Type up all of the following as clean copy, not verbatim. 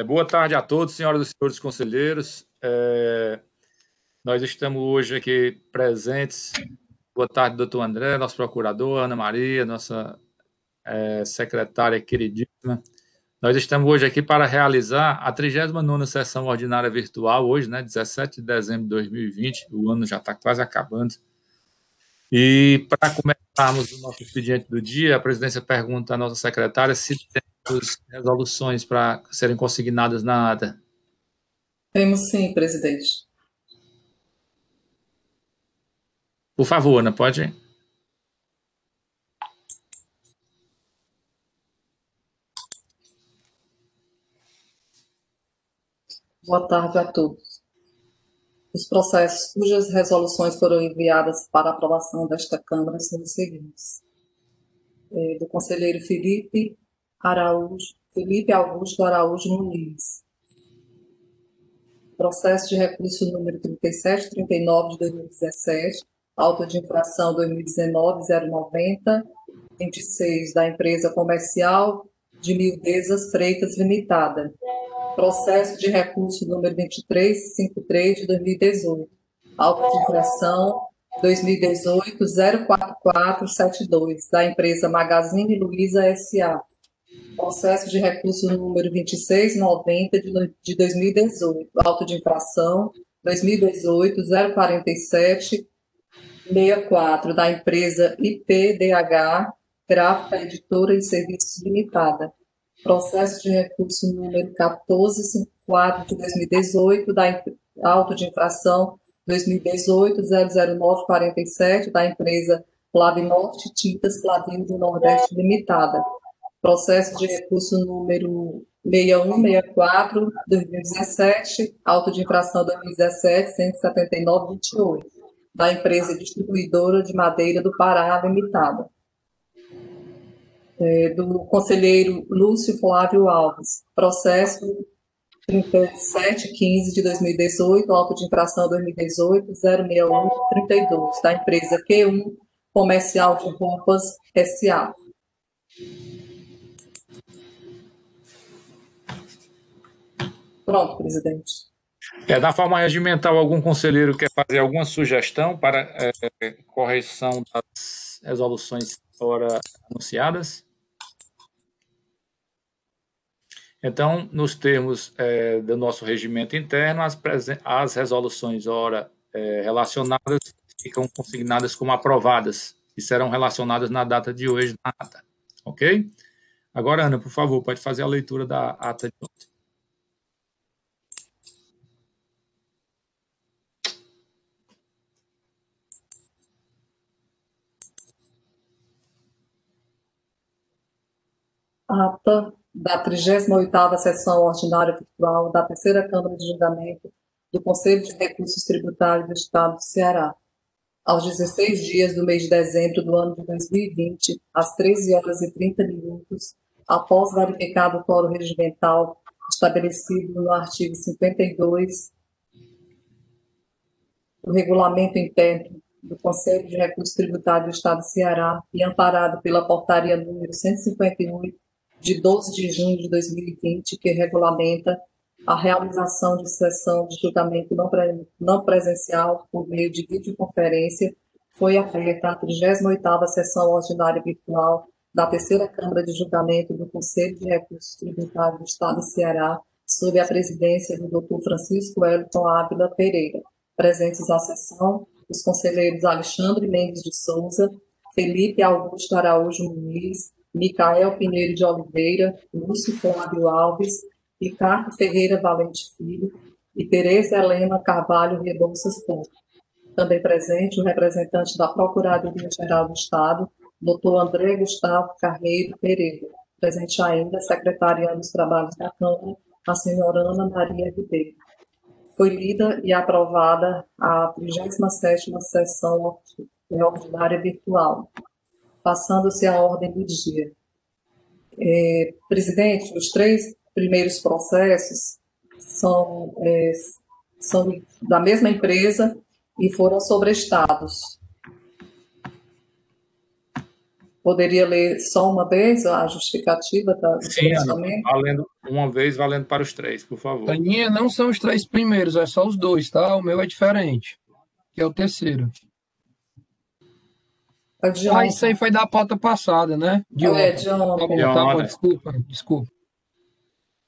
Boa tarde a todos, senhoras e senhores conselheiros. Nós estamos hoje aqui presentes. Boa tarde, doutor André, nosso procurador, Ana Maria, nossa secretária queridíssima. Nós estamos hoje aqui para realizar a 39ª sessão ordinária virtual, hoje, né, 17 de dezembro de 2020, o ano já está quase acabando. E para começarmos o nosso expediente do dia, a presidência pergunta à nossa secretária se temos resoluções para serem consignadas na ata. Temos sim, presidente. Por favor, Ana, pode ir. Boa tarde a todos. Os processos cujas resoluções foram enviadas para aprovação desta Câmara são os seguintes. Do conselheiro Felipe Augusto Araújo Muniz. Processo de recurso número 3739 de 2017, auto de infração 2019-090, 26, da empresa comercial de Mildezas Freitas Limitada. Processo de recurso número 2353 de 2018, auto de infração 2018-04472, da empresa Magazine Luiza S.A. Processo de recurso número 2690 de 2018, auto de infração 2018-04764, da empresa IPDH Gráfica Editora e Serviços Limitada. Processo de recurso número 1454 de 2018, da auto de infração 2018-00947, da empresa Clavinorte Tintas Clavino do Nordeste Limitada. Processo de recurso número 6164 de 2017, auto de infração 2017-17928, da empresa Distribuidora de Madeira do Pará Limitada. Do conselheiro Lúcio Flávio Alves, processo 3715 de 2018, auto de infração 2018-06132, da empresa Q1 Comercial de Roupas S.A. Pronto, presidente. Da forma regimental, algum conselheiro quer fazer alguma sugestão para correção das resoluções ora anunciadas? Então, nos termos do nosso regimento interno, as resoluções ora relacionadas ficam consignadas como aprovadas e serão relacionadas na data de hoje na ata. Ok? Agora, Ana, por favor, pode fazer a leitura da ata de ontem. Ata da 38ª Sessão Ordinária Virtual da Terceira Câmara de Julgamento do Conselho de Recursos Tributários do Estado do Ceará. Aos 16 dias do mês de dezembro do ano de 2020, às 13h30, após verificado o quórum regimental estabelecido no artigo 52 do Regulamento Interno do Conselho de Recursos Tributários do Estado do Ceará e amparado pela Portaria número 158, de 12 de junho de 2020, que regulamenta a realização de sessão de julgamento não presencial por meio de videoconferência, foi aberta a 38ª Sessão Ordinária Virtual da Terceira Câmara de Julgamento do Conselho de Recursos Tributários do Estado do Ceará, sob a presidência do Dr. Francisco Wellington Ávila Pereira. Presentes à sessão, os conselheiros Alexandre Mendes de Souza, Felipe Augusto Araújo Muniz, Micael Pinheiro de Oliveira, Lúcio Flávio Alves, Ricardo Ferreira Valente Filho e Tereza Helena Carvalho Rebouças Ponto. Também presente o representante da Procuradoria-Geral do Estado, Dr. André Gustavo Carreiro Pereira. Presente ainda, secretariando os trabalhos da Câmara, a senhora Ana Maria Ribeiro. Foi lida e aprovada a 37ª Sessão Ordinária Virtual. Passando-se à ordem do dia. Presidente, os 3 primeiros processos são da mesma empresa e foram sobrestados. Poderia ler só uma vez a justificativa do Sim, Ana, direcionamento? valendo uma vez, valendo para os três, por favor. Aninha, não são os três primeiros, é só os dois, tá? O meu é diferente, que é o terceiro. De Ah, isso ontem. aí foi da pauta passada, né? De ontem. De ontem. Tá bom, ontem. desculpa.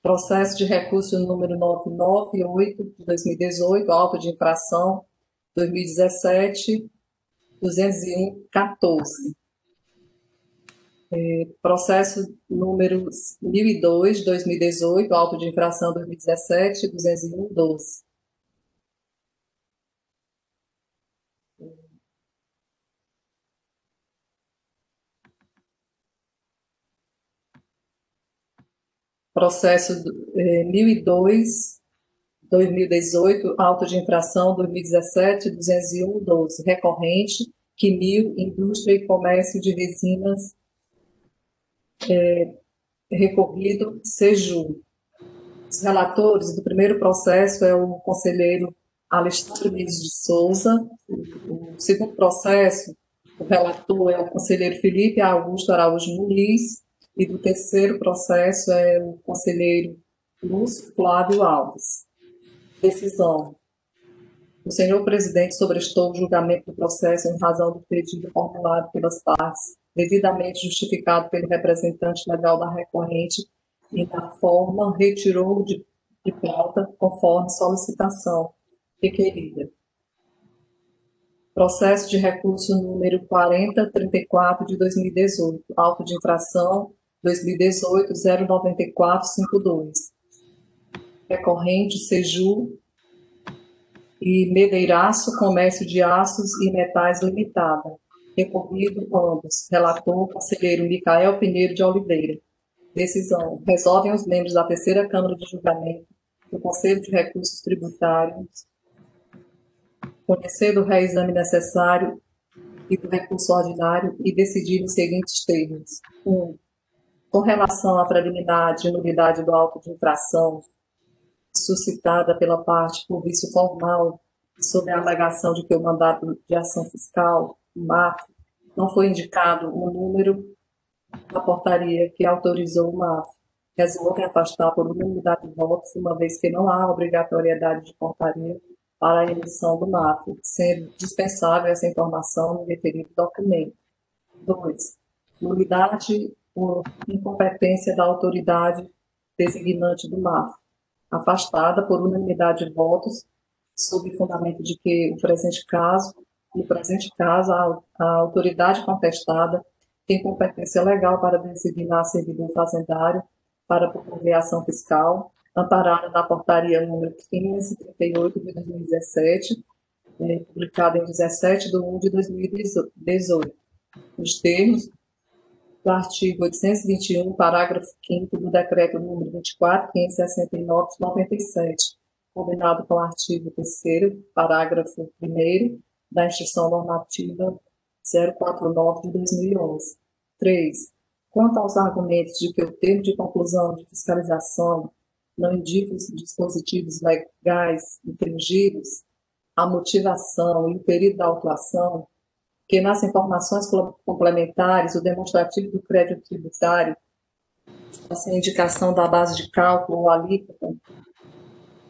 Processo de recurso número 998 de 2018, auto de infração 2017, 201/14. Processo número 1002 de 2018, auto de infração 2017, 201/12. Processo 1002, 2018, auto de infração 2017, 201/12, recorrente, Quimil, Indústria e Comércio de Resinas, recorrido, Seju. Os relatores do primeiro processo é o conselheiro Alexandre Mendes de Souza. O segundo processo, o relator é o conselheiro Felipe Augusto Araújo Muniz. E do terceiro processo é o conselheiro Lúcio Flávio Alves. Decisão. O senhor presidente sobrestou o julgamento do processo em razão do pedido formulado pelas partes, devidamente justificado pelo representante legal da recorrente e, na forma, retirou de pauta conforme solicitação requerida. Processo de recurso número 4034 de 2018, auto de infração 2018 09452. Recorrente Seju e Medeiraço Comércio de Aços e Metais Limitada. Recorrido ambos. Relator, conselheiro Micael Pinheiro de Oliveira. Decisão. Resolvem os membros da terceira Câmara de Julgamento do Conselho de Recursos Tributários conhecer do reexame necessário e do recurso ordinário e decidir nos seguintes termos. 1. Com relação à preliminar de nulidade do auto de infração suscitada pela parte por vício formal, sob a alegação de que o mandato de ação fiscal, o MAF, não foi indicado o número da portaria que autorizou o MAF, resolve afastar por unanimidade de votos, uma vez que não há obrigatoriedade de portaria para a emissão do MAF, sendo dispensável essa informação no referido documento. 2. Nulidade por incompetência da autoridade designante do MAF, afastada por unanimidade de votos, sob fundamento de que no presente caso, a autoridade contestada tem competência legal para designar servidor fazendário para promover a ação fiscal, amparada na portaria número 1538 de 2017, publicada em 17/1/2018, nos termos do artigo 821, parágrafo 5º do decreto número 24.569 de 97, combinado com o artigo 3º, parágrafo 1º da Instrução Normativa 049 de 2011. 3. Quanto aos argumentos de que o termo de conclusão de fiscalização não indica os dispositivos legais infringidos, a motivação e o período da autuação, que nas informações complementares o demonstrativo do crédito tributário, sem indicação da base de cálculo ou alíquota,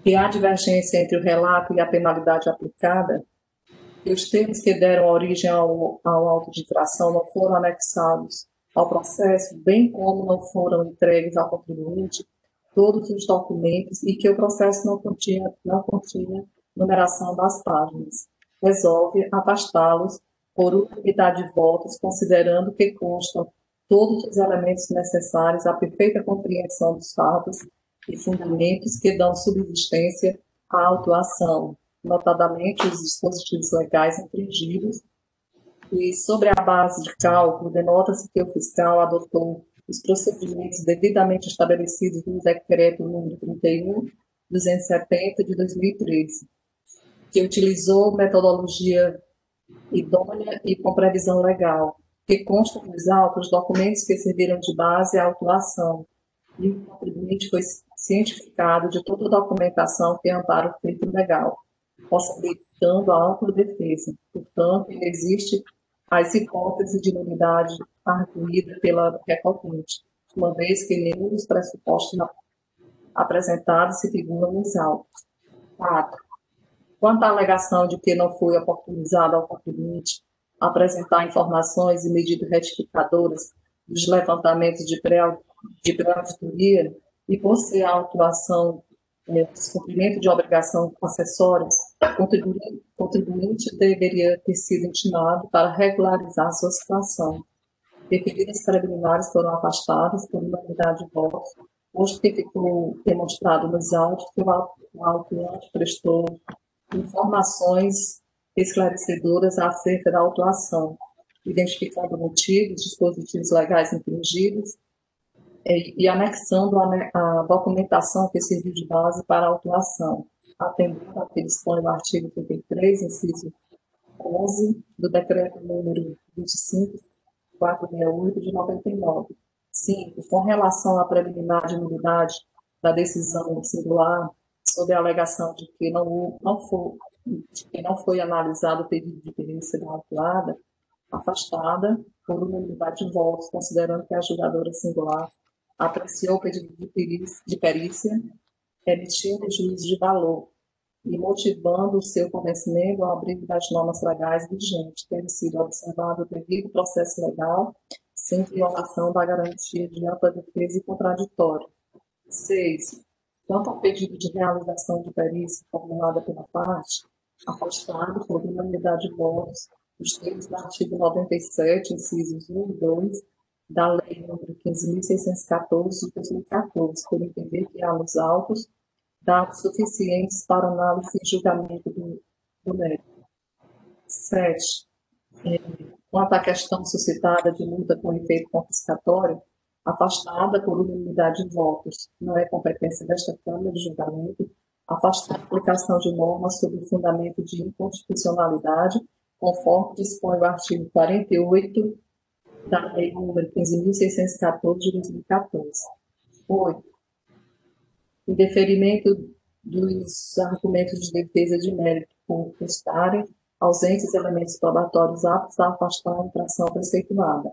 que há divergência entre o relato e a penalidade aplicada, que os termos que deram origem ao auto de infração não foram anexados ao processo, bem como não foram entregues ao contribuinte todos os documentos e que o processo não continha numeração das páginas. Resolve afastá-los por unanimidade de votos, considerando que constam todos os elementos necessários à perfeita compreensão dos fatos e fundamentos que dão subsistência à autuação, notadamente os dispositivos legais infringidos, e sobre a base de cálculo, denota-se que o fiscal adotou os procedimentos devidamente estabelecidos no decreto número 31.270 de 2013, que utilizou metodologia idônea e com previsão legal, que constam nos autos documentos que serviram de base à autuação, e o contribuinte foi cientificado de toda a documentação que ampara o feito legal, possibilitando a ampla defesa. Portanto, existe as hipóteses de nulidade arguída pela recorrente, uma vez que nenhum dos pressupostos apresentados se figura nos autos. 4. Quanto à alegação de que não foi oportunizado ao contribuinte apresentar informações e medidas retificadoras dos levantamentos de pré-auditoria e por ser a autuação descumprimento de obrigação acessória, o contribuinte deveria ter sido intimado para regularizar sua situação. Referidas preliminares foram afastadas por unanimidade de votos, posto que ficou demonstrado nos autos que o autuante prestou informações esclarecedoras acerca da autuação, identificando motivos, dispositivos legais infringidos e anexando a documentação que serviu de base para a autuação, atendendo ao que dispõe o artigo 33, inciso 11 do Decreto número 25.468 de 99. 5. Com relação à preliminar de nulidade da decisão singular, sob a alegação de que não foi analisado o pedido de perícia da autuada, afastada por unanimidade de votos, considerando que a julgadora singular apreciou o pedido de perícia, emitindo o juízo de valor e motivando o seu convencimento ao abrigo das normas legais vigentes, tendo sido observado o devido processo legal, sem violação da garantia de ampla defesa e contraditório. 6. Quanto ao pedido de realização de perícia formulada pela parte, afastado por unanimidade de votos, os termos do artigo 97, incisos 1 e 2, da Lei nº 15.614 de 2014, por entender que há nos autos dados suficientes para análise e julgamento do mérito. 7. Quanto à questão suscitada de multa com efeito confiscatório, afastada por unanimidade de votos, não é competência desta Câmara de julgamento, afastar a aplicação de normas sob o fundamento de inconstitucionalidade, conforme dispõe o artigo 48 da Lei nº 15.614 de 2014. 8. Em deferimento dos argumentos de defesa de mérito por estarem ausentes elementos probatórios aptos a afastar a infração preceituada.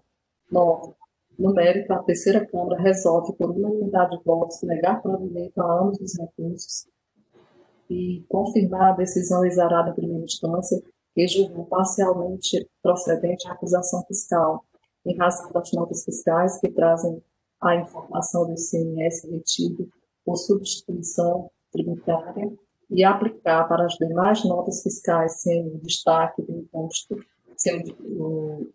9. No mérito, a terceira Câmara resolve, por unanimidade de votos, negar provimento a ambos os recursos e confirmar a decisão exarada em primeira instância, que julgou parcialmente procedente a acusação fiscal, em razão das notas fiscais que trazem a informação do ICMS retido por substituição tributária e aplicar para as demais notas fiscais sem o destaque do imposto, sem o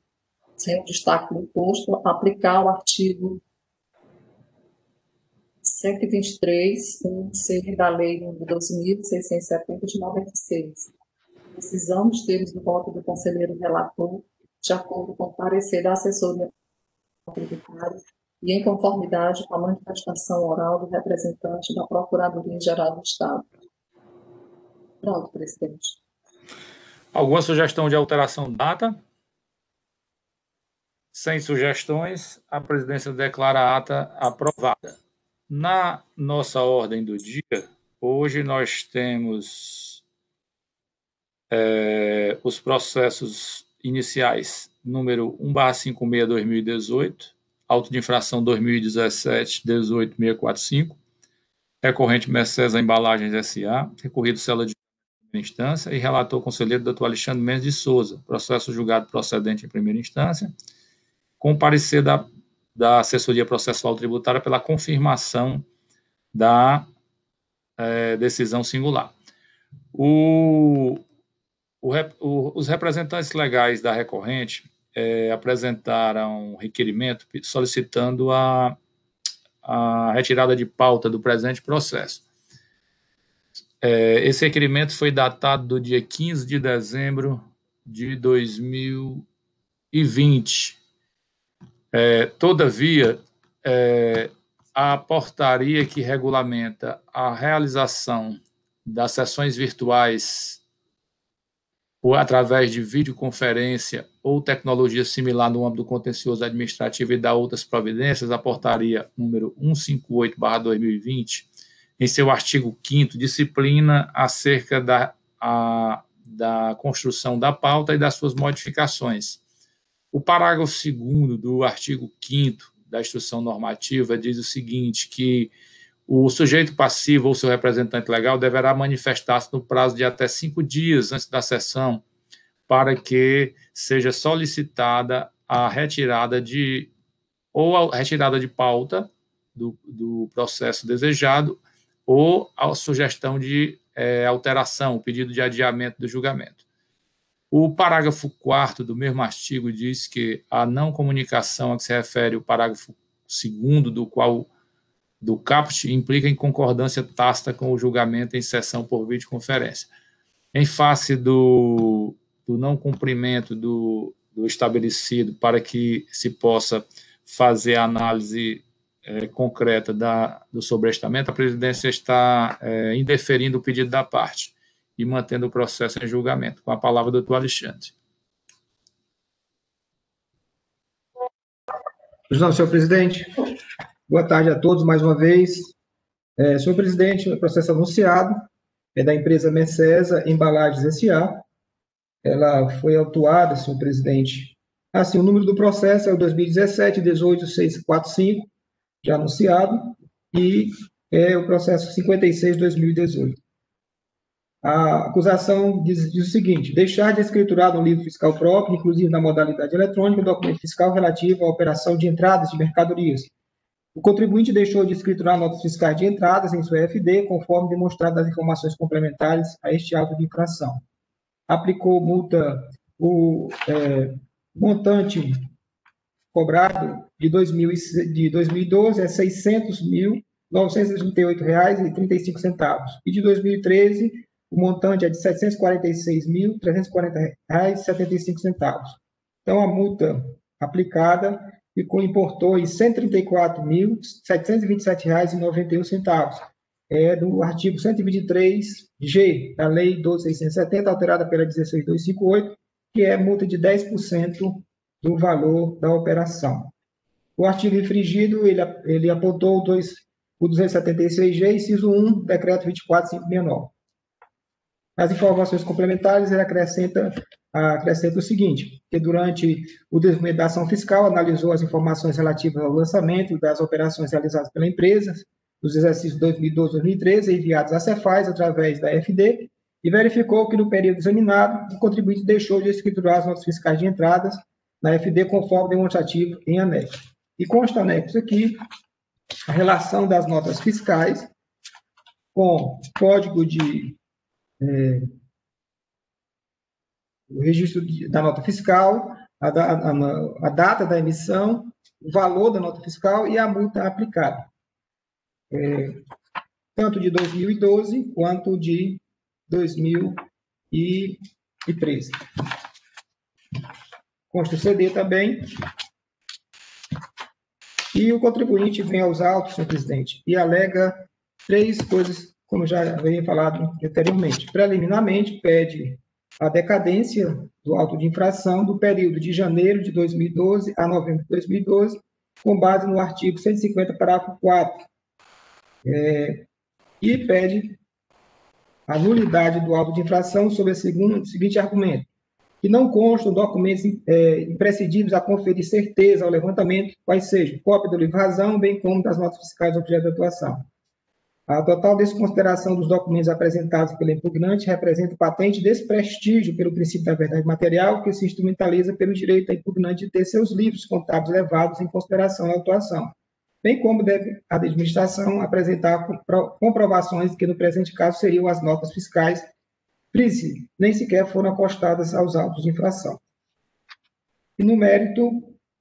destaque do imposto, aplicar o artigo 123, 1c da Lei nº 12.670 de 96. Decisão nos termos do voto do conselheiro relator, de acordo com o parecer da assessoria tributária e em conformidade com a manifestação oral do representante da Procuradoria-Geral do Estado. Pronto, presidente. Alguma sugestão de alteração de data? Sem sugestões, a presidência declara a ata aprovada. Na nossa ordem do dia, hoje nós temos os processos iniciais, número 1/56/2018, auto de infração 2017-18645, recorrente Mercesa Embalagens S.A., recorrido cela de primeira instância e relator conselheiro Dr. Alexandre Mendes de Souza, processo julgado procedente em primeira instância, com parecer da assessoria processual tributária pela confirmação da decisão singular. Os representantes legais da recorrente apresentaram requerimento solicitando a retirada de pauta do presente processo. Esse requerimento foi datado do dia 15 de dezembro de 2020. Todavia, a portaria que regulamenta a realização das sessões virtuais ou através de videoconferência ou tecnologia similar no âmbito contencioso administrativo e da outras providências, a portaria número 158/2020, em seu artigo 5º, disciplina acerca da construção da pauta e das suas modificações, O parágrafo 2º do artigo 5º da Instrução Normativa diz o seguinte, que o sujeito passivo ou seu representante legal deverá manifestar-se no prazo de até 5 dias antes da sessão para que seja solicitada a retirada de pauta do processo desejado ou a sugestão de alteração, o pedido de adiamento do julgamento. O parágrafo 4º do mesmo artigo diz que a não comunicação a que se refere o parágrafo 2º do caput implica em concordância tácita com o julgamento em sessão por videoconferência. Em face do não cumprimento do estabelecido para que se possa fazer a análise concreta do sobrestamento, a presidência está indeferindo o pedido da parte e mantendo o processo em julgamento. Com a palavra, doutor Alexandre. Não, senhor presidente. Boa tarde a todos, mais uma vez. Senhor presidente, o processo anunciado é da empresa Mercesa Embalagens S.A. Ela foi autuada, senhor presidente. Assim, o número do processo é o 2017-18645, já anunciado, e é o processo 56-2018. A acusação diz o seguinte: deixar de escriturar no livro fiscal próprio, inclusive na modalidade eletrônica, o documento fiscal relativo à operação de entradas de mercadorias. O contribuinte deixou de escriturar notas fiscais de entradas em sua FD, conforme demonstrado nas informações complementares a este auto de infração. Aplicou multa, o montante cobrado de 2012 é R$ 600.938,35. E de 2013, o montante é de R$ 746.340,75. Então, a multa aplicada importou em R$ 134.727,91. Do artigo 123G da Lei 12.670, alterada pela 16.258, que é multa de 10% do valor da operação. O artigo infringido, ele apontou o 276G, inciso 1, decreto 24.569. As informações complementares, ele acrescenta o seguinte, que durante o desenvolvimento da ação fiscal, analisou as informações relativas ao lançamento das operações realizadas pela empresa, dos exercícios 2012 e 2013, enviados à Cefaz através da FD, e verificou que no período examinado, o contribuinte deixou de escriturar as notas fiscais de entradas na FD conforme demonstrativo em anexo. E consta anexo aqui a relação das notas fiscais com código de o registro da nota fiscal, a data da emissão, o valor da nota fiscal e a multa aplicada. Tanto de 2012 quanto de 2013. Consta o CD também. E o contribuinte vem aos autos, senhor presidente, e alega 3 coisas, como já havia falado anteriormente. Preliminarmente, pede a decadência do auto de infração do período de janeiro de 2012 a novembro de 2012, com base no artigo 150, parágrafo 4. E pede a nulidade do auto de infração sob o seguinte argumento: que não constam documentos imprescindíveis a conferir certeza ao levantamento, quais sejam cópia do livro-razão, bem como das notas fiscais objeto de atuação. A total desconsideração dos documentos apresentados pelo impugnante representa patente desprestígio pelo princípio da verdade material, que se instrumentaliza pelo direito da impugnante de ter seus livros contábeis levados em consideração na atuação, bem como deve a administração apresentar comprovações que, no presente caso, seriam as notas fiscais, nem sequer foram acostadas aos autos de infração. E, no mérito,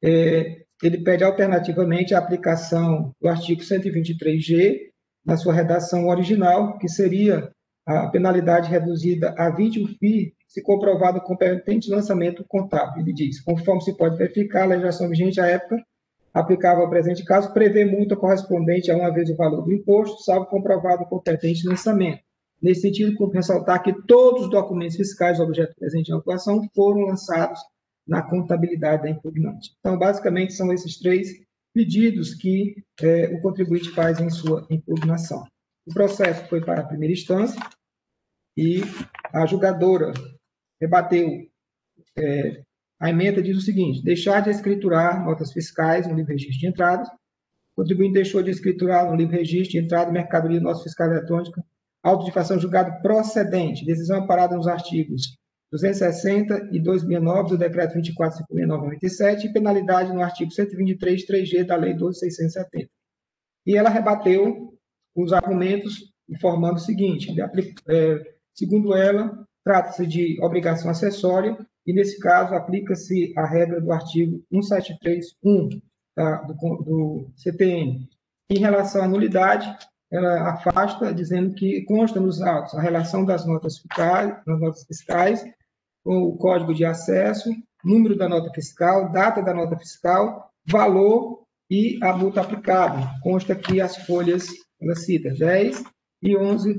ele pede alternativamente a aplicação do artigo 123G, na sua redação original, que seria a penalidade reduzida a 20 UFI, se comprovado com competente lançamento contábil. Ele diz: conforme se pode verificar, a legislação vigente à época aplicável ao presente caso prevê multa correspondente a 1 vez o valor do imposto, salvo comprovado competente lançamento. Nesse sentido, como ressaltar que todos os documentos fiscais objeto presente de atuação foram lançados na contabilidade da impugnante. Então, basicamente, são esses 3 pedidos que o contribuinte faz em sua impugnação. O processo foi para a primeira instância e a julgadora rebateu A emenda diz o seguinte: deixar de escriturar notas fiscais no livro registro de entradas. O contribuinte deixou de escriturar no livro registro de entrada, mercadoria, nota fiscal eletrônica, auto de infração julgado procedente, decisão amparada nos artigos 260 e 269 do Decreto 24.569/97 e penalidade no artigo 123, 3G da Lei 12.670. E ela rebateu os argumentos informando o seguinte: segundo ela, trata-se de obrigação acessória e, nesse caso, aplica-se a regra do artigo 173.1 do CTN. Em relação à nulidade, ela afasta, dizendo que consta nos autos a relação das notas fiscais, com o código de acesso, número da nota fiscal, data da nota fiscal, valor e a multa aplicável. Consta aqui as folhas, ela cita 10 e 11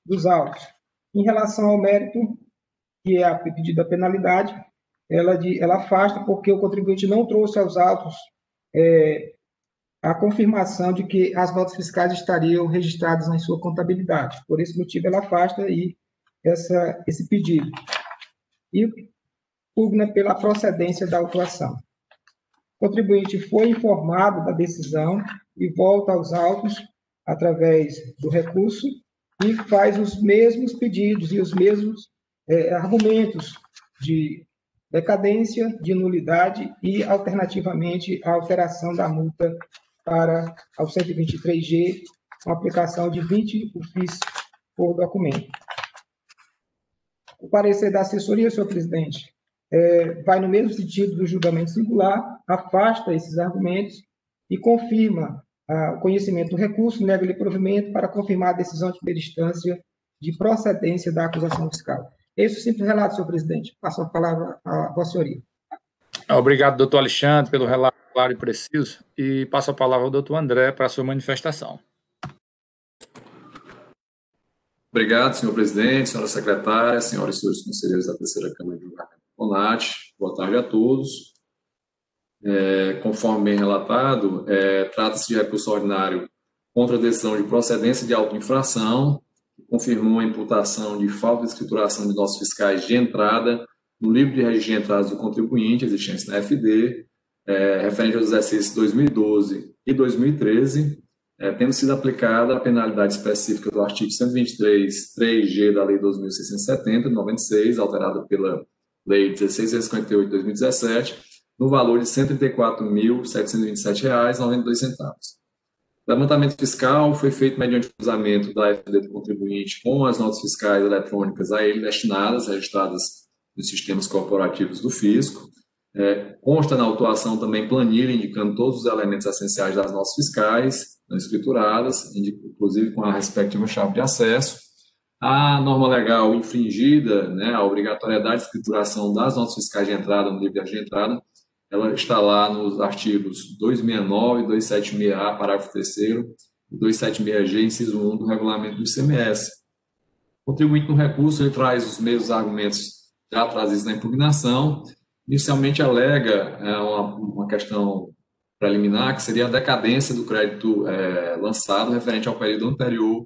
dos autos. Em relação ao mérito, que é a pedido da penalidade, ela afasta porque o contribuinte não trouxe aos autos a confirmação de que as notas fiscais estariam registradas em sua contabilidade. Por esse motivo, ela afasta aí esse pedido. E pugna pela procedência da autuação. O contribuinte foi informado da decisão e volta aos autos através do recurso e faz os mesmos pedidos e os mesmos argumentos de decadência, de nulidade e, alternativamente, a alteração da multa para ao 123G, com aplicação de 20 UFIs por documento. O parecer da assessoria, senhor presidente, vai no mesmo sentido do julgamento singular, afasta esses argumentos e confirma o conhecimento do recurso, nega-lhe provimento para confirmar a decisão de primeira instância de procedência da acusação fiscal. Esse é o simples relato, senhor presidente. Passo a palavra à vossa senhoria. Obrigado, doutor Alexandre, pelo relato claro e preciso. E passo a palavra ao doutor André para a sua manifestação. Obrigado, senhor presidente, senhora secretária, senhoras e senhores conselheiros da terceira Câmara de Julgamento do CONAT. Boa tarde a todos. Conforme bem relatado, trata-se de recurso ordinário contra a decisão de procedência de auto-infração, que confirmou a imputação de falta de escrituração de notas fiscais de entrada no livro de registro de entradas do contribuinte, existente na FD, referente aos exercícios 2012 e 2013, tendo sido aplicada a penalidade específica do artigo 123, 3G da Lei 12.670, de 96, alterada pela Lei 16.658 de 2017, no valor de R$ 134.727,92. O levantamento fiscal foi feito mediante o cruzamento da FD do contribuinte com as notas fiscais eletrônicas a ele destinadas, registradas nos sistemas corporativos do fisco. Consta na autuação também planilha indicando todos os elementos essenciais das notas fiscais, não escrituradas, inclusive com a respectiva chave de acesso. A norma legal infringida, a obrigatoriedade de escrituração das notas fiscais de entrada no livro de entrada, ela está lá nos artigos 269, 276A, parágrafo 3º, e 276G, inciso 1 do regulamento do ICMS. O contribuinte no recurso ele traz os mesmos argumentos já trazidos na impugnação. Inicialmente alega uma questão preliminar, que seria a decadência do crédito lançado referente ao período anterior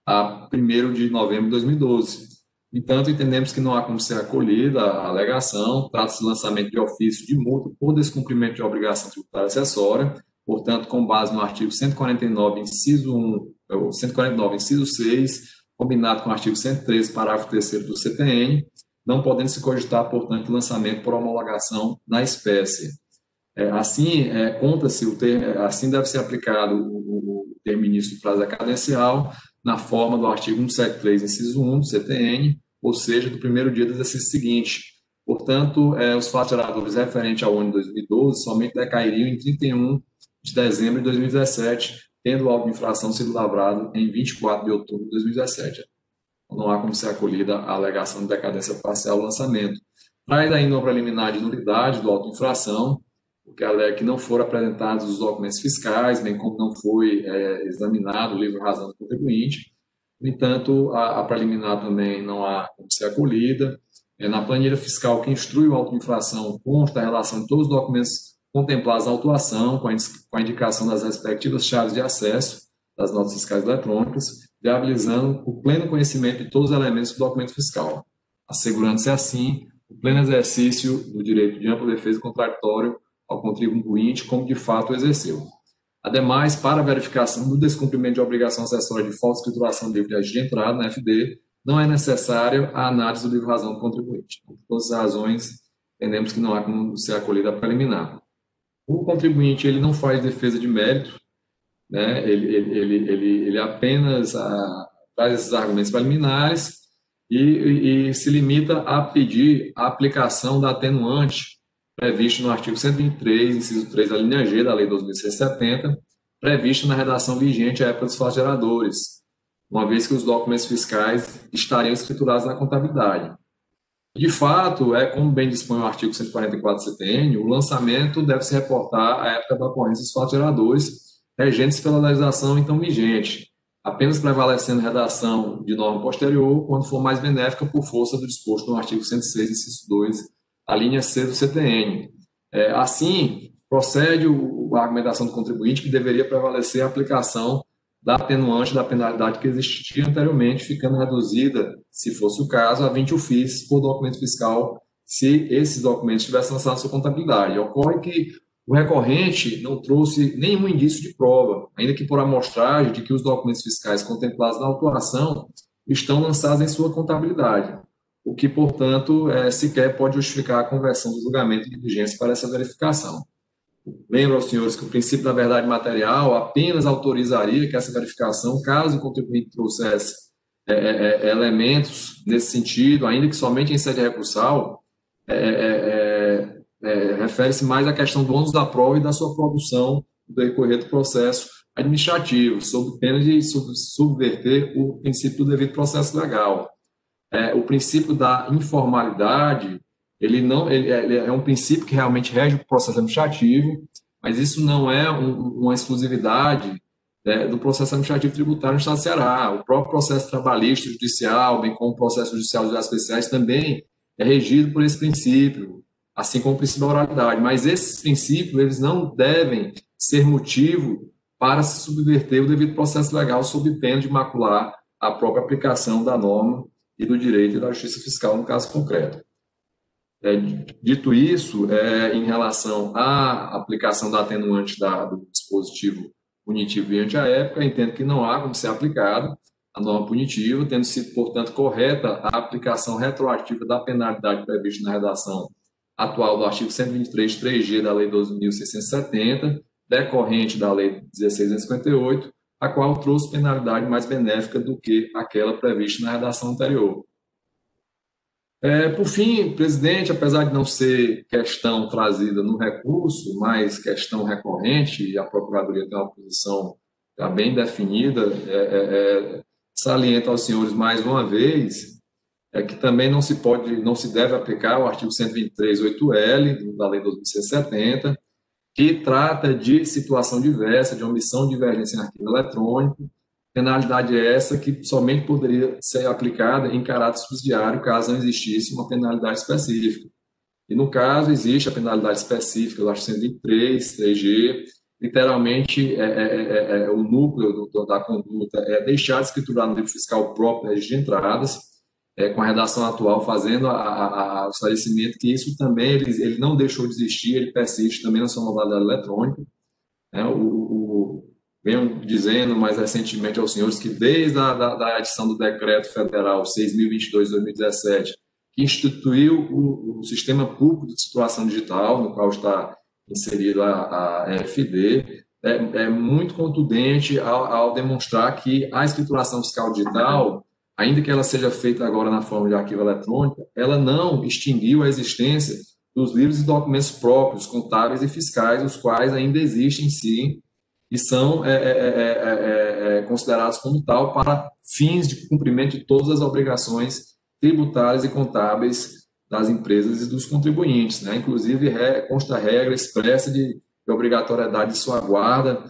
a 1º de novembro de 2012. No entanto, entendemos que não há como ser acolhida a alegação, trata-se de lançamento de ofício de multa por descumprimento de obrigação tributária acessória, portanto, com base no artigo 149, inciso 1, 149, inciso 6, combinado com o artigo 113, parágrafo 3º do CTN, não podendo se cogitar, portanto, lançamento por homologação na espécie. Assim, conta-se assim deve ser aplicado o termo início do prazo decadencial na forma do artigo 173, inciso 1 do CTN, ou seja, do primeiro dia do exercício seguinte. Portanto, os fatos geradores referentes ao ano de 2012 somente decairiam em 31 de dezembro de 2017, tendo o auto de infração sido lavrado em 24 de outubro de 2017. Não há como ser acolhida a alegação de decadência parcial do lançamento. Traz ainda uma preliminar de nulidade do auto de infração, porque alega que não foram apresentados os documentos fiscais, bem como não foi examinado o livro razão do contribuinte. No entanto, a preliminar também não há como ser acolhida. Na planilha fiscal que instrui o auto de infração consta a relação de todos os documentos contemplados na autuação, com a indicação das respectivas chaves de acesso das notas fiscais eletrônicas, viabilizando o pleno conhecimento de todos os elementos do documento fiscal, assegurando-se assim o pleno exercício do direito de ampla defesa contraditório ao contribuinte, como de fato exerceu. Ademais, para a verificação do descumprimento de obrigação acessória de falta de escrituração do livro de agente de entrada na FD, não é necessária a análise do livro-razão do contribuinte. Por todas as razões, entendemos que não há como ser acolhida a preliminar. O contribuinte ele não faz defesa de mérito, né? Ele apenas traz esses argumentos preliminares e se limita a pedir a aplicação da atenuante previsto no artigo 123, inciso 3, da linha G da Lei 2.670, previsto na redação vigente à época dos fatos geradores, uma vez que os documentos fiscais estariam escriturados na contabilidade. De fato, como bem dispõe o artigo 144 do CTN, o lançamento deve se reportar à época da ocorrência dos fatos geradores, regentes pela legislação então vigente, apenas prevalecendo redação de norma posterior, quando for mais benéfica por força do disposto no artigo 106, inciso 2, a linha C do CTN. Assim, procede a argumentação do contribuinte que deveria prevalecer a aplicação da atenuante da penalidade que existia anteriormente, ficando reduzida, se fosse o caso, a 20 ofícios por documento fiscal, se esses documentos tivessem lançado na sua contabilidade. Ocorre que o recorrente não trouxe nenhum indício de prova, ainda que por amostragem de que os documentos fiscais contemplados na autuação estão lançados em sua contabilidade, o que, portanto, sequer pode justificar a conversão do julgamento de diligência para essa verificação. Lembro aos senhores que o princípio da verdade material apenas autorizaria que essa verificação, caso o contribuinte trouxesse elementos nesse sentido, ainda que somente em sede recursal, refere-se mais à questão do ônus da prova e da sua produção no decorrer do processo administrativo, sob pena de subverter o princípio do devido processo legal. O princípio da informalidade, ele é um princípio que realmente rege o processo administrativo, mas isso não é uma exclusividade do processo administrativo tributário no Estado do Ceará. O próprio processo trabalhista judicial, bem como o processo judicial de juizados especiais, também é regido por esse princípio, assim como o princípio da oralidade. Mas esses princípios, eles não devem ser motivo para se subverter o devido processo legal sob pena de macular a própria aplicação da norma e do direito e da justiça fiscal no caso concreto. Dito isso, em relação à aplicação da atenuante do dispositivo punitivo diante a época, entendo que não há como ser aplicado a norma punitiva, tendo sido, portanto, correta a aplicação retroativa da penalidade prevista na redação atual do artigo 123, 3G da Lei 12.670, decorrente da Lei 16.158, a qual trouxe penalidade mais benéfica do que aquela prevista na redação anterior. Por fim, presidente, apesar de não ser questão trazida no recurso, mas questão recorrente, e a Procuradoria tem uma posição já bem definida, saliento aos senhores mais uma vez, que também não se deve aplicar o artigo 123.8L da Lei 12.670, que trata de situação diversa, de omissão de divergência em arquivo eletrônico, penalidade essa que somente poderia ser aplicada em caráter subsidiário caso não existisse uma penalidade específica. E, no caso, existe a penalidade específica do artigo 123, 3G, literalmente o núcleo da conduta é deixar de escriturar no livro fiscal próprio de entradas, com a redação atual fazendo o esclarecimento que isso também ele não deixou de existir, ele persiste também na sua modalidade eletrônica. Venho dizendo mais recentemente aos senhores que desde a edição do Decreto Federal 6.022/2017, que instituiu o Sistema Público de Situação Digital, no qual está inserida a EFD, é muito contundente ao demonstrar que a escrituração fiscal digital, ainda que ela seja feita agora na forma de arquivo eletrônico, ela não extinguiu a existência dos livros e documentos próprios, contábeis e fiscais, os quais ainda existem, sim, e são considerados como tal para fins de cumprimento de todas as obrigações tributárias e contábeis das empresas e dos contribuintes, né? Inclusive, consta a regra expressa de obrigatoriedade de sua guarda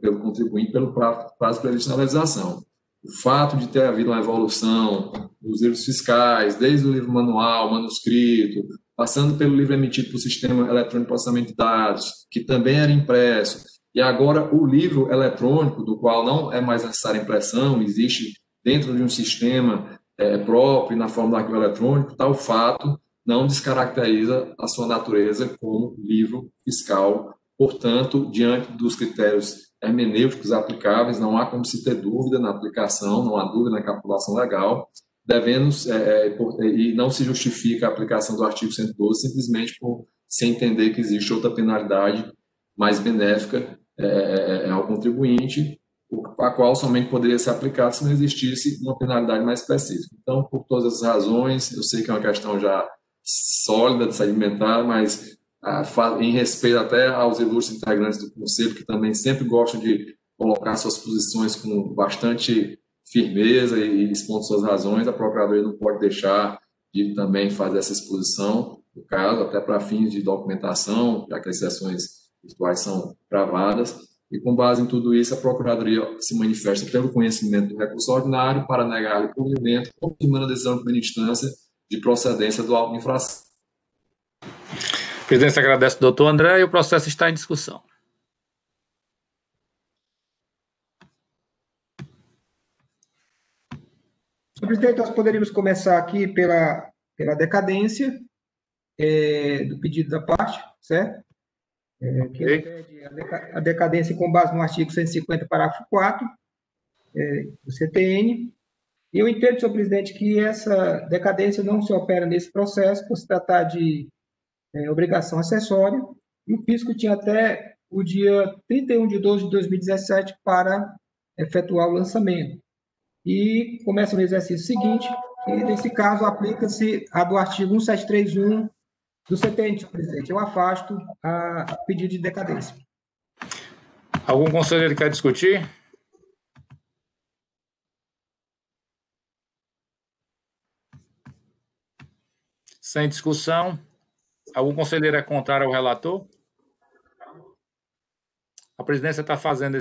pelo contribuinte pelo prazo previsto na legislação. O fato de ter havido uma evolução dos livros fiscais, desde o livro manual, manuscrito, passando pelo livro emitido por sistema eletrônico de processamento de dados, que também era impresso, e agora o livro eletrônico, do qual não é mais necessária impressão, existe dentro de um sistema próprio, na forma do arquivo eletrônico, tal fato não descaracteriza a sua natureza como livro fiscal. Portanto, diante dos critérios hermenêuticos aplicáveis, não há como se ter dúvida na aplicação, não há dúvida na capitulação legal, e não se justifica a aplicação do artigo 112 simplesmente por se entender que existe outra penalidade mais benéfica ao contribuinte, a qual somente poderia ser aplicada se não existisse uma penalidade mais específica. Então, por todas as razões, eu sei que é uma questão já sólida de se alimentar, mas em respeito até aos ilustres integrantes do Conselho, que também sempre gostam de colocar suas posições com bastante firmeza e expor suas razões, a Procuradoria não pode deixar de também fazer essa exposição do caso, até para fins de documentação, já que as sessões virtuais são gravadas, e com base em tudo isso, a Procuradoria se manifesta pelo conhecimento do recurso ordinário para negar-lhe o provimento, confirmando a decisão de primeira instância de procedência do auto de infração. A presidência agradece ao doutor André e o processo está em discussão. Senhor presidente, nós poderíamos começar aqui pela decadência do pedido da parte, certo? Que pede a decadência com base no artigo 150, parágrafo 4 do CTN. E eu entendo, senhor presidente, que essa decadência não se opera nesse processo, por se tratar de obrigação acessória, e o fisco tinha até o dia 31 de 12 de 2017 para efetuar o lançamento. E começa no exercício seguinte, e nesse caso aplica-se a do artigo 1731 do CTN, senhor presidente. Eu afasto a pedido de decadência. Algum conselheiro quer discutir? Sem discussão. Algum conselheiro é contrário ao relator? A presidência está fazendo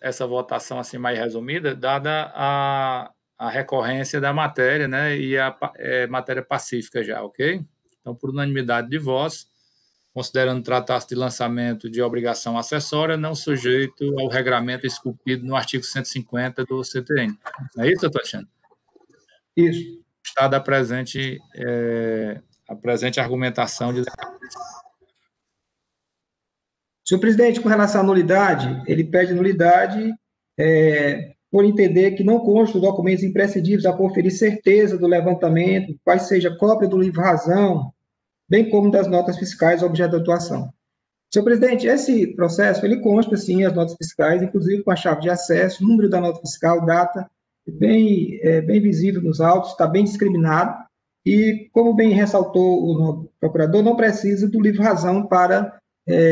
essa votação assim mais resumida, dada a recorrência da matéria, né, e a matéria pacífica já, ok? Então, por unanimidade de votos, considerando tratar-se de lançamento de obrigação acessória, não sujeito ao regramento esculpido no artigo 150 do CTN. Não é isso, doutor Alexandre? Isso. Está da presente argumentação de... Senhor presidente, com relação à nulidade, ele pede nulidade por entender que não constam documentos imprescindíveis a conferir certeza do levantamento, quais seja cópia do livro-razão, bem como das notas fiscais objeto da atuação. Senhor presidente, esse processo, ele consta, sim, as notas fiscais, inclusive com a chave de acesso, número da nota fiscal, data, bem visível nos autos, está bem discriminado, e, como bem ressaltou o procurador, não precisa do livro-razão para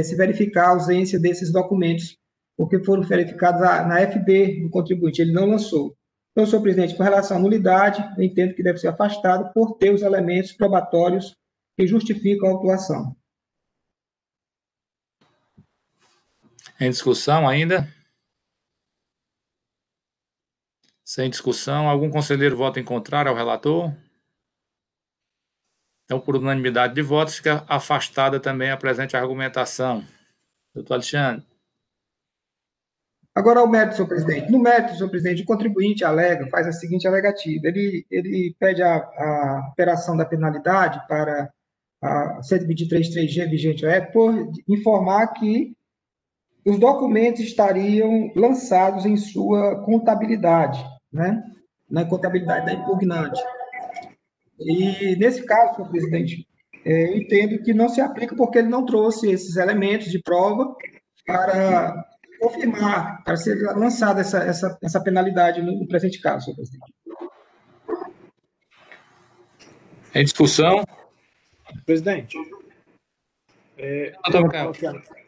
se verificar a ausência desses documentos, porque foram verificados na FB do contribuinte, ele não lançou. Então, senhor presidente, com relação à nulidade, eu entendo que deve ser afastado por ter os elementos probatórios que justificam a autuação. Em discussão ainda? Sem discussão, algum conselheiro vota em contrário ao relator? Então, por unanimidade de votos, fica afastada também a presente argumentação. Doutor Alexandre. Agora, ao mérito, senhor presidente. No mérito, senhor presidente, o contribuinte alega, faz a seguinte alegativa. Ele pede a operação da penalidade para a 123.3G vigente por informar que os documentos estariam lançados em sua contabilidade, né? Na contabilidade da impugnante. E, nesse caso, senhor presidente, eu entendo que não se aplica porque ele não trouxe esses elementos de prova para confirmar, para ser lançada essa penalidade no presente caso, senhor presidente. Em discussão? Presidente, eu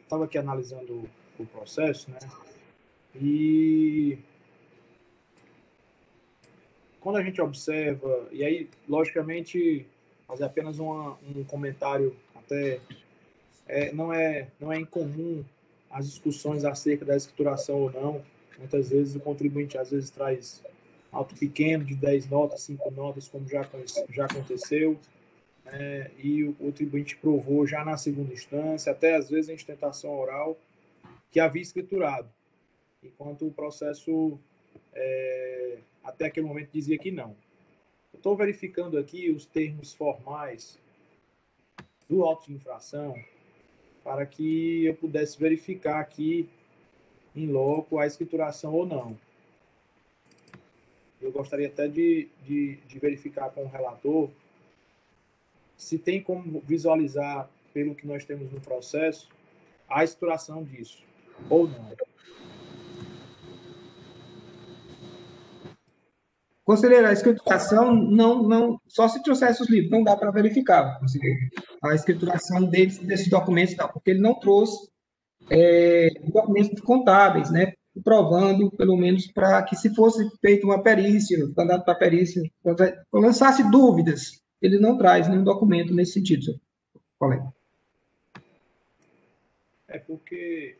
estava aqui analisando o processo, né? E quando a gente observa, e aí, logicamente, fazer apenas um comentário, até não é incomum as discussões acerca da escrituração ou não. Muitas vezes o contribuinte às vezes traz auto pequeno de 10 notas, 5 notas, como já aconteceu, e o contribuinte provou já na segunda instância, até às vezes em sustentação oral, que havia escriturado, enquanto o processo até aquele momento dizia que não. estou verificando aqui os termos formais do auto de infração para que eu pudesse verificar aqui em loco a escrituração ou não. Eu gostaria até de verificar com o relator se tem como visualizar, pelo que nós temos no processo, a escrituração disso, ou não. Conselheiro, a escrituração não, só se trouxesse os livros, não dá para verificar, conselheiro. A escrituração desses documentos, não, porque ele não trouxe documentos contábeis, né, provando, pelo menos, para que se fosse feita uma perícia, mandado para a perícia, lançasse dúvidas, ele não traz nenhum documento nesse sentido, senhor colega. É porque,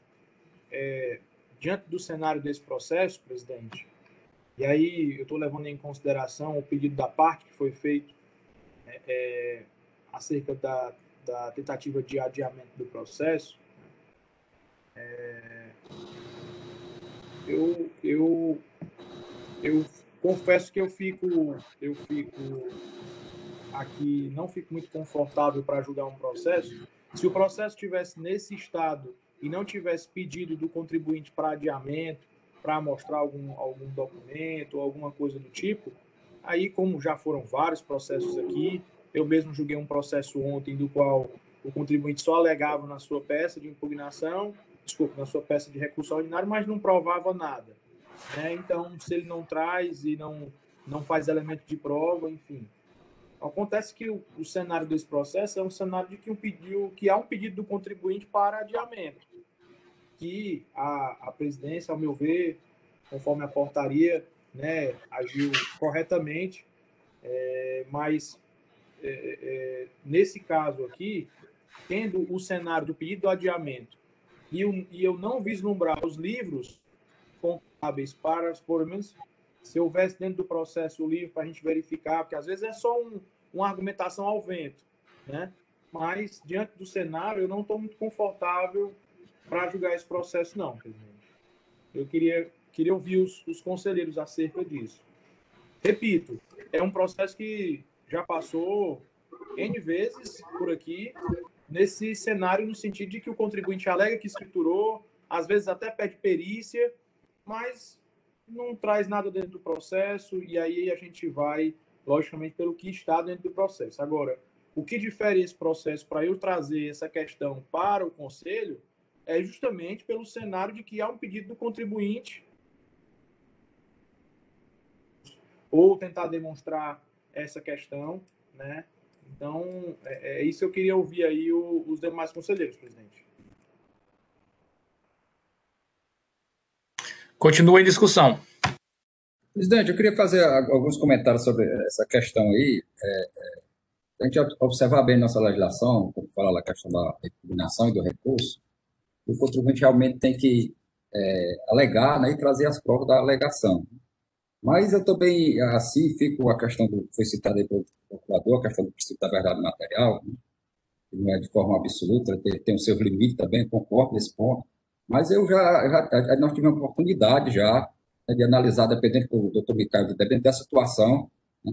diante do cenário desse processo, presidente, e aí eu estou levando em consideração o pedido da parte que foi feito acerca da tentativa de adiamento do processo, eu confesso que eu fico aqui, não fico muito confortável para julgar um processo. Se o processo estivesse nesse estado e não tivesse pedido do contribuinte para adiamento, para mostrar algum documento ou alguma coisa do tipo, aí, como já foram vários processos aqui, eu mesmo julguei um processo ontem do qual o contribuinte só alegava na sua peça de impugnação, na sua peça de recurso ordinário, mas não provava nada. Então, se ele não traz e não faz elemento de prova, enfim. Acontece que o cenário desse processo é um cenário de que há um pedido do contribuinte para adiamento, que a presidência, ao meu ver, conforme a portaria, agiu corretamente, mas nesse caso aqui, tendo o cenário do pedido do adiamento e eu não vislumbrar os livros contábeis para, pelo menos, se houvesse dentro do processo o livro para a gente verificar, porque às vezes é só uma argumentação ao vento, né? Mas, diante do cenário, eu não estou muito confortável para julgar esse processo, não, presidente. Eu queria ouvir os conselheiros acerca disso. Repito, é um processo que já passou N vezes por aqui, nesse cenário, no sentido de que o contribuinte alega que escriturou, às vezes até pede perícia, mas não traz nada dentro do processo, e aí a gente vai, logicamente, pelo que está dentro do processo. Agora, o que difere esse processo para eu trazer essa questão para o Conselho é justamente pelo cenário de que há um pedido do contribuinte ou tentar demonstrar essa questão, né? Então, isso eu queria ouvir aí os demais conselheiros, presidente. Continua em discussão. Presidente, eu queria fazer alguns comentários sobre essa questão aí. A gente observar bem nossa legislação, quando fala da questão da impugnação e do recurso, o contribuinte realmente tem que alegar, né, e trazer as provas da alegação. Mas eu também, assim, fico a questão que foi citada aí pelo procurador, a questão do princípio da verdade material, né, que não é de forma absoluta, tem os seus limites também, concordo nesse ponto. Mas nós tivemos a oportunidade já, né, de analisar, dependendo do doutor Ricardo, dependendo da situação, né,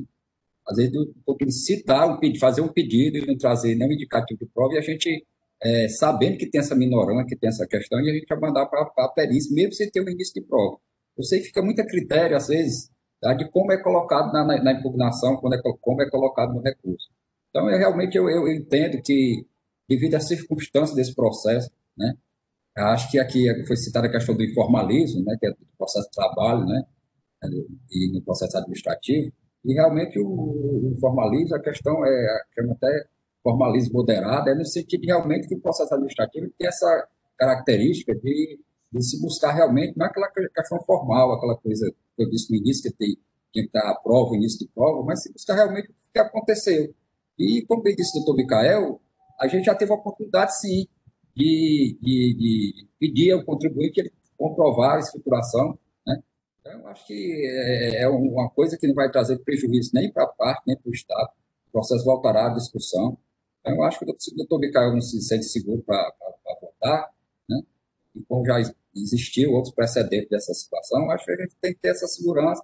às vezes citar, fazer um pedido e não trazer nenhum indicativo de prova, e a gente, sabendo que tem essa minorância, que tem essa questão, e a gente vai mandar para a perícia, mesmo sem ter um início de prova. Eu sei que fica muito a critério, às vezes, tá, de como é colocado na impugnação, como é colocado no recurso. Então, realmente, eu entendo que, devido às circunstâncias desse processo, né, acho que aqui foi citada a questão do informalismo, né, que é do processo de trabalho, né, e no processo administrativo, e realmente o formalismo, a questão chama até formalismo moderado, no sentido de realmente que o processo administrativo tem essa característica de se buscar realmente, não é aquela questão formal, aquela coisa que eu disse no início, que tem que estar a prova, início de prova, mas se buscar realmente o que aconteceu. E, como bem disse o doutor Micael, a gente já teve a oportunidade, sim, de pedir ao contribuinte que ele comprovar a escrituração, né? Então, eu acho que é uma coisa que não vai trazer prejuízo nem para a parte, nem para o Estado. O processo voltará à discussão. Então, eu acho que o doutor Micael não se sente seguro para votar, né? E como já existiu outros precedentes dessa situação, acho que a gente tem que ter essa segurança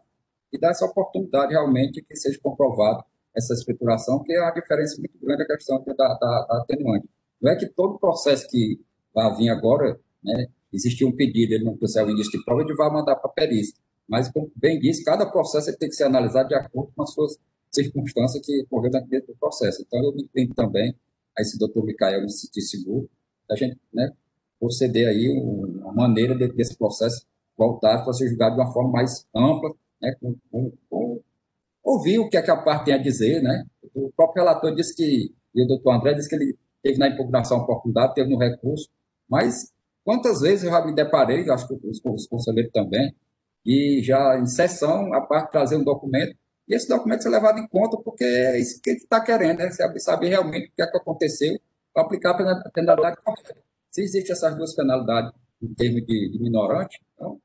e dar essa oportunidade realmente que seja comprovado essa escrituração, que é uma diferença muito grande a questão da atenuante. Não é que todo processo que vai vir agora, né, existe um pedido, ele não trouxer o indício de prova, ele vai mandar para a perícia. Mas, como bem disse, cada processo tem que ser analisado de acordo com as suas circunstâncias que ocorreram dentro do processo. Então, eu me entendo também a esse doutor Micael me sentir seguro, a gente, né, proceder aí uma maneira desse processo voltar para ser julgado de uma forma mais ampla, né, ouvir o que é que a parte tem a dizer, né? O próprio relator disse que, e o doutor André disse que ele teve na impugnação a oportunidade, teve no recurso, mas quantas vezes eu já me deparei, acho que os conselheiros também, e já em sessão, a parte trazer um documento, e esse documento ser levado em conta, porque é isso que ele está querendo, né? Saber realmente o que é que aconteceu, para aplicar a penalidade correta. Se existem essas duas penalidades em termos de minorante, então,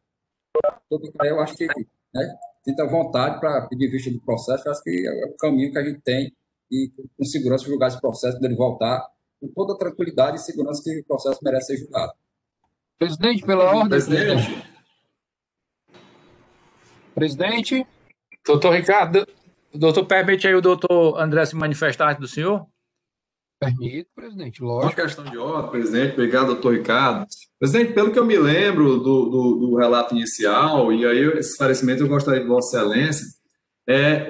eu acho que, né, tenta vontade para pedir vista do processo, eu acho que é o caminho que a gente tem e com segurança julgar esse processo, dele voltar com toda a tranquilidade e segurança que o processo merece ser julgado. Presidente, pela ordem. Presidente. Presidente. Doutor Ricardo, doutor, permite aí o doutor André se manifestar antes do senhor? Permite, presidente, Uma lógico. questão de ordem, presidente. Obrigado, doutor Ricardo. Presidente, pelo que eu me lembro do relato inicial, e aí esse esclarecimento eu gostaria de Vossa Excelência,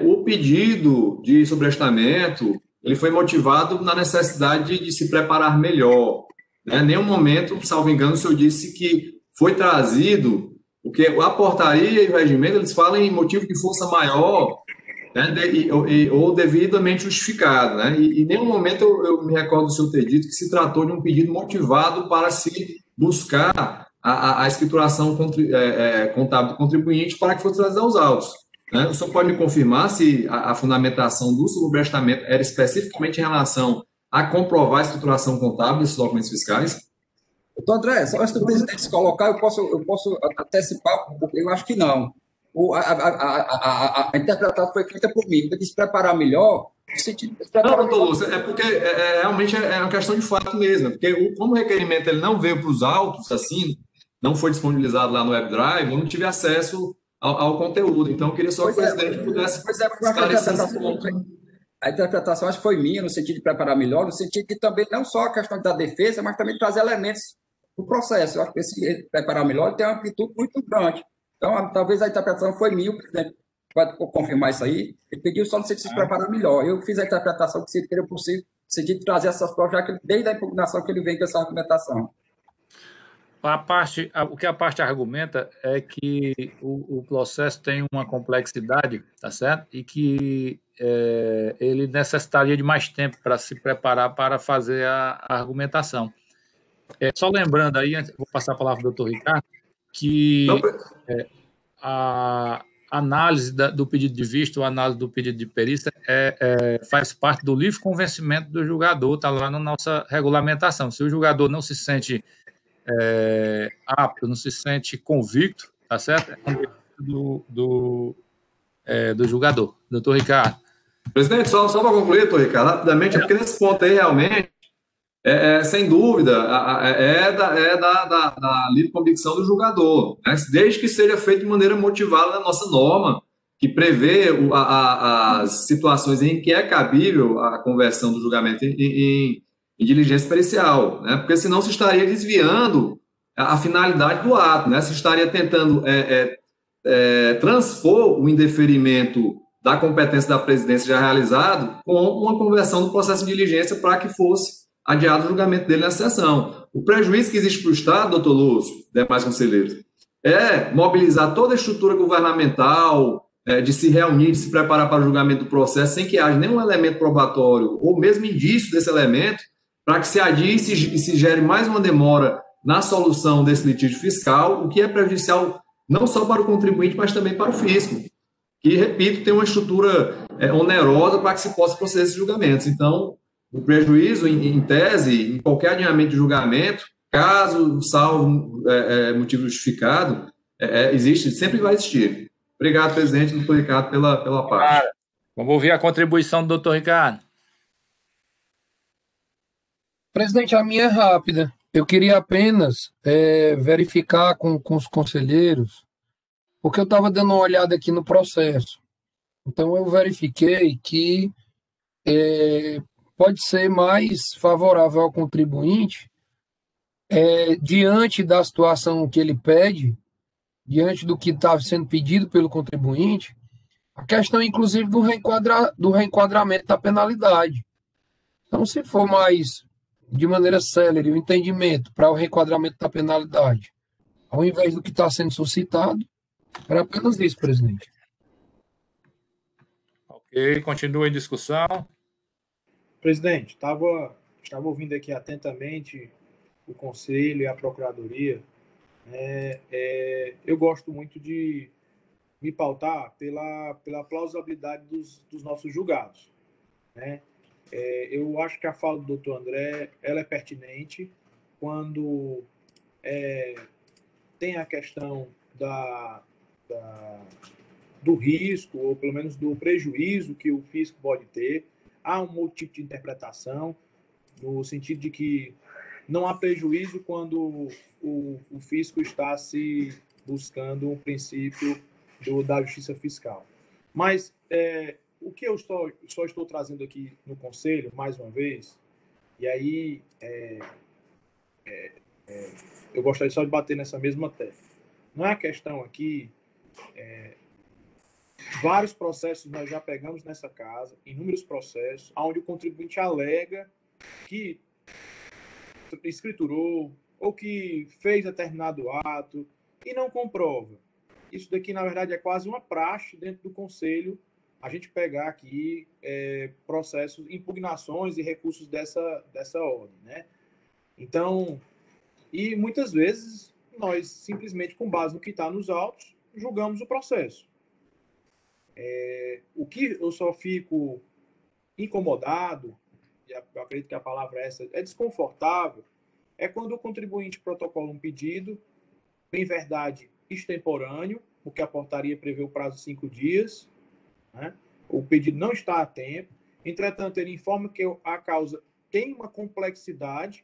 o pedido de sobrestamento, ele foi motivado na necessidade de se preparar melhor. Né? Em nenhum momento, salvo engano, o senhor disse que foi trazido, porque a portaria e o regimento, eles falam em motivo de força maior, né, ou devidamente justificado. Né? E em nenhum momento eu me recordo do senhor ter dito que se tratou de um pedido motivado para se buscar a escrituração contábil do contribuinte para que fosse trazido aos autos. Né? O senhor pode me confirmar se a fundamentação do sobrestamento era especificamente em relação a comprovar a escrituração contábil desses documentos fiscais? Doutor André, só antes do presidente se colocar, eu posso antecipar, eu acho que não. A interpretação foi feita por mim, eu disse preparar melhor. Não, doutor Lúcio, é porque realmente é uma questão de fato mesmo, porque como o requerimento ele não veio para os autos, assim, não foi disponibilizado lá no WebDrive, eu não tive acesso ao conteúdo, então eu queria só que o presidente pudesse esclarecer esse ponto. A interpretação acho que foi minha, no sentido de preparar melhor, no sentido de também não só a questão da defesa, mas também trazer elementos do processo. Eu acho que esse preparar melhor tem uma amplitude muito grande. Então, talvez a interpretação foi minha, o presidente pode confirmar isso aí. Ele pediu só no sentido de se preparar melhor. Eu fiz a interpretação que seria possível, no sentido de trazer essas provas, já que desde a impugnação que ele vem com essa argumentação. O que a parte argumenta é que o processo tem uma complexidade, tá certo? E que ele necessitaria de mais tempo para se preparar para fazer a argumentação. Só lembrando aí, vou passar a palavra para o doutor Ricardo, que a análise do pedido de vista, a análise do pedido de perícia faz parte do livre convencimento do julgador, está lá na nossa regulamentação. Se o julgador não se sente apto, não se sente convicto, tá certo? É um direito do julgador. Doutor Ricardo. Presidente, só para concluir, doutor Ricardo, rapidamente, porque nesse ponto aí realmente, sem dúvida, da livre convicção do julgador, né? Desde que seja feito de maneira motivada na nossa norma, que prevê as situações em que é cabível a conversão do julgamento em diligência pericial, né? Porque senão se estaria desviando a finalidade do ato, né? Se estaria tentando transpor o indeferimento da competência da presidência já realizado com uma conversão do processo de diligência para que fosse adiado o julgamento dele na sessão. O prejuízo que existe para o Estado, doutor Lúcio, demais conselheiros, é mobilizar toda a estrutura governamental, de se reunir, de se preparar para o julgamento do processo, sem que haja nenhum elemento probatório ou mesmo indício desse elemento, para que se adie e se gere mais uma demora na solução desse litígio fiscal, o que é prejudicial não só para o contribuinte, mas também para o fisco, que, repito, tem uma estrutura onerosa para que se possa proceder esses julgamentos. Então, o prejuízo, em tese, em qualquer adiamento de julgamento, caso salvo motivo justificado, existe, sempre vai existir. Obrigado, presidente, doutor Ricardo, pela parte. Vamos ouvir a contribuição do doutor Ricardo. Presidente, a minha é rápida. Eu queria apenas verificar com os conselheiros porque eu estava dando uma olhada aqui no processo. Então, eu verifiquei que pode ser mais favorável ao contribuinte, diante da situação que ele pede, diante do que está sendo pedido pelo contribuinte, a questão, inclusive, do reenquadramento da penalidade. Então, se for mais de maneira célere o entendimento para o reenquadramento da penalidade, ao invés do que está sendo suscitado, era apenas isso, presidente. Ok, continua em discussão. Presidente, estava ouvindo aqui atentamente o Conselho e a Procuradoria. Eu gosto muito de me pautar pela plausibilidade dos nossos julgados, né? Eu acho que a fala do doutor André ela é pertinente quando tem a questão do risco, ou pelo menos do prejuízo que o fisco pode ter. Há um outro tipo de interpretação, no sentido de que não há prejuízo quando o fisco está se buscando um princípio da justiça fiscal. Mas o que eu só estou trazendo aqui no Conselho, mais uma vez, e aí eu gostaria só de bater nessa mesma tecla. Não é a questão aqui... Vários processos nós já pegamos nessa casa, inúmeros processos, onde o contribuinte alega que escriturou ou que fez determinado ato e não comprova. Isso daqui, na verdade, é quase uma praxe dentro do Conselho, a gente pegar aqui processos, impugnações e recursos dessa ordem, né? Então, e muitas vezes nós simplesmente, com base no que está nos autos, julgamos o processo. O que eu só fico incomodado, e eu acredito que a palavra é essa, é desconfortável, é quando o contribuinte protocola um pedido, em verdade, extemporâneo, porque a portaria prevê o prazo de 5 dias, né? O pedido não está a tempo, entretanto, ele informa que a causa tem uma complexidade,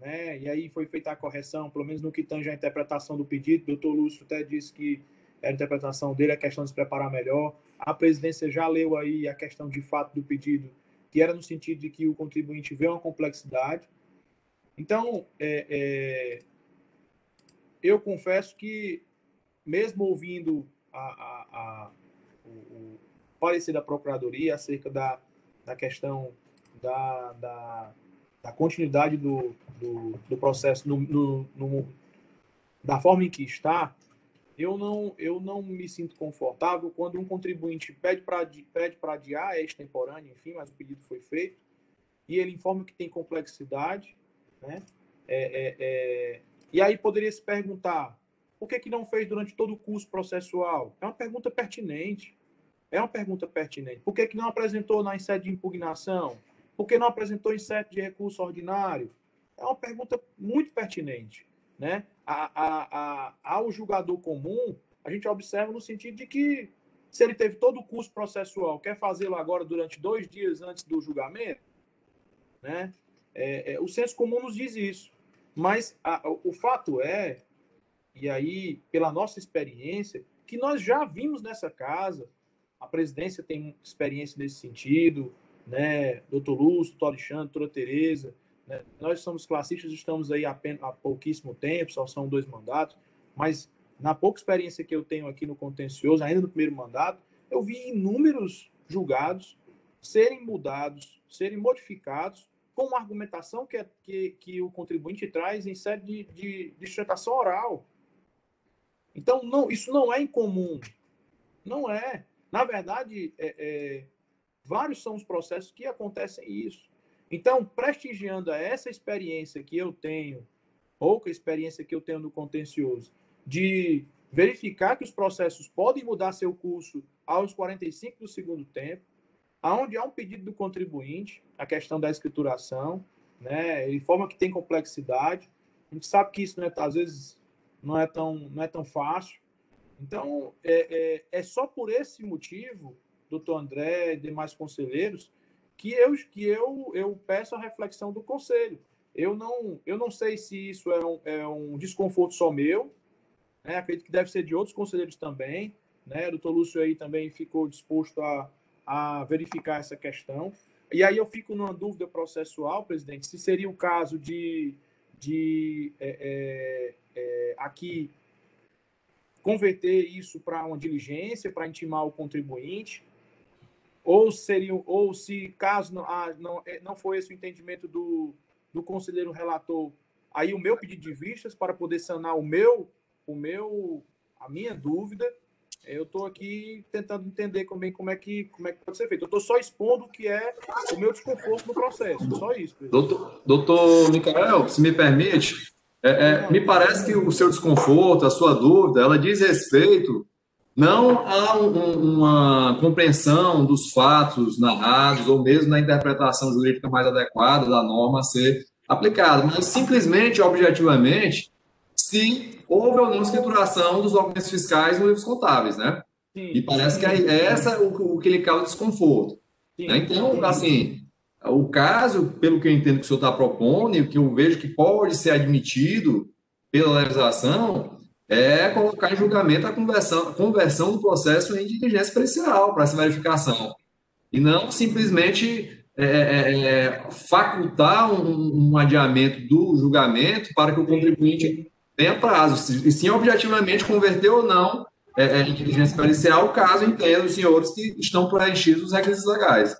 né? E aí foi feita a correção, pelo menos no que tange a interpretação do pedido. O doutor Lúcio até disse que a interpretação dele é a questão de se preparar melhor. A presidência já leu aí a questão de fato do pedido, que era no sentido de que o contribuinte vê uma complexidade. Então, eu confesso que, mesmo ouvindo o parecer da Procuradoria acerca da questão da continuidade do processo da forma em que está, eu não me sinto confortável quando um contribuinte pede para adiar, é extemporâneo, enfim, mas o pedido foi feito, e ele informa que tem complexidade, né? E aí poderia se perguntar, por que não fez durante todo o curso processual? É uma pergunta pertinente. Por que não apresentou na sede de impugnação? Por que não apresentou em sede de recurso ordinário? É uma pergunta muito pertinente, né? Ao julgador comum, a gente observa no sentido de que, se ele teve todo o curso processual, quer fazê-lo agora durante 2 dias antes do julgamento, né? O senso comum nos diz isso. Mas o fato é, e aí, pela nossa experiência, que nós já vimos nessa casa, a presidência tem experiência nesse sentido, né? Doutor Lúcio, doutor Alexandre, doutora Tereza, né? Nós somos classistas, estamos aí há pouquíssimo tempo, só são 2 mandatos, mas na pouca experiência que eu tenho aqui no contencioso, ainda no primeiro mandato, eu vi inúmeros julgados serem mudados, serem modificados, com uma argumentação que o contribuinte traz em sede de sustentação oral. Então, isso não é incomum. Não é. Na verdade, vários são os processos que acontecem isso. Então, prestigiando essa experiência que eu tenho, pouca experiência que eu tenho no contencioso, de verificar que os processos podem mudar seu curso aos 45 do segundo tempo, aonde há um pedido do contribuinte, a questão da escrituração, né? Ele informa que tem complexidade. A gente sabe que isso, né, às vezes, não é tão fácil. Então, é só por esse motivo, doutor André e demais conselheiros, que eu peço a reflexão do Conselho. Eu não sei se isso é um desconforto só meu, né? Acredito que deve ser de outros conselheiros também, né? O doutor Lúcio aí também ficou disposto a verificar essa questão. E aí eu fico numa dúvida processual, presidente, se seria o caso de aqui converter isso para uma diligência, para intimar o contribuinte, ou se caso não for esse o entendimento do conselheiro relator, aí o meu pedido de vistas para poder sanar a minha dúvida. Eu estou aqui tentando entender como é que pode ser feito. Eu estou só expondo o que é o meu desconforto no processo, só isso. Doutor Micael, se me permite, me parece que o seu desconforto, a sua dúvida, ela diz respeito não a uma compreensão dos fatos narrados ou mesmo na interpretação jurídica mais adequada da norma a ser aplicada, mas simplesmente, objetivamente, se houve ou não escrituração dos documentos fiscais nos livros contábeis, né? Sim, e parece que é essa o que lhe causa desconforto. Né? Então, assim, o caso, pelo que eu entendo que o senhor está propondo, e o que eu vejo que pode ser admitido pela legislação, é colocar em julgamento a conversão do processo em diligência pericial para essa verificação. E não simplesmente facultar um adiamento do julgamento para que o contribuinte tenha prazo, e sim objetivamente converter ou não em diligência pericial, caso entenda os senhores que estão preenchidos os requisitos legais.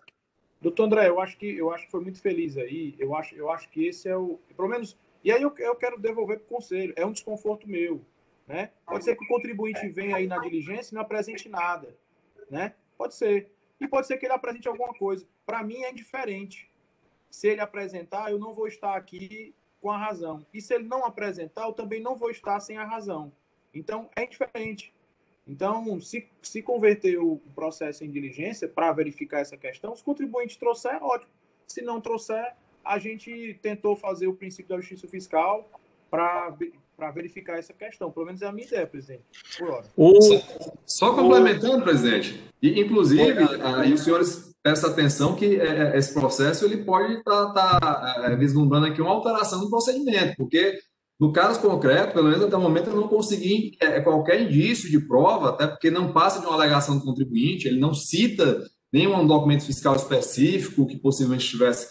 Doutor André, eu acho que foi muito feliz aí, eu acho que esse é o, pelo menos, e aí eu quero devolver para o conselho, é um desconforto meu, né? Pode ser que o contribuinte venha aí na diligência e não apresente nada, né? Pode ser. E pode ser que ele apresente alguma coisa. Para mim é indiferente. Se ele apresentar, eu não vou estar aqui com a razão. E se ele não apresentar, eu também não vou estar sem a razão. Então, é indiferente. Então, se converter o processo em diligência para verificar essa questão, se o contribuinte trouxer, ótimo. Se não trouxer, a gente tentou fazer o princípio da justiça fiscal para verificar essa questão. Pelo menos é a minha ideia, presidente, por hora. Só complementando, presidente, e inclusive, aí os senhores prestem atenção que esse processo ele pode estar vislumbrando aqui uma alteração do procedimento, porque no caso concreto, pelo menos até o momento, eu não consegui qualquer indício de prova, até porque não passa de uma alegação do contribuinte, ele não cita nenhum documento fiscal específico que possivelmente estivesse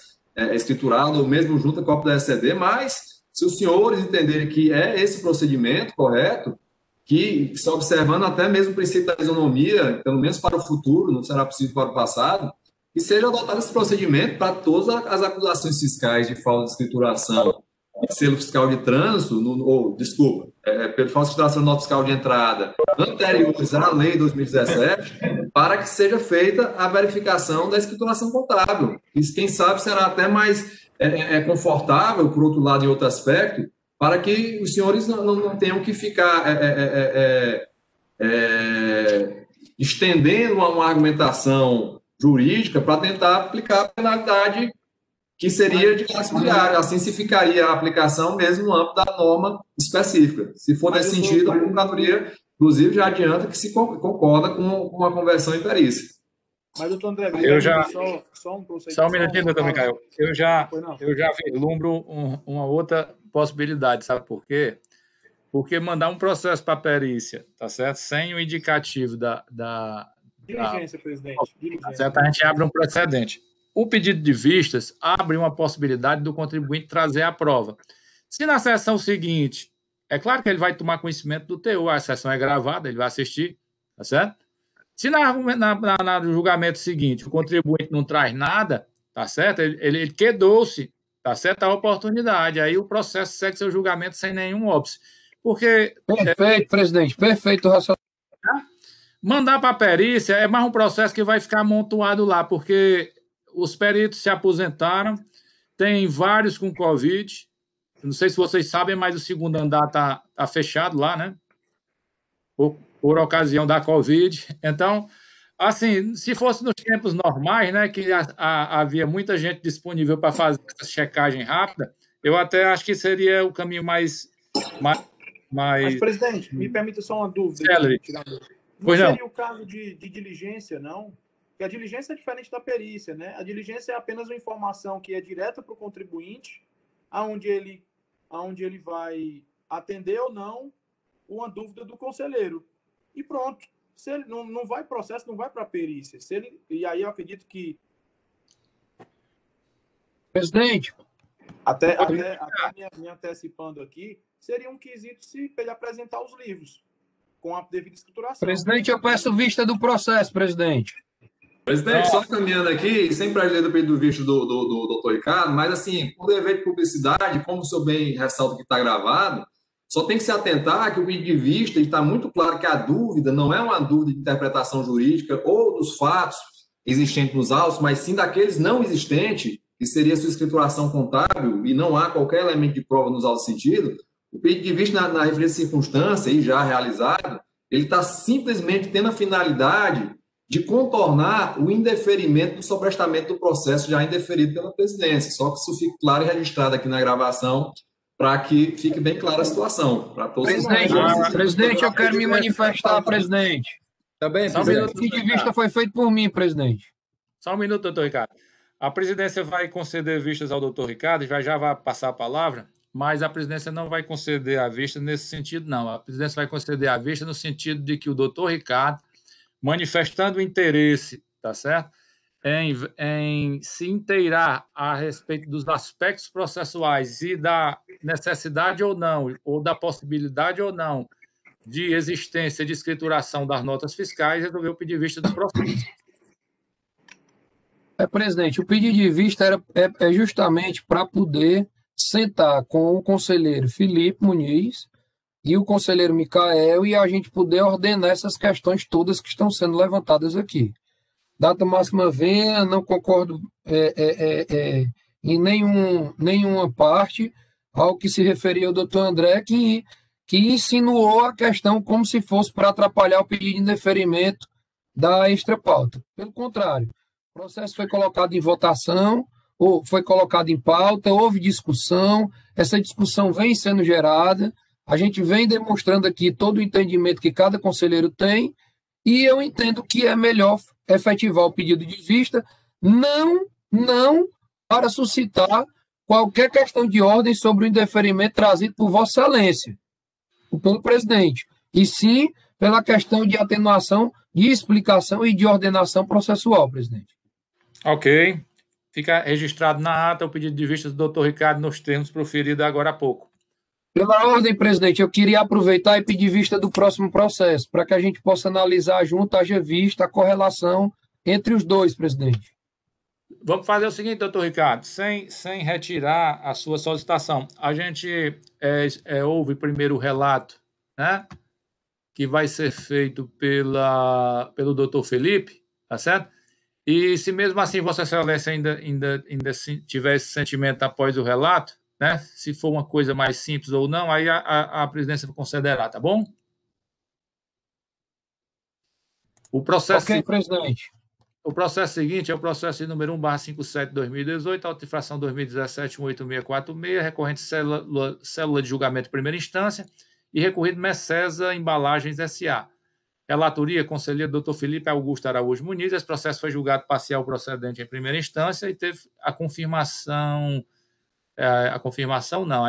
escriturado, ou mesmo junto à cópia da SCD, mas se os senhores entenderem que é esse procedimento correto, que está observando até mesmo o princípio da isonomia, pelo menos para o futuro, não será possível para o passado, que seja adotado esse procedimento para todas as acusações fiscais de falta de escrituração de selo fiscal de trânsito, pelo falta de escrituração de nota fiscal de entrada anteriores à lei de 2017, para que seja feita a verificação da escrituração contábil. Isso, quem sabe, será até mais confortável, por outro lado, em outro aspecto, para que os senhores não tenham que ficar estendendo uma argumentação jurídica para tentar aplicar a penalidade que seria de classe diária. Assim se ficaria a aplicação mesmo no âmbito da norma específica. Se for nesse sentido, a Procuradoria, inclusive, já adianta que se concorda com a conversão em perícia. Mas, doutor André, só um minutinho, doutor Micael. Eu já vislumbro uma outra possibilidade, sabe por quê? Porque mandar um processo para a perícia, tá certo? Sem o indicativo diligência, presidente. Tá certo? A gente abre um precedente. O pedido de vistas abre uma possibilidade do contribuinte trazer a prova. Se na sessão seguinte, é claro que ele vai tomar conhecimento do teor, a sessão é gravada, ele vai assistir, tá certo? Se no julgamento seguinte o contribuinte não traz nada, tá certo? Ele quedou-se, tá certo? A oportunidade. Aí o processo segue seu julgamento sem nenhum óbice. Porque. Perfeito, presidente, perfeito o raciocínio. Mandar para a perícia é mais um processo que vai ficar amontoado lá, porque os peritos se aposentaram, tem vários com Covid. Não sei se vocês sabem, mas o segundo andar está fechado lá, né? Por ocasião da Covid. Então, assim, se fosse nos tempos normais, né, que havia muita gente disponível para fazer essa checagem rápida, eu até acho que seria o caminho mais Mas, presidente, me permita só uma dúvida. Não seria o caso de diligência, não? Porque a diligência é diferente da perícia, né? A diligência é apenas uma informação que é direta para o contribuinte, aonde ele vai atender ou não uma dúvida do conselheiro. E pronto. Se ele não vai processo, não vai para perícia. E aí eu acredito que... Presidente. Até me antecipando aqui, seria um quesito se ele apresentar os livros com a devida escrituração. Presidente, eu peço vista do processo, presidente. Presidente, só caminhando aqui, sem prazer do pedido de vista do doutor Ricardo, mas assim, por dever de publicidade, como o senhor bem ressalta que está gravado, só tem que se atentar que o pedido de vista está muito claro que a dúvida não é uma dúvida de interpretação jurídica ou dos fatos existentes nos autos, mas sim daqueles não existentes, que seria sua escrituração contábil, e não há qualquer elemento de prova nos autos sentido. O pedido de vista na referida circunstância, aí já realizado, ele está simplesmente tendo a finalidade de contornar o indeferimento do sobrestamento do processo já indeferido pela presidência. Só que isso fique claro e registrado aqui na gravação, para que fique bem clara a situação. Para todos presidente, eu quero me manifestar, presidente. Também, o pedido de vista foi feito por mim, presidente. Só um minuto, doutor Ricardo. A presidência vai conceder vistas ao doutor Ricardo, já vai passar a palavra, mas a presidência não vai conceder a vista nesse sentido, não. A presidência vai conceder a vista no sentido de que o doutor Ricardo, manifestando interesse, tá certo? Em se inteirar a respeito dos aspectos processuais e da necessidade ou não, ou da possibilidade ou não, de existência de escrituração das notas fiscais, resolveu pedir vista do processo. Presidente, o pedido de vista é justamente para poder sentar com o conselheiro Felipe Muniz e o conselheiro Micael e a gente poder ordenar essas questões todas que estão sendo levantadas aqui. Data máxima venha, não concordo em nenhuma parte ao que se referia ao doutor André, que insinuou a questão como se fosse para atrapalhar o pedido de indeferimento da extra-pauta. Pelo contrário, o processo foi colocado em votação, ou foi colocado em pauta, houve discussão, essa discussão vem sendo gerada, a gente vem demonstrando aqui todo o entendimento que cada conselheiro tem, e eu entendo que é melhor efetivar o pedido de vista, não para suscitar qualquer questão de ordem sobre o indeferimento trazido por Vossa Excelência, ou pelo presidente, e sim pela questão de atenuação, de explicação e de ordenação processual, presidente. Ok. Fica registrado na ata o pedido de vista do doutor Ricardo nos termos proferidos agora há pouco. Pela ordem, presidente, eu queria aproveitar e pedir vista do próximo processo, para que a gente possa analisar junto, haja vista a correlação entre os dois, presidente. Vamos fazer o seguinte, doutor Ricardo, sem retirar a sua solicitação. A gente ouve primeiro o relato, né, que vai ser feito pelo doutor Felipe, tá certo? E se mesmo assim Vossa Excelência ainda tiver esse sentimento após o relato, né, se for uma coisa mais simples ou não, aí a presidência vai considerar, tá bom? O processo... Ok, presidente. O processo seguinte é o processo número 1/57/2018, auto-infração 2017-18646, recorrente célula de julgamento de primeira instância e recorrido Messesa Embalagens S.A. Relatoria, conselheiro Dr. Felipe Augusto Araújo Muniz. Esse processo foi julgado parcial procedente em primeira instância e teve a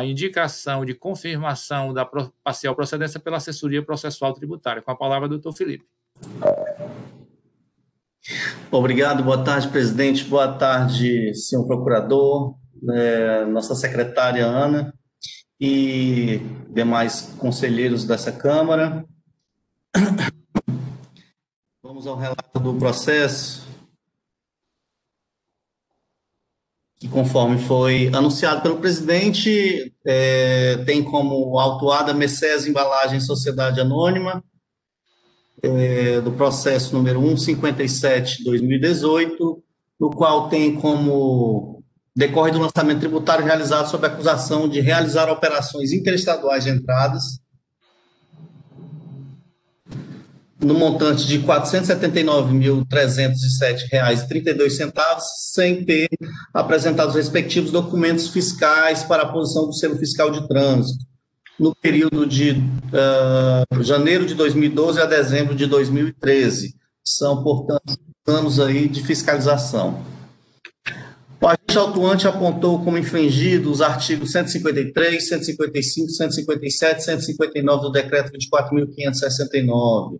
indicação de confirmação da parcial procedência pela assessoria processual tributária. Com a palavra, Dr. Felipe. Obrigado, boa tarde, presidente, boa tarde, senhor procurador, nossa secretária Ana e demais conselheiros dessa Câmara. Vamos ao relato do processo, que conforme foi anunciado pelo presidente, tem como autuada Messesa Embalagens Sociedade Anônima, do processo número 157/2018, no qual tem como decorre do lançamento tributário realizado sob acusação de realizar operações interestaduais de entradas no montante de R$ 479.307,32, sem ter apresentado os respectivos documentos fiscais para a posição do selo fiscal de trânsito, no período de janeiro de 2012 a dezembro de 2013. São, portanto, anos aí de fiscalização. O agente autuante apontou como infringido os artigos 153, 155, 157 e 159 do Decreto 24.569.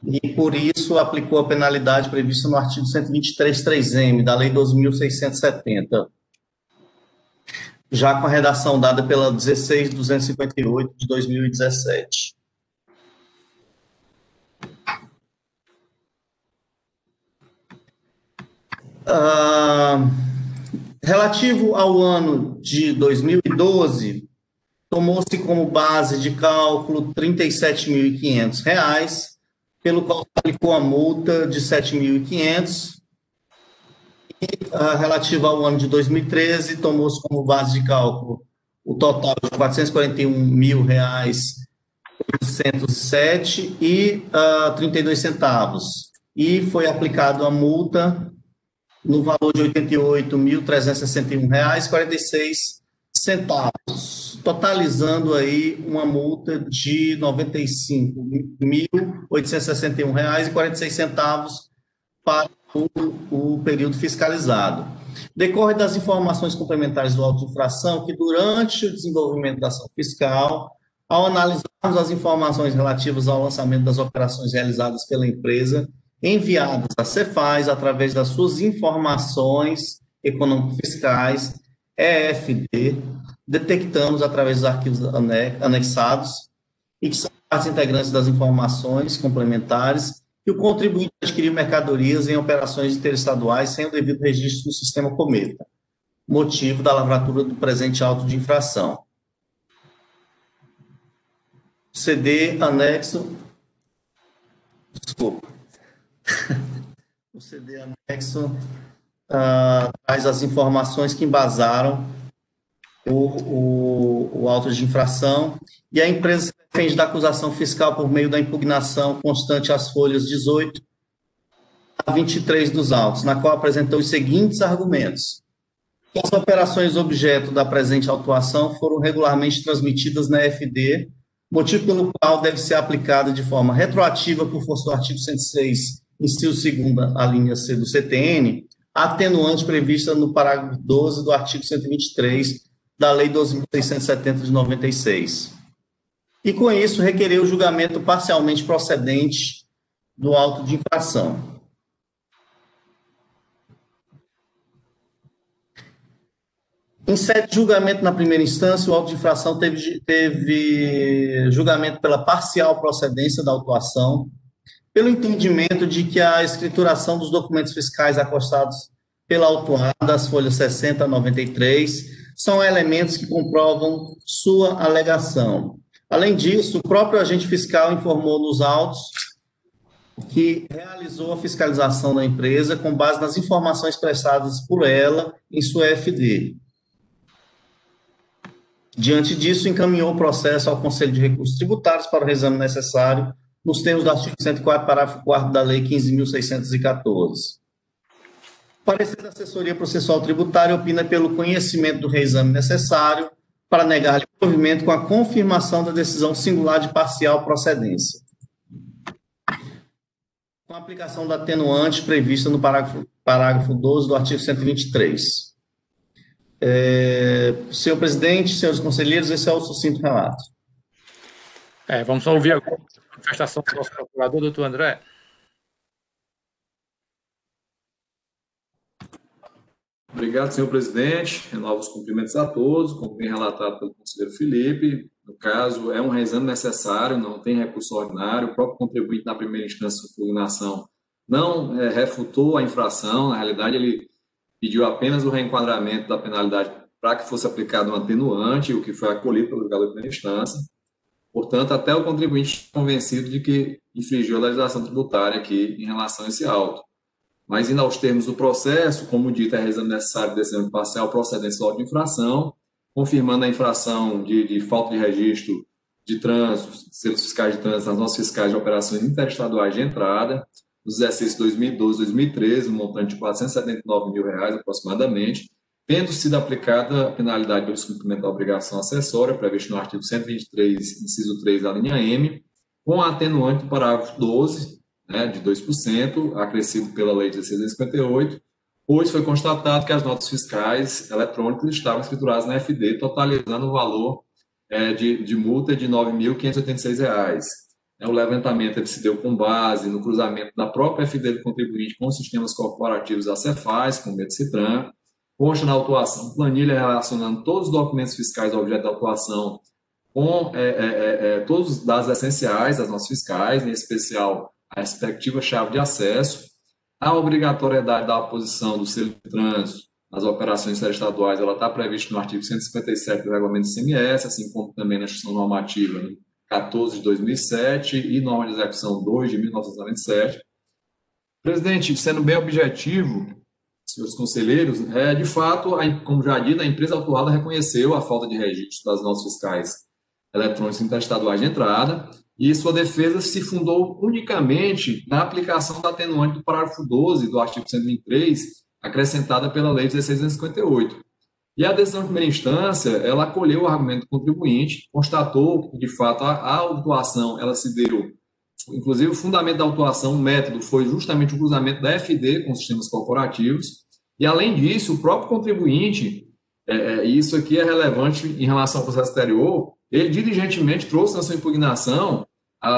E, por isso, aplicou a penalidade prevista no artigo 123.3m da Lei 12.670, já com a redação dada pela 16.258 de 2017. Relativo ao ano de 2012, tomou-se como base de cálculo R$ 37.500, pelo qual aplicou a multa de R$ 7.500. E, relativo ao ano de 2013, tomou-se como base de cálculo o total de R$ 441.807 e 32 centavos. E foi aplicado a multa no valor de R$ 88.361,46, totalizando aí uma multa de R$ 95.861,46 para o período fiscalizado. Decorre das informações complementares do auto de infração que, durante o desenvolvimento da ação fiscal, ao analisarmos as informações relativas ao lançamento das operações realizadas pela empresa, enviadas à Cefaz através das suas informações econômico-fiscais, EFD, detectamos através dos arquivos anexados e que são partes integrantes das informações complementares que o contribuinte adquiriu mercadorias em operações interestaduais sem o devido registro no sistema Cometa, motivo da lavratura do presente auto de infração. CD anexo. Desculpa. O CD anexo traz as informações que embasaram o auto de infração, e a empresa se defende da acusação fiscal por meio da impugnação constante às folhas 18 a 23 dos autos, na qual apresentou os seguintes argumentos: que as operações objeto da presente autuação foram regularmente transmitidas na FD, motivo pelo qual deve ser aplicada de forma retroativa, por força do artigo 106, inciso 2º, a linha C do CTN, a atenuante prevista no parágrafo 12 do artigo 123 da Lei 12.670 de 96. E, com isso, requereu o julgamento parcialmente procedente do auto de infração. Em sede de julgamento na primeira instância, o auto de infração teve julgamento pela parcial procedência da autuação, pelo entendimento de que a escrituração dos documentos fiscais acostados pela autuada, as folhas 60 a 93, são elementos que comprovam sua alegação. Além disso, o próprio agente fiscal informou nos autos que realizou a fiscalização da empresa com base nas informações prestadas por ela em sua FD. Diante disso, encaminhou o processo ao Conselho de Recursos Tributários para o reexame necessário, nos termos do artigo 104, parágrafo 4º da Lei 15.614. O parecer da assessoria processual tributária opina pelo conhecimento do reexame necessário para negar-lhe provimento com a confirmação da decisão singular de parcial procedência, com a aplicação da atenuante prevista no parágrafo 12 do artigo 123. Senhor presidente, senhores conselheiros, esse é o sucinto relato. Vamos só ouvir agora a manifestação do nosso procurador, doutor André. Obrigado, senhor presidente. Renovo os cumprimentos a todos, como bem relatado pelo conselheiro Felipe. No caso, é um reexame necessário, não tem recurso ordinário. O próprio contribuinte, na primeira instância de impugnação, não refutou a infração. Na realidade, ele pediu apenas o reenquadramento da penalidade para que fosse aplicado um atenuante, o que foi acolhido pelo julgador de primeira instância. Portanto, até o contribuinte convencido de que infringiu a legislação tributária aqui em relação a esse auto. Mas, indo aos termos do processo, como dito, é reexame necessário desse exame parcial procedência do auto de infração, confirmando a infração de falta de registro de trânsito, selos fiscais de trânsito nas notas fiscais de operações interestaduais de entrada, nos exercícios 2012 e 2013, um montante de R$ 479 mil aproximadamente, tendo sido aplicada a penalidade pelo descumprimento da obrigação acessória, prevista no artigo 123, inciso 3 da linha M, com a atenuante do parágrafo 12, de 2%, acrescido pela Lei 16.058, pois foi constatado que as notas fiscais eletrônicas estavam escrituradas na FD, totalizando o valor de multa de R$ 9.586. O levantamento ele se deu com base no cruzamento da própria FD do contribuinte com os sistemas corporativos da Cefaz, com o Medcitran, consta na autuação planilha relacionando todos os documentos fiscais do objeto da autuação com todos os dados essenciais das notas fiscais, em especial a respectiva chave de acesso, a obrigatoriedade da aposição do selo de trânsito nas operações interestaduais, ela está prevista no artigo 157 do Regulamento do ICMS, assim como também na Instrução Normativa 14 de 2007 e Norma de Execução 2 de 1997. Presidente, sendo bem objetivo, senhores conselheiros, de fato, como já dito, a empresa autuada reconheceu a falta de registro das notas fiscais eletrônicas interestaduais de entrada e sua defesa se fundou unicamente na aplicação da atenuante do parágrafo 12 do artigo 123, acrescentada pela Lei 16.258. E a decisão de primeira instância, ela acolheu o argumento do contribuinte, constatou que, de fato, a autuação, ela se deu, inclusive o fundamento da autuação, o método, foi justamente o cruzamento da FD com sistemas corporativos, e, além disso, o próprio contribuinte, e isso aqui é relevante em relação ao processo anterior, ele diligentemente trouxe na sua impugnação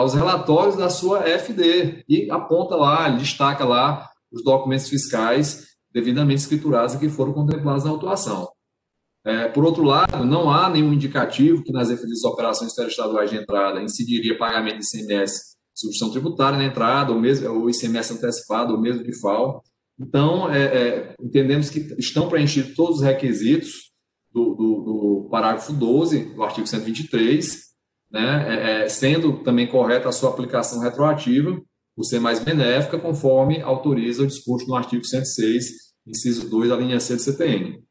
os relatórios da sua FD, e aponta lá, ele destaca lá os documentos fiscais devidamente escriturados e que foram contemplados na autuação. Por outro lado, não há nenhum indicativo que nas referidas operações interestaduais de entrada incidiria pagamento de ICMS, substituição tributária na entrada, ou mesmo o ICMS antecipado, ou mesmo de FAO. Então, entendemos que estão preenchidos todos os requisitos do parágrafo 12 do artigo 123, né, sendo também correta a sua aplicação retroativa, por ser mais benéfica, conforme autoriza o disposto no artigo 106, inciso 2, da linha C do CTN.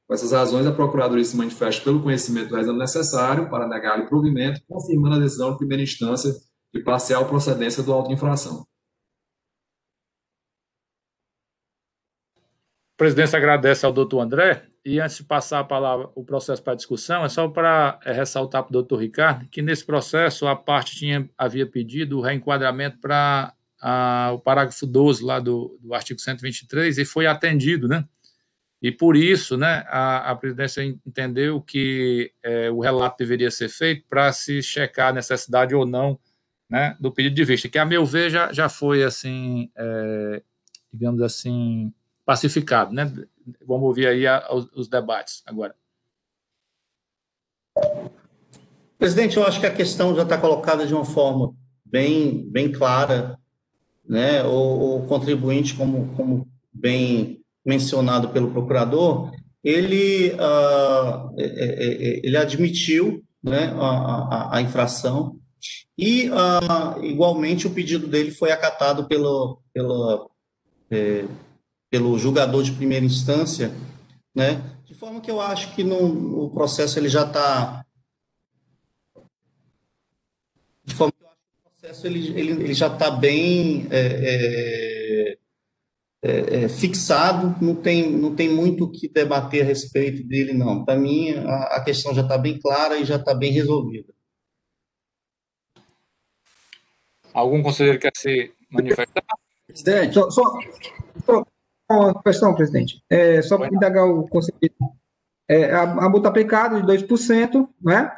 Com essas razões, a Procuradoria se manifesta pelo conhecimento do exame necessário para negar o provimento, confirmando a decisão de primeira instância de parcial procedência do auto de infração. A presidência agradece ao doutor André, e antes de passar a palavra, o processo para discussão, é só para ressaltar para o doutor Ricardo que nesse processo a parte havia pedido o reenquadramento para o parágrafo 12 lá do artigo 123 e foi atendido, né? E por isso, né, a presidência entendeu que o relato deveria ser feito para se checar a necessidade ou não, né, do pedido de vista, que a meu ver já foi assim, digamos assim, pacificado, né? Vamos ouvir aí os debates agora. Presidente, eu acho que a questão já está colocada de uma forma bem clara, né? O contribuinte, como bem mencionado pelo procurador, ele admitiu, né, a infração e, igualmente, o pedido dele foi acatado pelo julgador de primeira instância, né? De forma que eu acho que o processo ele já está... De forma que eu acho que o processo ele já está bem fixado, não tem muito o que debater a respeito dele, não. Para mim, a questão já está bem clara e já está bem resolvida. Algum conselheiro quer se manifestar? Presidente, só uma questão, presidente. Só para indagar o conselheiro. A multa aplicada de 2%, né?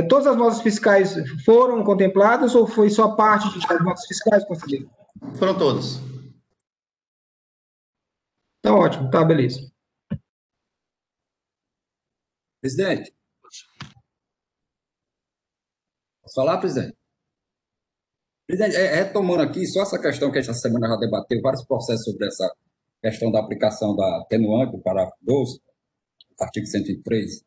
Todas as notas fiscais foram contempladas ou foi só parte das notas fiscais, conselheiro? Foram todas. Tá ótimo, tá, beleza. Presidente. Posso falar, presidente? Presidente, retomando aqui, só essa questão que esta semana já debateu, vários processos sobre essa questão da aplicação da atenuante do parágrafo 12, artigo 103.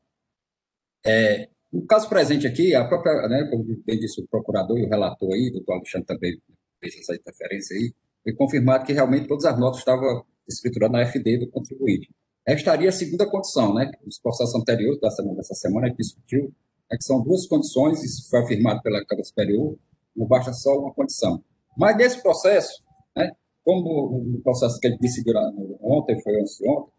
No caso presente aqui, a própria, né, como bem disse o procurador e o relator aí, o doutor Alexandre também fez essa interferência aí, foi confirmado que realmente todas as notas estavam escrituradas na FD do contribuinte. Restaria a segunda condição, né? Os processos anteriores dessa semana que discutiu, que são duas condições, isso foi afirmado pela Câmara Superior, não basta só uma condição. Mas nesse processo, né, como o processo que ele decidiu ontem, foi anteontem,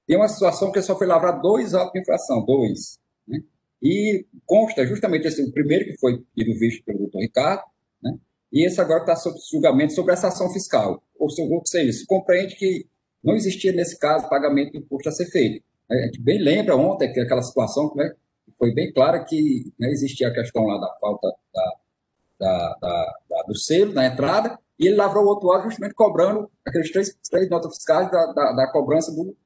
tem uma situação que só foi lavrado 2 autos de infração, 2, né? E consta justamente esse, o primeiro que foi tido visto pelo doutor Ricardo, né? E esse agora está sob julgamento sobre essa ação fiscal. Ou seja, se compreende que não existia, nesse caso, pagamento de imposto a ser feito. A gente bem lembra ontem que aquela situação, né, foi bem clara que, né, existia a questão lá da falta do selo na entrada, e ele lavrou o outro lado justamente cobrando aqueles três notas fiscais da cobrança do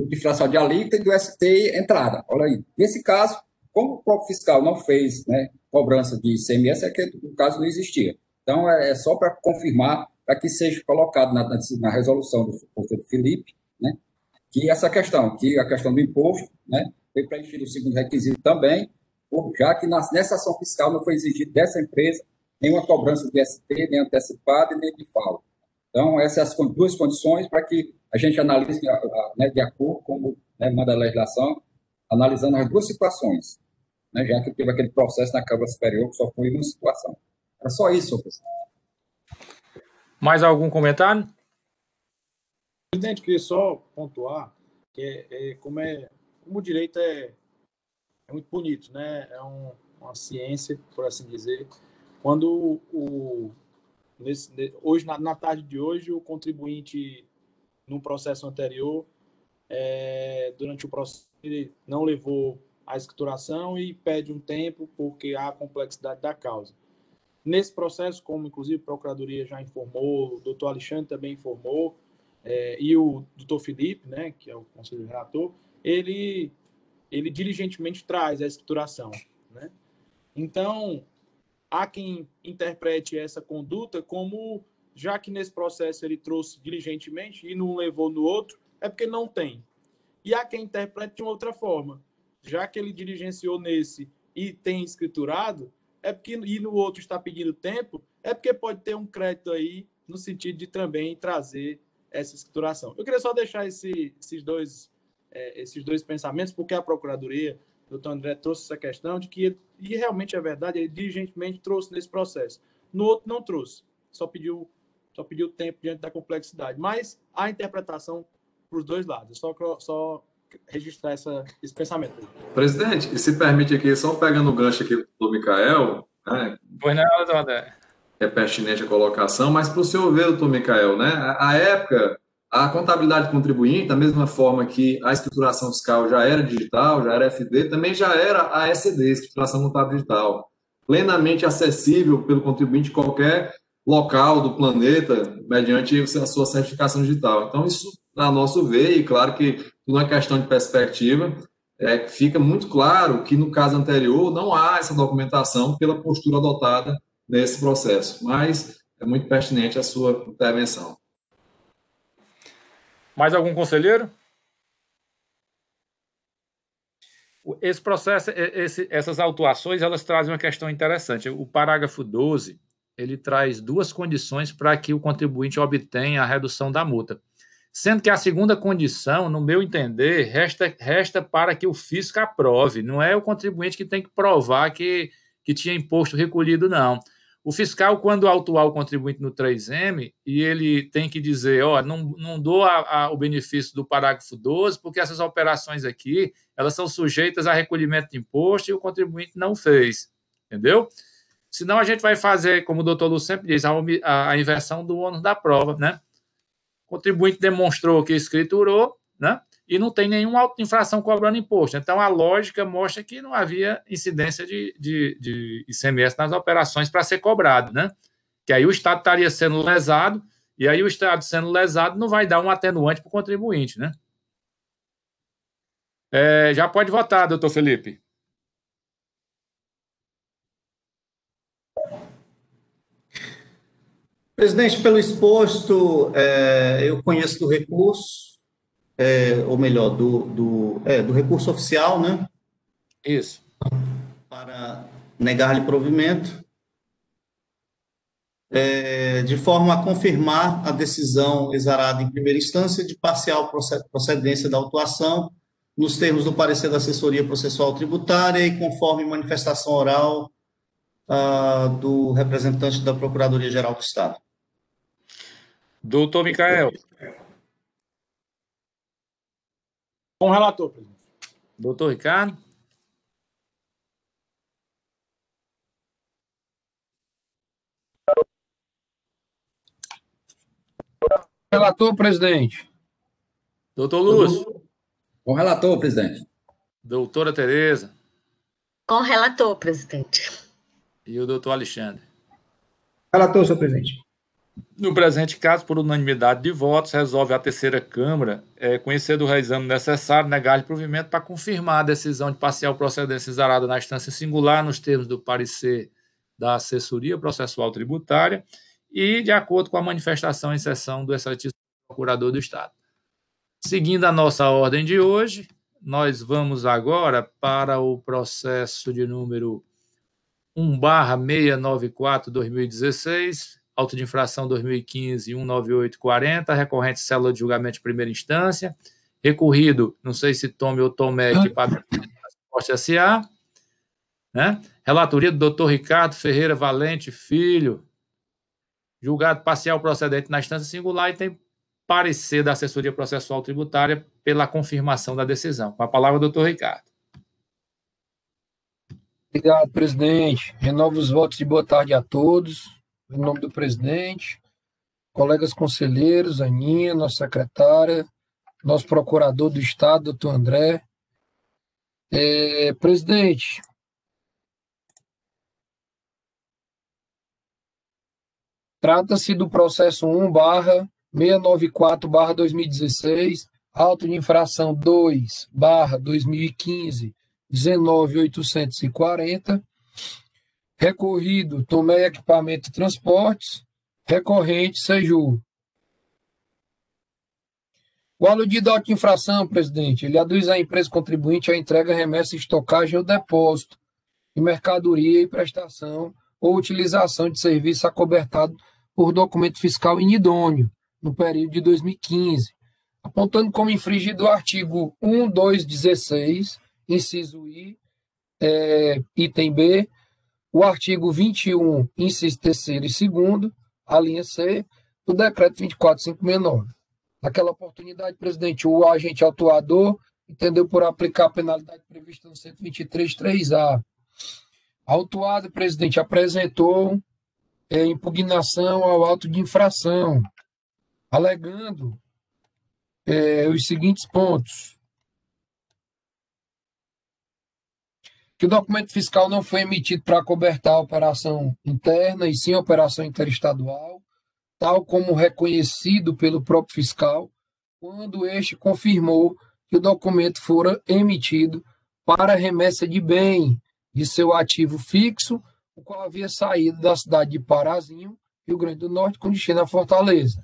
diferencial de alíquota e do ST entrada. Olha aí. Nesse caso, como o próprio fiscal não fez, né, cobrança de ICMS, é que o caso não existia. Então, é só para confirmar, para que seja colocado na resolução do conselheiro Felipe, né, que essa questão, que a questão do imposto, né, foi preenchido o segundo requisito também, já que nessa ação fiscal não foi exigido dessa empresa nenhuma cobrança de ST, nem antecipada e nem de FAO. Então, essas são as duas condições para que a gente analise, né, de acordo com, né, manda a legislação, analisando as duas situações, né, já que teve aquele processo na Câmara Superior que só foi uma situação. Era só isso, senhor presidente. Mais algum comentário? Presidente, queria só pontuar que como o direito é muito bonito, né? É uma ciência, por assim dizer. Quando hoje, na tarde de hoje, o contribuinte, num processo anterior, durante o processo, ele não levou a escrituração e pede um tempo porque há a complexidade da causa. Nesse processo, como inclusive a Procuradoria já informou, o doutor Alexandre também informou, e o doutor Felipe, né, que é o conselheiro relator, ele diligentemente traz a escrituração, né? Então, há quem interprete essa conduta como, já que nesse processo ele trouxe diligentemente e não levou no outro, é porque não tem. E há quem interprete de uma outra forma. Já que ele diligenciou nesse e tem escriturado, e no outro está pedindo tempo, é porque pode ter um crédito aí no sentido de também trazer essa escrituração. Eu queria só deixar esses dois pensamentos, porque a Procuradoria, o doutor André trouxe essa questão de que, e realmente é verdade, ele diligentemente trouxe nesse processo. No outro não trouxe, só pediu tempo diante da complexidade. Mas a interpretação para os dois lados. Só registrar esse pensamento. Presidente, e se permite aqui, só pegando o gancho aqui do Micael, né, Pois não, doutor André. é pertinente a colocação, mas para o senhor ver, doutor Micael, né, a época, a contabilidade contribuinte, da mesma forma que a escrituração fiscal já era digital, já era FD, também já era a ECD, escrituração contábil digital, plenamente acessível pelo contribuinte em qualquer local do planeta, mediante a sua certificação digital. Então, isso, a nosso ver, e claro que tudo é questão de perspectiva, fica muito claro que no caso anterior não há essa documentação pela postura adotada nesse processo, mas é muito pertinente a sua intervenção. Mais algum conselheiro? Esse processo, essas autuações, elas trazem uma questão interessante. O parágrafo 12, ele traz duas condições para que o contribuinte obtenha a redução da multa. Sendo que a segunda condição, no meu entender, resta para que o fisco aprove. Não é o contribuinte que tem que provar que tinha imposto recolhido, não. O fiscal, quando autuar o contribuinte no 3M, e ele tem que dizer, não dou o benefício do parágrafo 12, porque essas operações aqui, elas são sujeitas a recolhimento de imposto e o contribuinte não fez. Entendeu? Senão a gente vai fazer, como o doutor Lu sempre diz, a inversão do ônus da prova, né? O contribuinte demonstrou que escriturou, né? E não tem nenhuma infração cobrando imposto. Então, a lógica mostra que não havia incidência de ICMS nas operações para ser cobrado, né? Que aí o Estado estaria sendo lesado, e aí o Estado sendo lesado não vai dar um atenuante para o contribuinte, né? Já pode votar, doutor Felipe. Presidente, pelo exposto, eu conheço do recurso, ou melhor, do recurso oficial, né? Isso. Para negar-lhe provimento, de forma a confirmar a decisão exarada em primeira instância de parcial procedência da autuação, nos termos do parecer da assessoria processual tributária e conforme manifestação oral do representante da Procuradoria-Geral do Estado. Doutor Micael. Com o relator, presidente. Doutor Ricardo. Relator, presidente. Doutor Lúcio. Com o relator, presidente. Doutora Tereza. Com o relator, presidente. E o doutor Alexandre. Relator, senhor presidente. No presente caso, por unanimidade de votos, resolve a terceira Câmara conhecer do reexame necessário, negar-lhe provimento para confirmar a decisão de parcial procedência exarada na instância singular, nos termos do parecer da assessoria processual tributária e de acordo com a manifestação em sessão do excelentíssimo procurador do Estado. Seguindo a nossa ordem de hoje, nós vamos agora para o processo de número 1/694/2016, auto de infração 2015-19840, recorrente célula de julgamento de primeira instância, recorrido, não sei se Tome ou Tomé, equipamento de transporte S.A., né? Relatoria do Dr. Ricardo Ferreira Valente Filho, julgado parcial procedente na instância singular e tem parecer da assessoria processual tributária pela confirmação da decisão. Com a palavra, doutor Ricardo. Obrigado, presidente. Renovo os votos de boa tarde a todos. Em nome do presidente, colegas conselheiros, Aninha, nossa secretária, nosso procurador do Estado, doutor André. Presidente, trata-se do processo 1/694/2016, auto de infração 2/2015, 19.840, recorrido Tomé Equipamento e Transportes, recorrente Seju. O aludido auto de infração, presidente, ele aduz à empresa contribuinte a entrega, remessa, estocagem ou depósito de mercadoria e prestação ou utilização de serviço acobertado por documento fiscal inidôneo no período de 2015, apontando como infringido o artigo 1.216, inciso I, item B, o artigo 21, inciso 3º e 2º, a linha C, do decreto 24.569. Naquela oportunidade, presidente, o agente autuador entendeu por aplicar a penalidade prevista no 123.3A. A autuada, presidente, apresentou impugnação ao auto de infração, alegando os seguintes pontos: que o documento fiscal não foi emitido para acobertar a operação interna e sim a operação interestadual, tal como reconhecido pelo próprio fiscal, quando este confirmou que o documento fora emitido para remessa de bem de seu ativo fixo, o qual havia saído da cidade de Parazinho, Rio Grande do Norte, com destino a Fortaleza,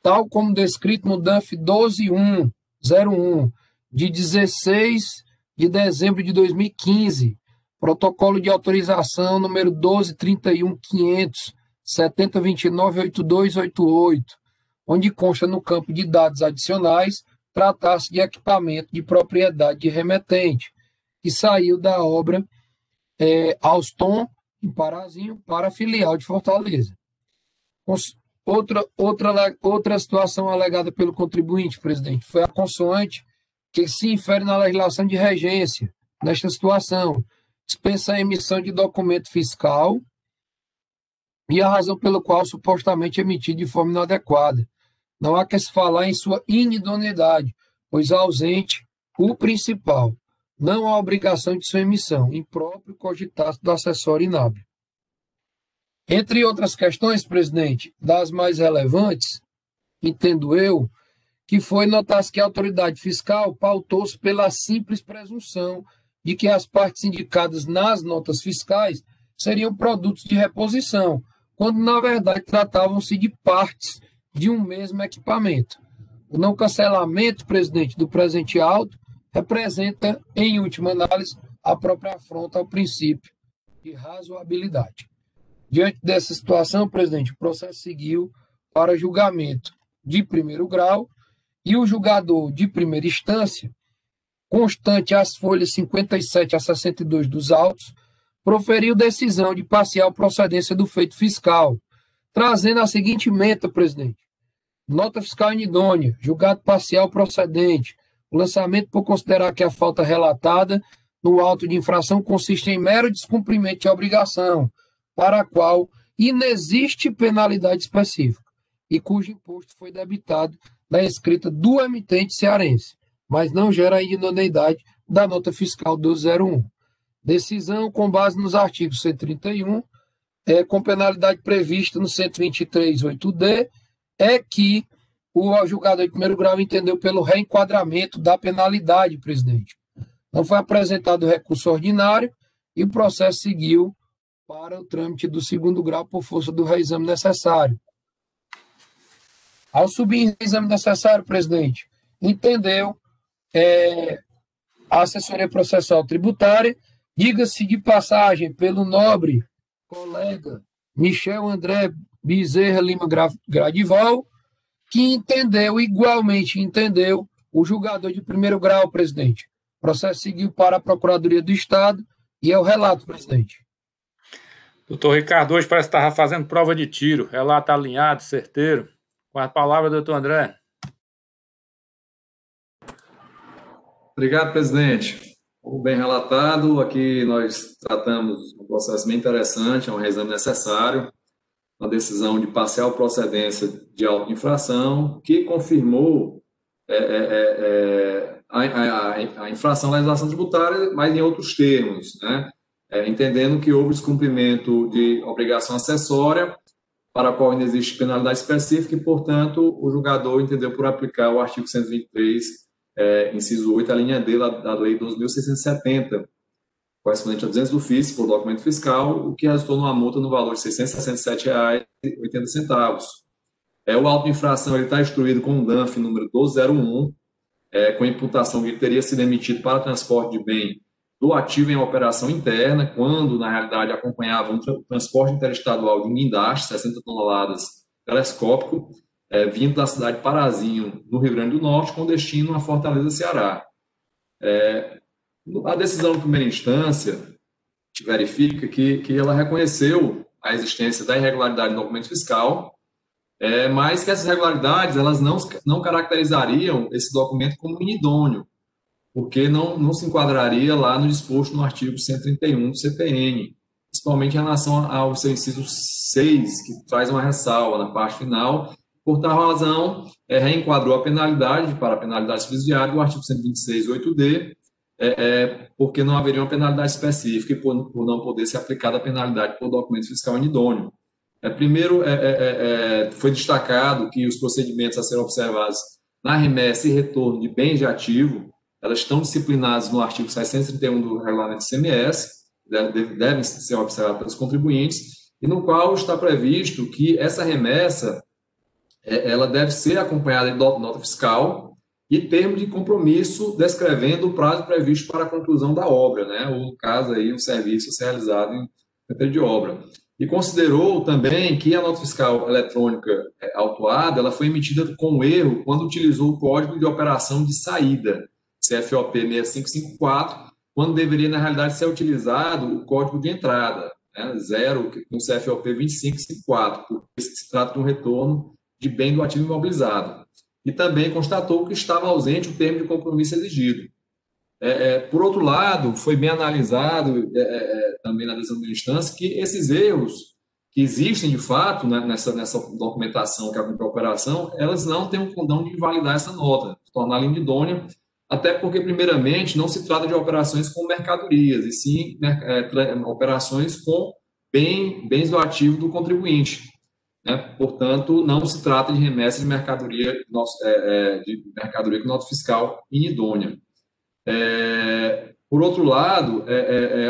tal como descrito no DANF 12.101, de 16 de dezembro de 2015, protocolo de autorização número 12.31.500, 7029.8288, onde consta no campo de dados adicionais tratar-se de equipamento de propriedade de remetente, que saiu da obra Alstom, em Parazinho, para a filial de Fortaleza. Outra situação alegada pelo contribuinte, presidente, foi a consoante que se infere na legislação de regência. Nesta situação, dispensa a emissão de documento fiscal e a razão pelo qual supostamente emitido de forma inadequada. Não há que se falar em sua inidoneidade, pois ausente o principal. Não há obrigação de sua emissão, impróprio cogitato do acessório inábil. Entre outras questões, presidente, das mais relevantes, entendo eu, que foi notar-se que a autoridade fiscal pautou-se pela simples presunção de que as partes indicadas nas notas fiscais seriam produtos de reposição, quando, na verdade, tratavam-se de partes de um mesmo equipamento. O não cancelamento, presidente, do presente auto representa, em última análise, a própria afronta ao princípio de razoabilidade. Diante dessa situação, presidente, o processo seguiu para julgamento de primeiro grau e o julgador de primeira instância, constante às folhas 57 a 62 dos autos, proferiu decisão de parcial procedência do feito fiscal, trazendo a seguinte ementa, presidente: nota fiscal inidônea, julgado parcial procedente, o lançamento por considerar que a falta relatada no auto de infração consiste em mero descumprimento de obrigação, para a qual inexiste penalidade específica, e cujo imposto foi debitado da escrita do emitente cearense, mas não gera a idoneidade da nota fiscal 1201. Decisão com base nos artigos 131, com penalidade prevista no 123.8d, é que o julgador de primeiro grau entendeu pelo reenquadramento da penalidade, presidente. Não foi apresentado o recurso ordinário e o processo seguiu para o trâmite do segundo grau por força do reexame necessário. Ao subir em reexame necessário, presidente, entendeu a assessoria processual tributária, diga-se de passagem pelo nobre colega Michel André Bezerra Lima Gradival, que igualmente entendeu o julgador de primeiro grau, presidente. O processo seguiu para a Procuradoria do Estado e é o relato, presidente. Doutor Ricardo, hoje parece que estava fazendo prova de tiro. Relato alinhado, certeiro. Com a palavra, doutor André. Obrigado, presidente. Bem relatado. Aqui nós tratamos um processo bem interessante, é um reexame necessário, uma decisão de parcial procedência de auto-infração que confirmou a infração à legislação tributária, mas em outros termos, né? Entendendo que houve descumprimento de obrigação acessória para a qual ainda existe penalidade específica e, portanto, o julgador entendeu por aplicar o artigo 123, inciso 8, a linha D da Lei 12.670, correspondente a 200 do FIS por documento fiscal, o que resultou numa multa no valor de R$ 667,80. O auto de infração está instruído com o DANF número 1201, com imputação que ele teria sido emitido para transporte de bem do ativo em operação interna, quando, na realidade, acompanhava um transporte interestadual de guindaste, 60 toneladas, telescópico, vindo da cidade de Parazinho, no Rio Grande do Norte, com destino a Fortaleza, Ceará. A decisão de primeira instância verifica que ela reconheceu a existência da irregularidade no documento fiscal, mas que essas irregularidades elas não caracterizariam esse documento como inidôneo, porque não se enquadraria lá no disposto no artigo 131 do CPN, principalmente em relação ao seu inciso 6, que traz uma ressalva na parte final. Por tal razão, reenquadrou a penalidade para a penalidade subsidiária do artigo 126.8d, porque não haveria uma penalidade específica e por não poder ser aplicada a penalidade por documento fiscal inidôneo. Primeiro, foi destacado que os procedimentos a serem observados na remessa e retorno de bens de ativo, elas estão disciplinadas no artigo 631 do regulamento do ICMS, devem ser observadas pelos contribuintes, e no qual está previsto que essa remessa ela deve ser acompanhada de nota fiscal e termo de compromisso descrevendo o prazo previsto para a conclusão da obra, né? Ou, no caso, aí, o serviço a ser realizado em período de obra. E considerou também que a nota fiscal eletrônica autuada ela foi emitida com erro quando utilizou o código de operação de saída, CFOP 6554, quando deveria, na realidade, ser utilizado o código de entrada, né? 0, no CFOP 2554, porque se trata de um retorno de bem do ativo imobilizado. E também constatou que estava ausente o termo de compromisso exigido. Por outro lado, foi bem analisado também na decisão de instância que esses erros que existem de fato, né, nessa documentação que acompanha a operação, elas não têm o condão de invalidar essa nota, torná-la inidônea, até porque, primeiramente, não se trata de operações com mercadorias, e sim operações com bens do ativo do contribuinte. Portanto, não se trata de remessa de mercadoria, com nota fiscal inidônea. Por outro lado,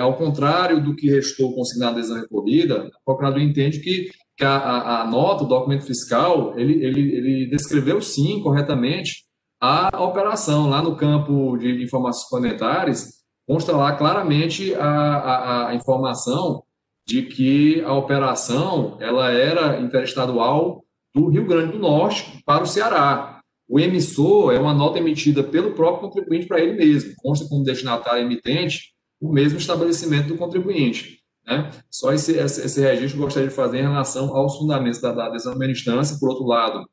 ao contrário do que restou consignado na decisão recorrida, a Procuradoria entende que a nota, o documento fiscal, ele descreveu, sim, corretamente, a operação. Lá no campo de informações suplementares, consta lá claramente a informação de que a operação ela era interestadual do Rio Grande do Norte para o Ceará. O emissor é uma nota emitida pelo próprio contribuinte para ele mesmo, consta como destinatário emitente o mesmo estabelecimento do contribuinte, né? Só esse registro eu gostaria de fazer em relação aos fundamentos da decisão de primeira instância. Por outro lado,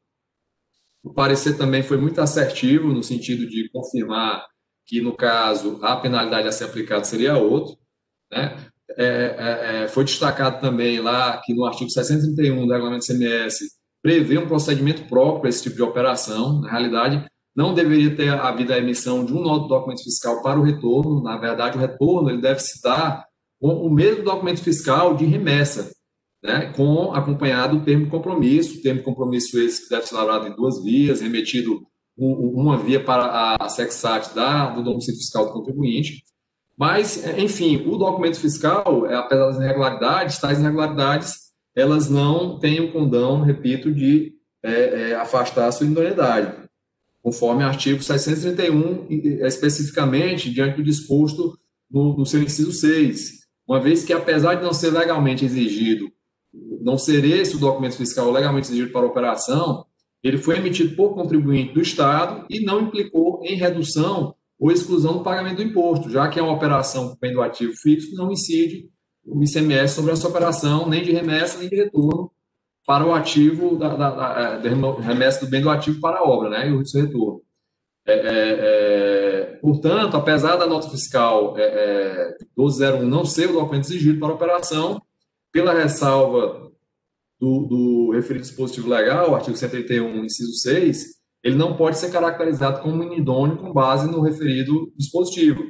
o parecer também foi muito assertivo no sentido de confirmar que, no caso, a penalidade a ser aplicada seria outra, né? Foi destacado também lá que no artigo 631 do regulamento do ICMS prevê um procedimento próprio para esse tipo de operação. Na realidade, não deveria ter havido a emissão de um novo documento fiscal para o retorno. Na verdade, o retorno ele deve se dar com o mesmo documento fiscal de remessa, né, com acompanhado o termo de compromisso. O termo de compromisso esse que deve ser elaborado em 2 vias, remetido uma via para a SECSAT do domicílio fiscal do contribuinte. Mas, enfim, o documento fiscal, apesar das irregularidades, tais irregularidades, elas não têm o condão, repito, de afastar a sua idoneidade, conforme o artigo 631, especificamente diante do disposto no seu inciso 6, uma vez que, apesar de não ser legalmente exigido, não ser esse o documento fiscal legalmente exigido para a operação, ele foi emitido por contribuinte do Estado e não implicou em redução ou exclusão do pagamento do imposto, já que é uma operação com do ativo fixo, não incide o ICMS sobre essa operação, nem de remessa, nem de retorno para o ativo, remessa do bem do ativo para a obra, né, e o seu retorno. Portanto, apesar da nota fiscal 1201 não ser o documento exigido para a operação, pela ressalva do referido dispositivo legal, artigo 131, inciso 6, ele não pode ser caracterizado como inidôneo com base no referido dispositivo.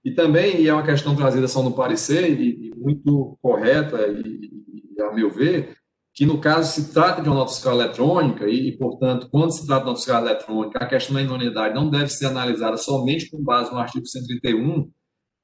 E também, e é uma questão trazida só no parecer, e muito correta, e a meu ver, que no caso se trata de uma nota fiscal eletrônica, portanto, quando se trata de nota fiscal eletrônica, a questão da idoneidade não deve ser analisada somente com base no artigo 131,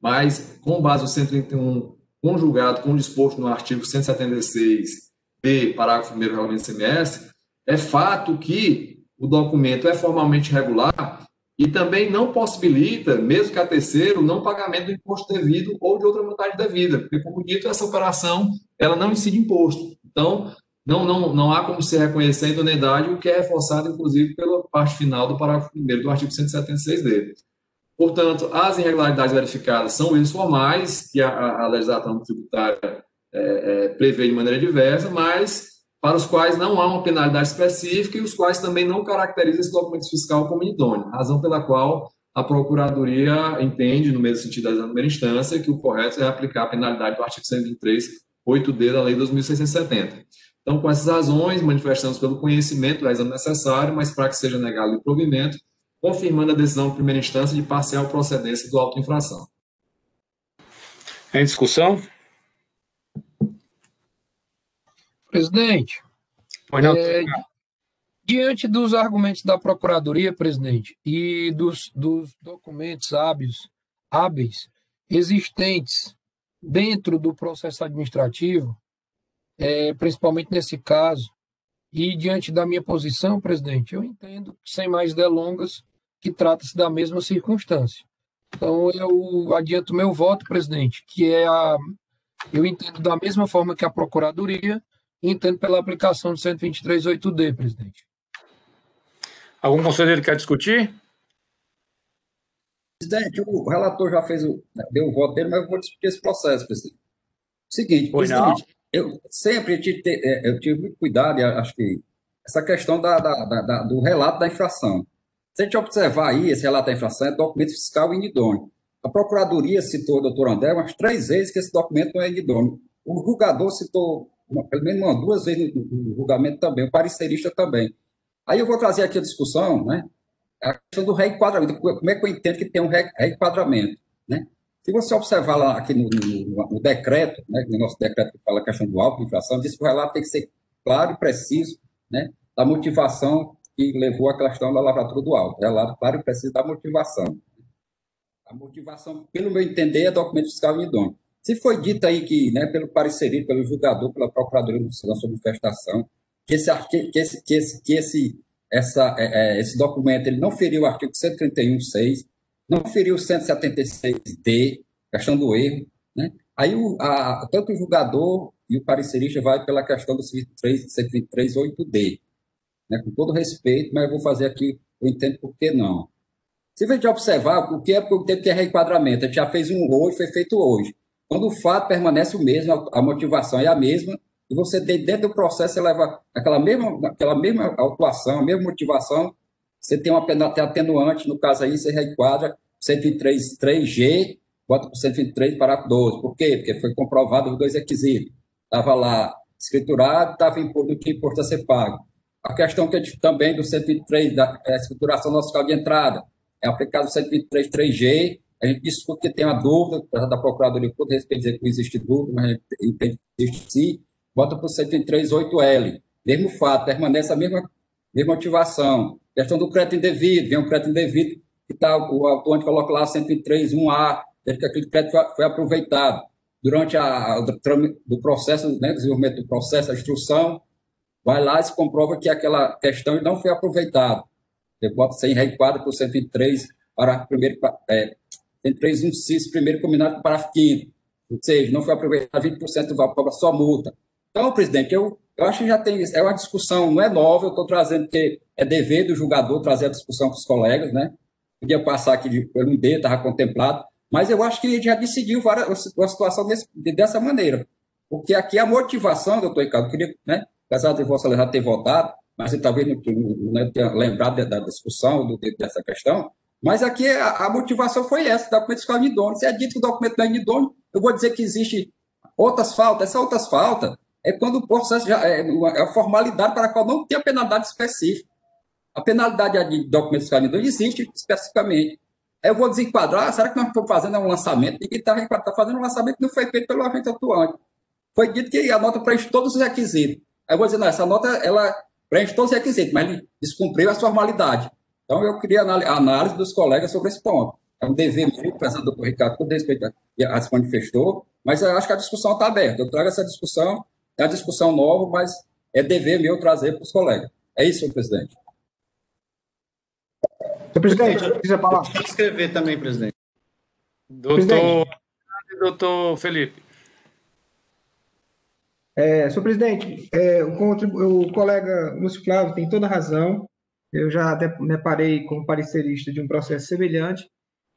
mas com base no 131 conjugado com o disposto no artigo 176b, parágrafo 1º do Regulamento do ICMS, é fato que o documento é formalmente regular e também não possibilita, mesmo que a terceiro, não pagamento do imposto devido ou de outra vantagem devida, porque, como dito, essa operação ela não incide imposto. Então, não há como se reconhecer a idoneidade, o que é reforçado, inclusive, pela parte final do parágrafo 1º do artigo 176d. Portanto, as irregularidades verificadas são erros formais, que a legislação tributária prevê de maneira diversa, mas para os quais não há uma penalidade específica e os quais também não caracterizam esse documento fiscal como idôneo, razão pela qual a Procuradoria entende, no mesmo sentido da primeira instância, que o correto é aplicar a penalidade do artigo 123, 8D da Lei 2.670. Então, com essas razões, manifestamos pelo conhecimento do exame necessário, mas para que seja negado o provimento, confirmando a decisão de primeira instância de parcial procedência do auto de infração. Em discussão? Presidente, diante dos argumentos da Procuradoria, presidente, e dos documentos hábeis existentes dentro do processo administrativo, principalmente nesse caso, e diante da minha posição, presidente, eu entendo, sem mais delongas, que trata-se da mesma circunstância. Então, eu adianto meu voto, presidente, que eu entendo da mesma forma que a Procuradoria, e entendo pela aplicação do 123.8D, presidente. Algum conselheiro quer discutir? Presidente, o relator já deu o voto dele, mas eu vou discutir esse processo, presidente. Seguinte, eu sempre tive muito cuidado, e acho que essa questão do relato da infração. Se a gente observar aí, esse relato da infração é documento fiscal inidôneo. A Procuradoria citou o doutor André umas 3 vezes que esse documento não é inidôneo. O julgador citou pelo menos 2 vezes no julgamento também, o parecerista também. Aí eu vou trazer aqui a discussão, né? A questão do reenquadramento. Como é que eu entendo que tem um reenquadramento, né? Se você observar lá aqui no decreto, né, no nosso decreto que fala a questão do alvo de infração, diz que o relato tem que ser claro e preciso, né, da motivação que levou à questão da lavratura do auto. Relato claro e preciso da motivação. A motivação, pelo meu entender, é documento fiscal idôneo. Se foi dito aí que, né, pelo parecerito, pelo julgador, pela Procuradoria de Justiça sobre manifestação, que esse documento ele não feriu o artigo 131.6, não feriu o 176D, questão do erro, né? Aí tanto o julgador e o parecerista vai pela questão do 123.8D, né? Com todo respeito, mas eu vou fazer aqui, eu entendo por que não. Se a gente observar, o que é reenquadramento, a gente já fez um hoje, foi feito hoje. Quando o fato permanece o mesmo, a motivação é a mesma, e você, dentro do processo, você leva aquela mesma autuação, a mesma motivação, você tem uma pena até atenuante, no caso aí, você reenquadra 123.3G, bota para 123, parágrafo 12. Por quê? Porque foi comprovado os 2 requisitos. Estava lá escriturado, estava imposto o que imposto a ser pago. a questão que também do 123, da escrituração do nosso fiscal de entrada, é aplicado o 123 3G, a gente discute que tem uma dúvida, da Procuradoria Pública, quer dizer que não existe dúvida, mas a gente entende que existe sim, bota para o 123 8L. Mesmo fato, permanece a mesma motivação. Questão do crédito indevido, vem um crédito indevido, que tá, o autuante coloca lá 103 1A, desde que aquele crédito foi aproveitado. Durante o processo, né, desenvolvimento do processo, a instrução, vai lá e se comprova que aquela questão não foi aproveitada. Você bota sem reenquadra para o 103, para primeiro, 103 1cis, primeiro combinado para o quinto. Ou seja, não foi aproveitado 20% do valor, só multa. Então, presidente, eu acho que já tem isso. É uma discussão, não é nova, eu estou trazendo que é dever do julgador trazer a discussão com os colegas, né? Podia passar aqui por um D, estava contemplado, mas eu acho que ele já decidiu a situação dessa maneira. Porque aqui a motivação, doutor Ricardo, eu queria, né, apesar de Vossa Excelência ter votado, mas você talvez não tenha lembrado da discussão dessa questão, mas aqui a motivação foi essa, o documento fiscal idôneo. Se é dito que o documento não é idôneo, eu vou dizer que existe outras faltas. Essas outras faltas é quando o processo já é a formalidade para a qual não tem a penalidade específica. A penalidade de documento fiscal idôneo existe especificamente. Aí eu vou desenquadrar, será que nós estamos fazendo um lançamento? Ninguém está fazendo um lançamento que não foi feito pelo agente atuante. Foi dito que a nota preenche todos os requisitos. Aí eu vou dizer, não, essa nota ela preenche todos os requisitos, mas ele descumpriu as formalidades. Então, eu queria a análise dos colegas sobre esse ponto. É um dever muito pesado do doutor Ricardo, com respeito a se manifestou, mas eu acho que a discussão está aberta. Eu trago essa discussão, é uma discussão nova, mas é dever meu trazer para os colegas. É isso, senhor presidente. Senhor presidente, precisa falar. Deixa eu escrever também, presidente. Doutor Felipe. Senhor presidente, o colega Lúcio Flávio tem toda a razão. Eu já até me parei como parecerista de um processo semelhante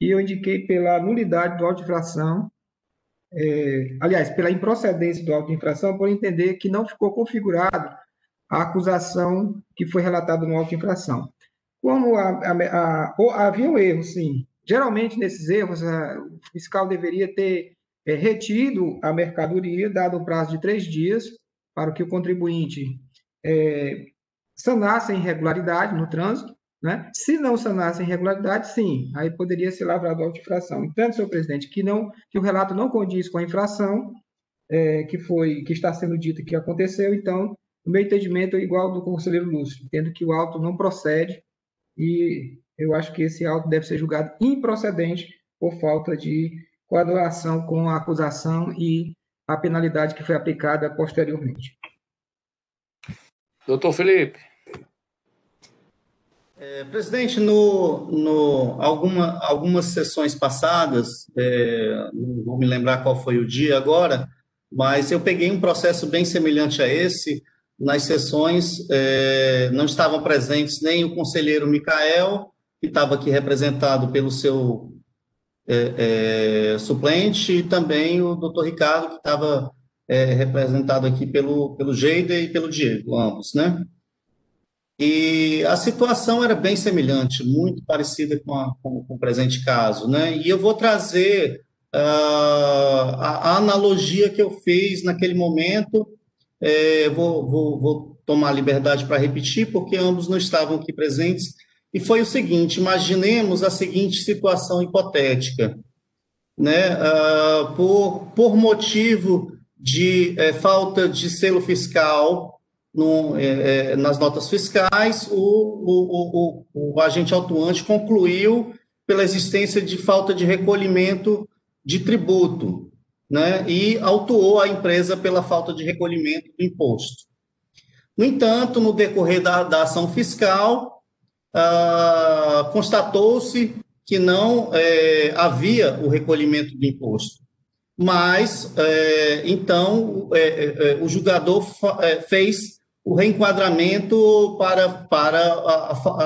e eu indiquei pela nulidade do auto de infração, aliás, pela improcedência do auto de infração, por entender que não ficou configurado a acusação que foi relatada no auto de infração. Como havia um erro, sim. Geralmente, nesses erros, o fiscal deveria ter retido a mercadoria, dado o prazo de 3 dias, para que o contribuinte sanasse a irregularidade no trânsito, né? Se não sanasse a irregularidade, sim, aí poderia ser lavrado auto de infração. Entendo, senhor presidente, que o relato não condiz com a infração que está sendo dito que aconteceu, então, o meu entendimento é igual ao do conselheiro Lúcio, entendo que o auto não procede e eu acho que esse auto deve ser julgado improcedente por falta de coadulação com a acusação e a penalidade que foi aplicada posteriormente. Doutor Felipe. Presidente, algumas sessões passadas, não vou me lembrar qual foi o dia agora, mas eu peguei um processo bem semelhante a esse. Nas sessões não estavam presentes nem o conselheiro Micael, que estava aqui representado pelo seu suplente, e também o doutor Ricardo, que estava representado aqui pelo Geider e pelo Diego, ambos, né? E a situação era bem semelhante, muito parecida com o presente caso, né? E eu vou trazer a analogia que eu fiz naquele momento. Vou tomar liberdade para repetir, porque ambos não estavam aqui presentes. E foi o seguinte: imaginemos a seguinte situação hipotética, né? Por motivo de falta de selo fiscal nas notas fiscais, o agente autuante concluiu pela existência de falta de recolhimento de tributo, né, e autuou a empresa pela falta de recolhimento do imposto. No entanto, no decorrer da ação fiscal, constatou-se que não havia o recolhimento do imposto. Mas, então, o julgador fez o reenquadramento para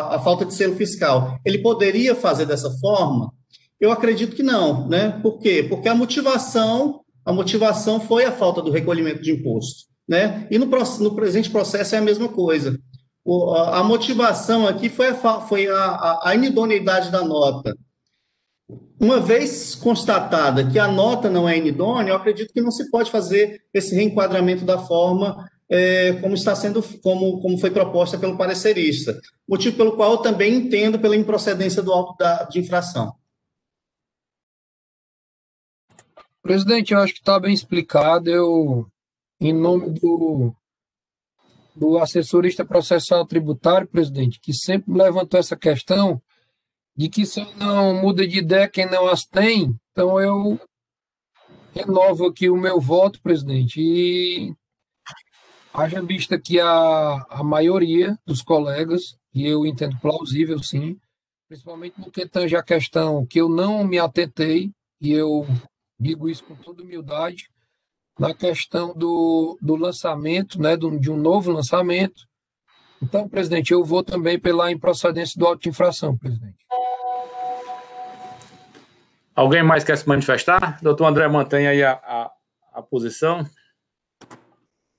a falta de selo fiscal. Ele poderia fazer dessa forma? Eu acredito que não, né? Por quê? Porque a motivação foi a falta do recolhimento de imposto, né? E no presente processo é a mesma coisa. A motivação aqui foi a inidoneidade da nota. Uma vez constatada que a nota não é inidônea, eu acredito que não se pode fazer esse reenquadramento da forma como foi proposta pelo parecerista, motivo pelo qual eu também entendo pela improcedência do auto de infração. Presidente, eu acho que está bem explicado. Eu, em nome do assessorista processual tributário, presidente, que sempre levantou essa questão de que só não muda de ideia quem não as tem, então eu renovo aqui o meu voto, presidente, e haja vista que a maioria dos colegas, e eu entendo plausível, sim, principalmente no que tange a questão que eu não me atentei, e eu digo isso com toda humildade, na questão do lançamento, né, de um novo lançamento. Então, presidente, eu vou também pela improcedência do auto de infração, presidente. Alguém mais quer se manifestar? Doutor André, mantém aí a posição.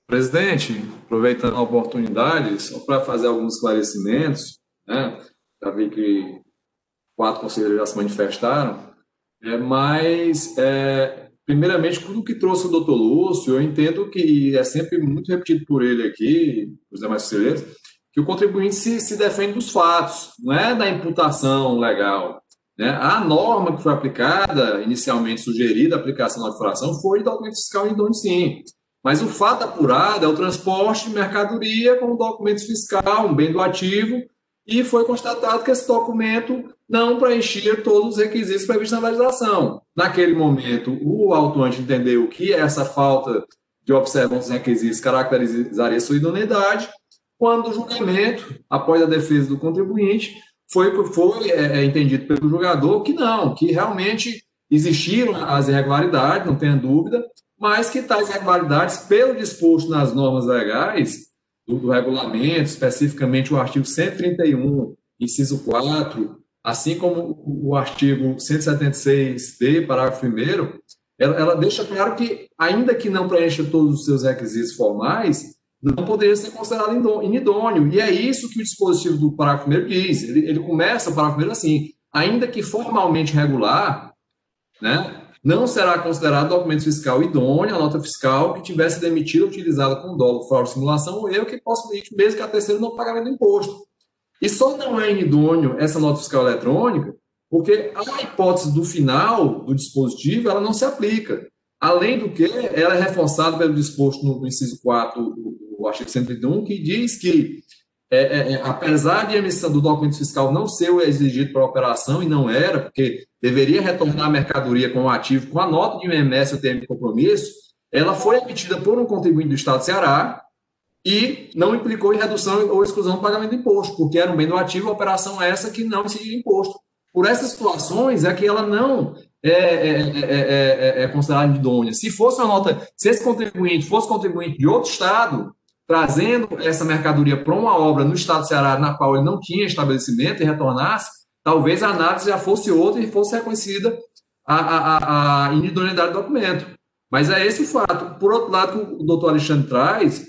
Presidente, aproveitando a oportunidade, só para fazer alguns esclarecimentos, né? Já vi que 4 conselheiros já se manifestaram, mas, primeiramente, tudo que trouxe o doutor Lúcio, eu entendo que é sempre muito repetido por ele aqui, os demais conselheiros, que o contribuinte se defende dos fatos, não é da imputação legal. Né? A norma que foi aplicada, inicialmente sugerida a aplicação da infração, foi de documento fiscal idôneo, sim. Mas o fato apurado é o transporte de mercadoria com documento fiscal, um bem do ativo, e foi constatado que esse documento não preenchia todos os requisitos previstos na legislação. Naquele momento, o autuante entendeu que essa falta de observância dos requisitos caracterizaria sua idoneidade, quando o julgamento, após a defesa do contribuinte, foi entendido pelo julgador que não, que realmente existiram as irregularidades, não tenha dúvida, mas que tais irregularidades, pelo disposto nas normas legais do regulamento, especificamente o artigo 131, inciso 4, assim como o artigo 176d, parágrafo 1º, ela deixa claro que, ainda que não preencha todos os seus requisitos formais, não poderia ser considerado inidôneo. E é isso que o dispositivo do parágrafo 1º diz. Ele começa o parágrafo 1º assim: ainda que formalmente regular, né, não será considerado documento fiscal idôneo a nota fiscal que tivesse sido emitida ou utilizada com dolo, fraude, simulação ou erro que possibilite mesmo que a terceiro não pagamento do imposto. E só não é inidôneo essa nota fiscal eletrônica porque a hipótese do final do dispositivo ela não se aplica. Além do que, ela é reforçada pelo disposto no inciso 4 do artigo 131, que diz que, apesar de a emissão do documento fiscal não ser o exigido para a operação, e não era, porque deveria retornar a mercadoria com o ativo, com a nota de IMS ou termo de compromisso, ela foi emitida por um contribuinte do Estado do Ceará e não implicou em redução ou exclusão do pagamento do imposto, porque era um bem do ativo, a operação essa que não incidia imposto. Por essas situações é que ela não é considerada idônea. Se fosse uma nota, se esse contribuinte fosse contribuinte de outro estado, trazendo essa mercadoria para uma obra no estado do Ceará, na qual ele não tinha estabelecimento e retornasse, talvez a análise já fosse outra e fosse reconhecida a inidoneidade do documento. Mas é esse o fato. Por outro lado, o doutor Alexandre traz,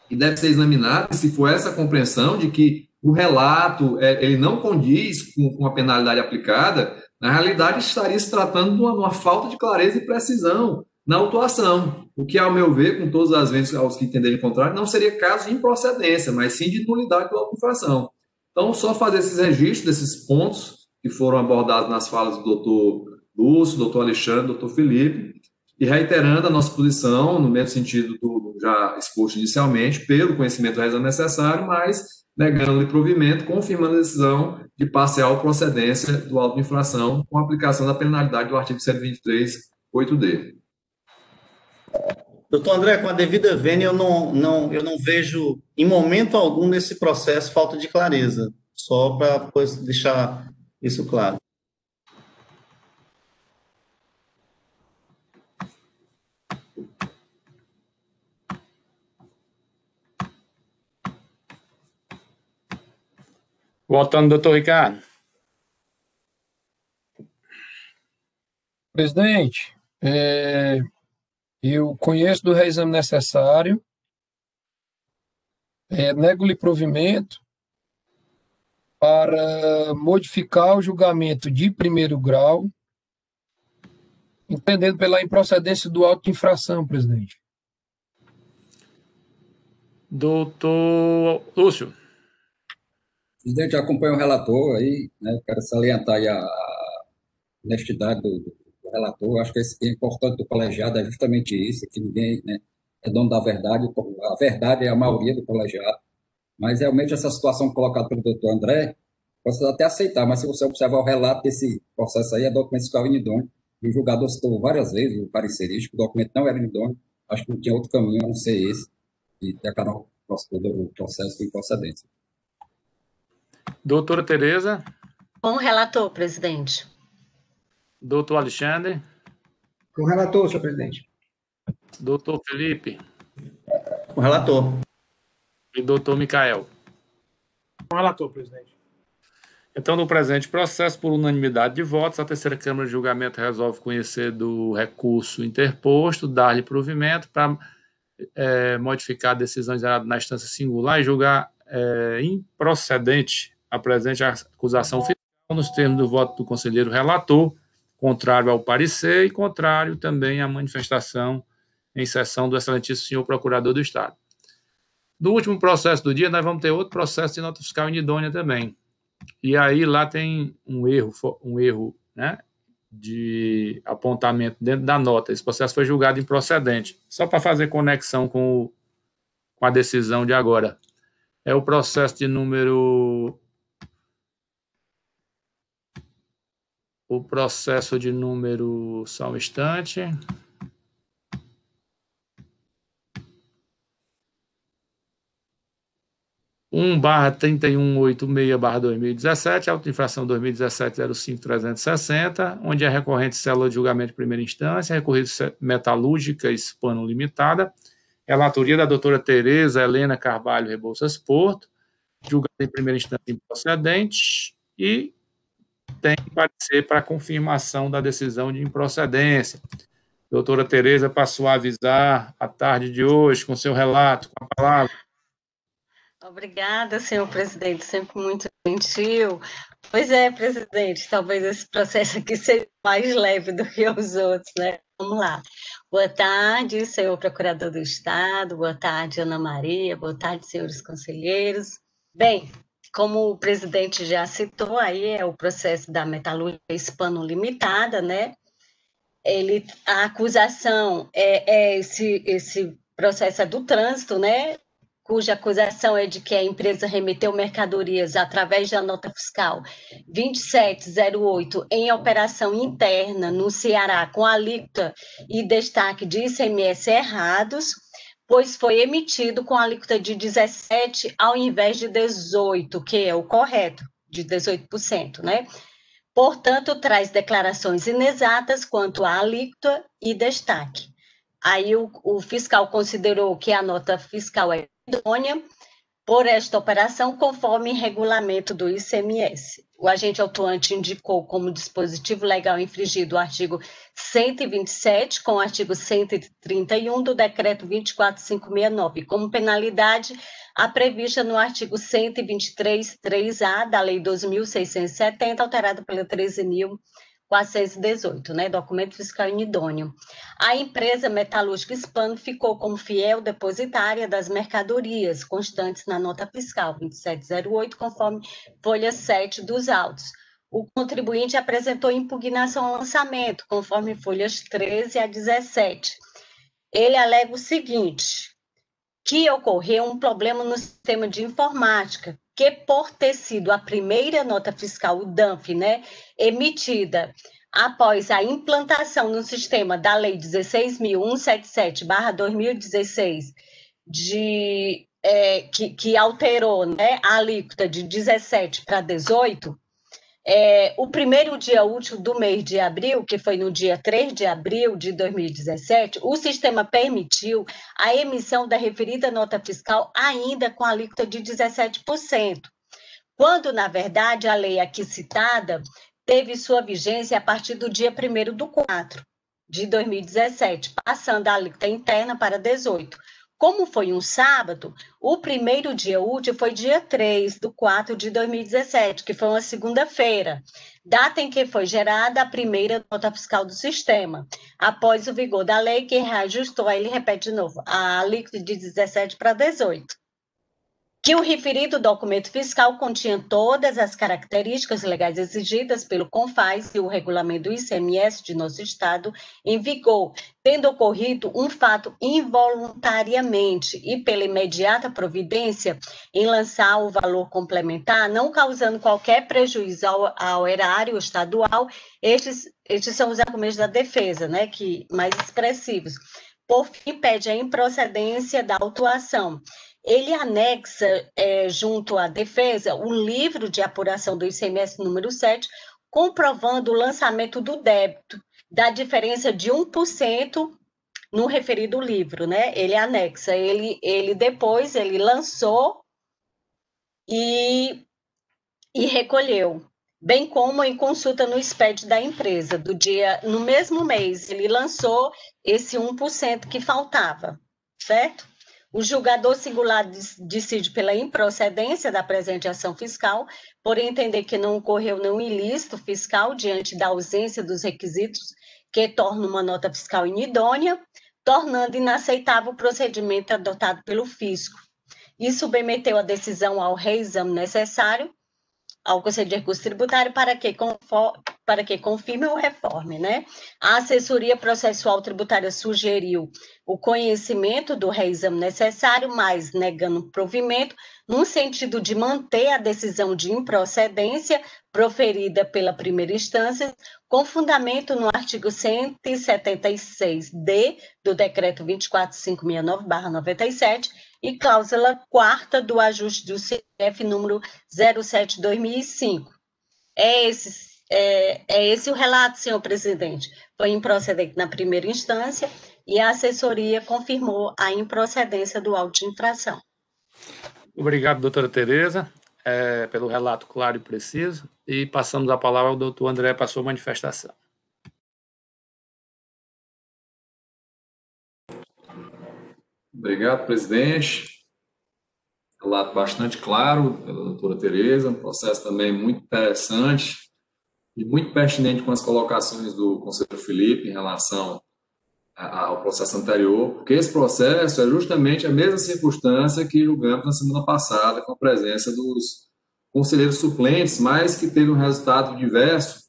e deve ser examinado, se for essa compreensão de que o relato ele não condiz com a penalidade aplicada, na realidade estaria se tratando de uma falta de clareza e precisão na autuação, o que, ao meu ver, com todas as vezes aos que entenderem o contrário, não seria caso de improcedência, mas sim de nulidade da auto-infração. Então, só fazer esses registros desses pontos que foram abordados nas falas do doutor Lúcio, doutor Alexandre, doutor Felipe, e reiterando a nossa posição, no mesmo sentido do já exposto inicialmente, pelo conhecimento da razão necessário, mas negando-lhe provimento, confirmando a decisão de parcial procedência do auto de infração com a aplicação da penalidade do artigo 123, 8D. Doutor André, com a devida vênia, eu não vejo, em momento algum, nesse processo, falta de clareza, só para depois deixar isso claro. Voltando, doutor Ricardo. Presidente, eu conheço do reexame necessário, nego-lhe provimento para modificar o julgamento de primeiro grau, entendendo pela improcedência do auto de infração, presidente. Doutor Lúcio. Presidente, eu acompanho o relator aí, né? Quero salientar aí a honestidade do relator. Acho que é importante do colegiado é justamente isso, que ninguém, né, é dono da verdade. A verdade é a maioria do colegiado. Mas realmente essa situação colocada pelo doutor André, posso até aceitar, mas se você observar o relato desse processo aí, é documento fiscal inidôneo. E o julgador citou várias vezes o parecerista, o documento não era inidôneo, acho que não tinha outro caminho a não ser esse, e declarar o processo de improcedência. Doutora Tereza. Com o relator, presidente. Doutor Alexandre. Com o relator, senhor presidente. Doutor Felipe. Com o relator. E doutor Micael. Com o relator, presidente. Então, no presente processo, por unanimidade de votos, a terceira Câmara de Julgamento resolve conhecer do recurso interposto, dar-lhe provimento para modificar a decisão gerada na instância singular e julgar improcedente a presente acusação fiscal nos termos do voto do conselheiro relator, contrário ao parecer e contrário também à manifestação em sessão do excelentíssimo senhor Procurador do Estado. No último processo do dia, nós vamos ter outro processo de nota fiscal inidônea também. E aí lá tem um erro, né, de apontamento dentro da nota. Esse processo foi julgado improcedente. Só para fazer conexão com a decisão de agora. É o processo de número... Só um instante... 1/3186/2017, auto-infração 2017-05-360, onde é recorrente célula de julgamento de primeira instância, recorrido Metalúrgica Hispano Limitada, relatoria da doutora Tereza Helena Carvalho Rebouças Porto, julgado em primeira instância improcedente, e tem que parecer para confirmação da decisão de improcedência. Doutora Tereza passou a avisar a tarde de hoje com seu relato, com a palavra. Obrigada, senhor presidente, sempre muito gentil. Pois é, presidente, talvez esse processo aqui seja mais leve do que os outros, né? Vamos lá. Boa tarde, senhor procurador do Estado, boa tarde, Ana Maria, boa tarde, senhores conselheiros. Bem, como o presidente já citou, aí é o processo da Metalúrgica Hispano Limitada, né? A acusação esse processo é do trânsito, né? Cuja acusação é de que a empresa remeteu mercadorias através da nota fiscal 2708 em operação interna no Ceará com alíquota e destaque de ICMS errados, pois foi emitido com alíquota de 17 ao invés de 18, que é o correto, de 18%, né? Portanto, traz declarações inexatas quanto à alíquota e destaque. Aí o fiscal considerou que a nota fiscal é idônea por esta operação, conforme regulamento do ICMS. O agente autuante indicou como dispositivo legal infringido o artigo 127 com o artigo 131 do decreto 24569, como penalidade a prevista no artigo 123.3A da Lei 2.670, alterada pela 13.418, né, documento fiscal inidôneo. A empresa Metalúrgica Hispano ficou como fiel depositária das mercadorias constantes na nota fiscal 2708, conforme folha 7 dos autos. O contribuinte apresentou impugnação ao lançamento, conforme folhas 13 a 17. Ele alega o seguinte, que ocorreu um problema no sistema de informática, que por ter sido a primeira nota fiscal, o DANF, né, emitida após a implantação no sistema da Lei 16.177/2016, que alterou, né, a alíquota de 17 para 18, o primeiro dia útil do mês de abril, que foi no dia 3 de abril de 2017, o sistema permitiu a emissão da referida nota fiscal ainda com alíquota de 17%, quando, na verdade, a lei aqui citada teve sua vigência a partir do dia 1º de 2017, passando a alíquota interna para 18%. Como foi um sábado, o primeiro dia útil foi dia 3/4 de 2017, que foi uma segunda-feira, data em que foi gerada a primeira nota fiscal do sistema, após o vigor da lei que reajustou, aí ele repete de novo, a alíquota de 17 para 18. que o referido documento fiscal continha todas as características legais exigidas pelo CONFAS e o regulamento do ICMS de nosso Estado em vigor, tendo ocorrido um fato involuntariamente e pela imediata providência em lançar o valor complementar, não causando qualquer prejuízo ao erário estadual. Estes são os argumentos da defesa, né, que mais expressivos. Por fim, pede a improcedência da autuação. Ele anexa, junto à defesa, o livro de apuração do ICMS número 7, comprovando o lançamento do débito, da diferença de 1% no referido livro, né? Ele anexa, ele depois lançou e recolheu, bem como em consulta no SPED da empresa, no mesmo mês, ele lançou esse 1% que faltava, certo? O julgador singular decide pela improcedência da presente ação fiscal, por entender que não ocorreu nenhum ilícito fiscal diante da ausência dos requisitos que tornam uma nota fiscal inidônea, tornando inaceitável o procedimento adotado pelo fisco. E submeteu a decisão ao reexame necessário ao Conselho de Recurso Tributário para que confirme ou reforme, né? A assessoria processual tributária sugeriu o conhecimento do reexame necessário, mas negando provimento, no sentido de manter a decisão de improcedência proferida pela primeira instância, com fundamento no artigo 176-D do Decreto 24569/97 e cláusula 4ª do ajuste do CF número 07/2005. É esse o relato, senhor presidente. Foi improcedente na primeira instância e a assessoria confirmou a improcedência do auto de infração. Obrigado, doutora Tereza, pelo relato claro e preciso. E passamos a palavra ao doutor André para a sua manifestação. Obrigado, presidente. Relato bastante claro pela doutora Tereza, um processo também muito interessante e muito pertinente com as colocações do conselheiro Felipe em relação ao processo anterior, porque esse processo é justamente a mesma circunstância que julgamos na semana passada, com a presença dos conselheiros suplentes, mas que teve um resultado diverso,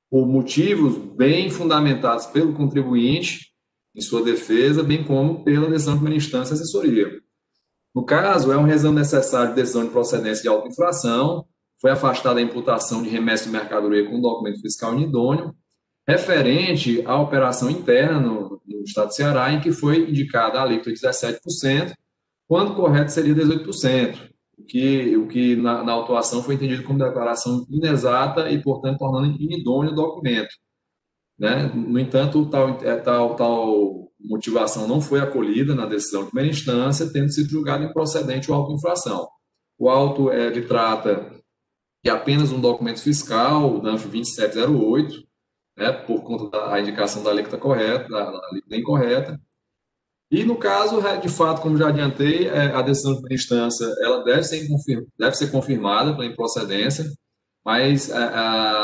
por motivos bem fundamentados pelo contribuinte em sua defesa, bem como pela decisão de primeira instância e assessoria. No caso, é um reexame necessário de decisão de procedência de auto-infração, foi afastada a imputação de remessa de mercadoria com documento fiscal inidôneo, referente à operação interna no Estado do Ceará, em que foi indicada a alíquota de 17%, quando correto seria 18%, o que na autuação foi entendido como declaração inexata e, portanto, tornando inidôneo o documento. Né? No entanto, tal motivação não foi acolhida na decisão de primeira instância, tendo sido julgado improcedente o auto-infração. O auto ele trata de apenas um documento fiscal, o DANF 2708, né, por conta da indicação da alíquota correta, da alíquota incorreta. E, no caso, de fato, como já adiantei, a decisão de primeira instância ela deve ser confirmada pela improcedência, mas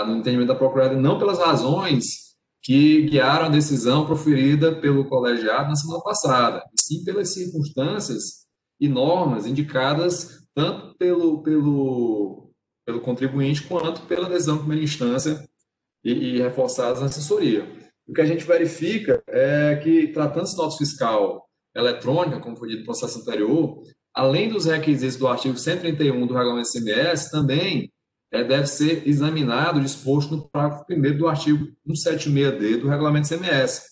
no entendimento da Procuradoria, não pelas razões que guiaram a decisão proferida pelo colegiado na semana passada, e sim pelas circunstâncias e normas indicadas tanto pelo contribuinte quanto pela decisão de primeira instância e reforçadas na assessoria. O que a gente verifica é que, tratando-se de nota fiscal eletrônica, como foi dito no processo anterior, além dos requisitos do artigo 131 do Regulamento ICMS, também deve ser examinado, disposto no parágrafo 1º do artigo 176D do Regulamento ICMS,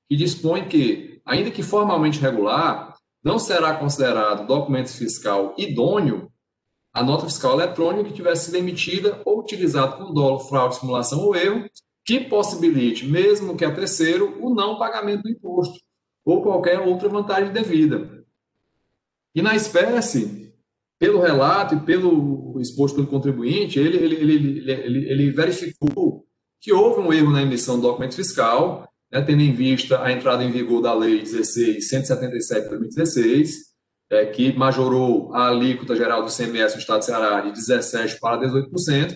que dispõe que, ainda que formalmente regular, não será considerado documento fiscal idôneo a nota fiscal eletrônica que tivesse sido emitida ou utilizada com dolo, fraude, simulação ou erro, que possibilite, mesmo que a terceiro, o não pagamento do imposto ou qualquer outra vantagem devida. E na espécie, pelo relato e pelo exposto pelo contribuinte, ele verificou que houve um erro na emissão do documento fiscal, né, tendo em vista a entrada em vigor da Lei 16.177 de 2016, que majorou a alíquota geral do ICMS no Estado do Ceará de 17% para 18%,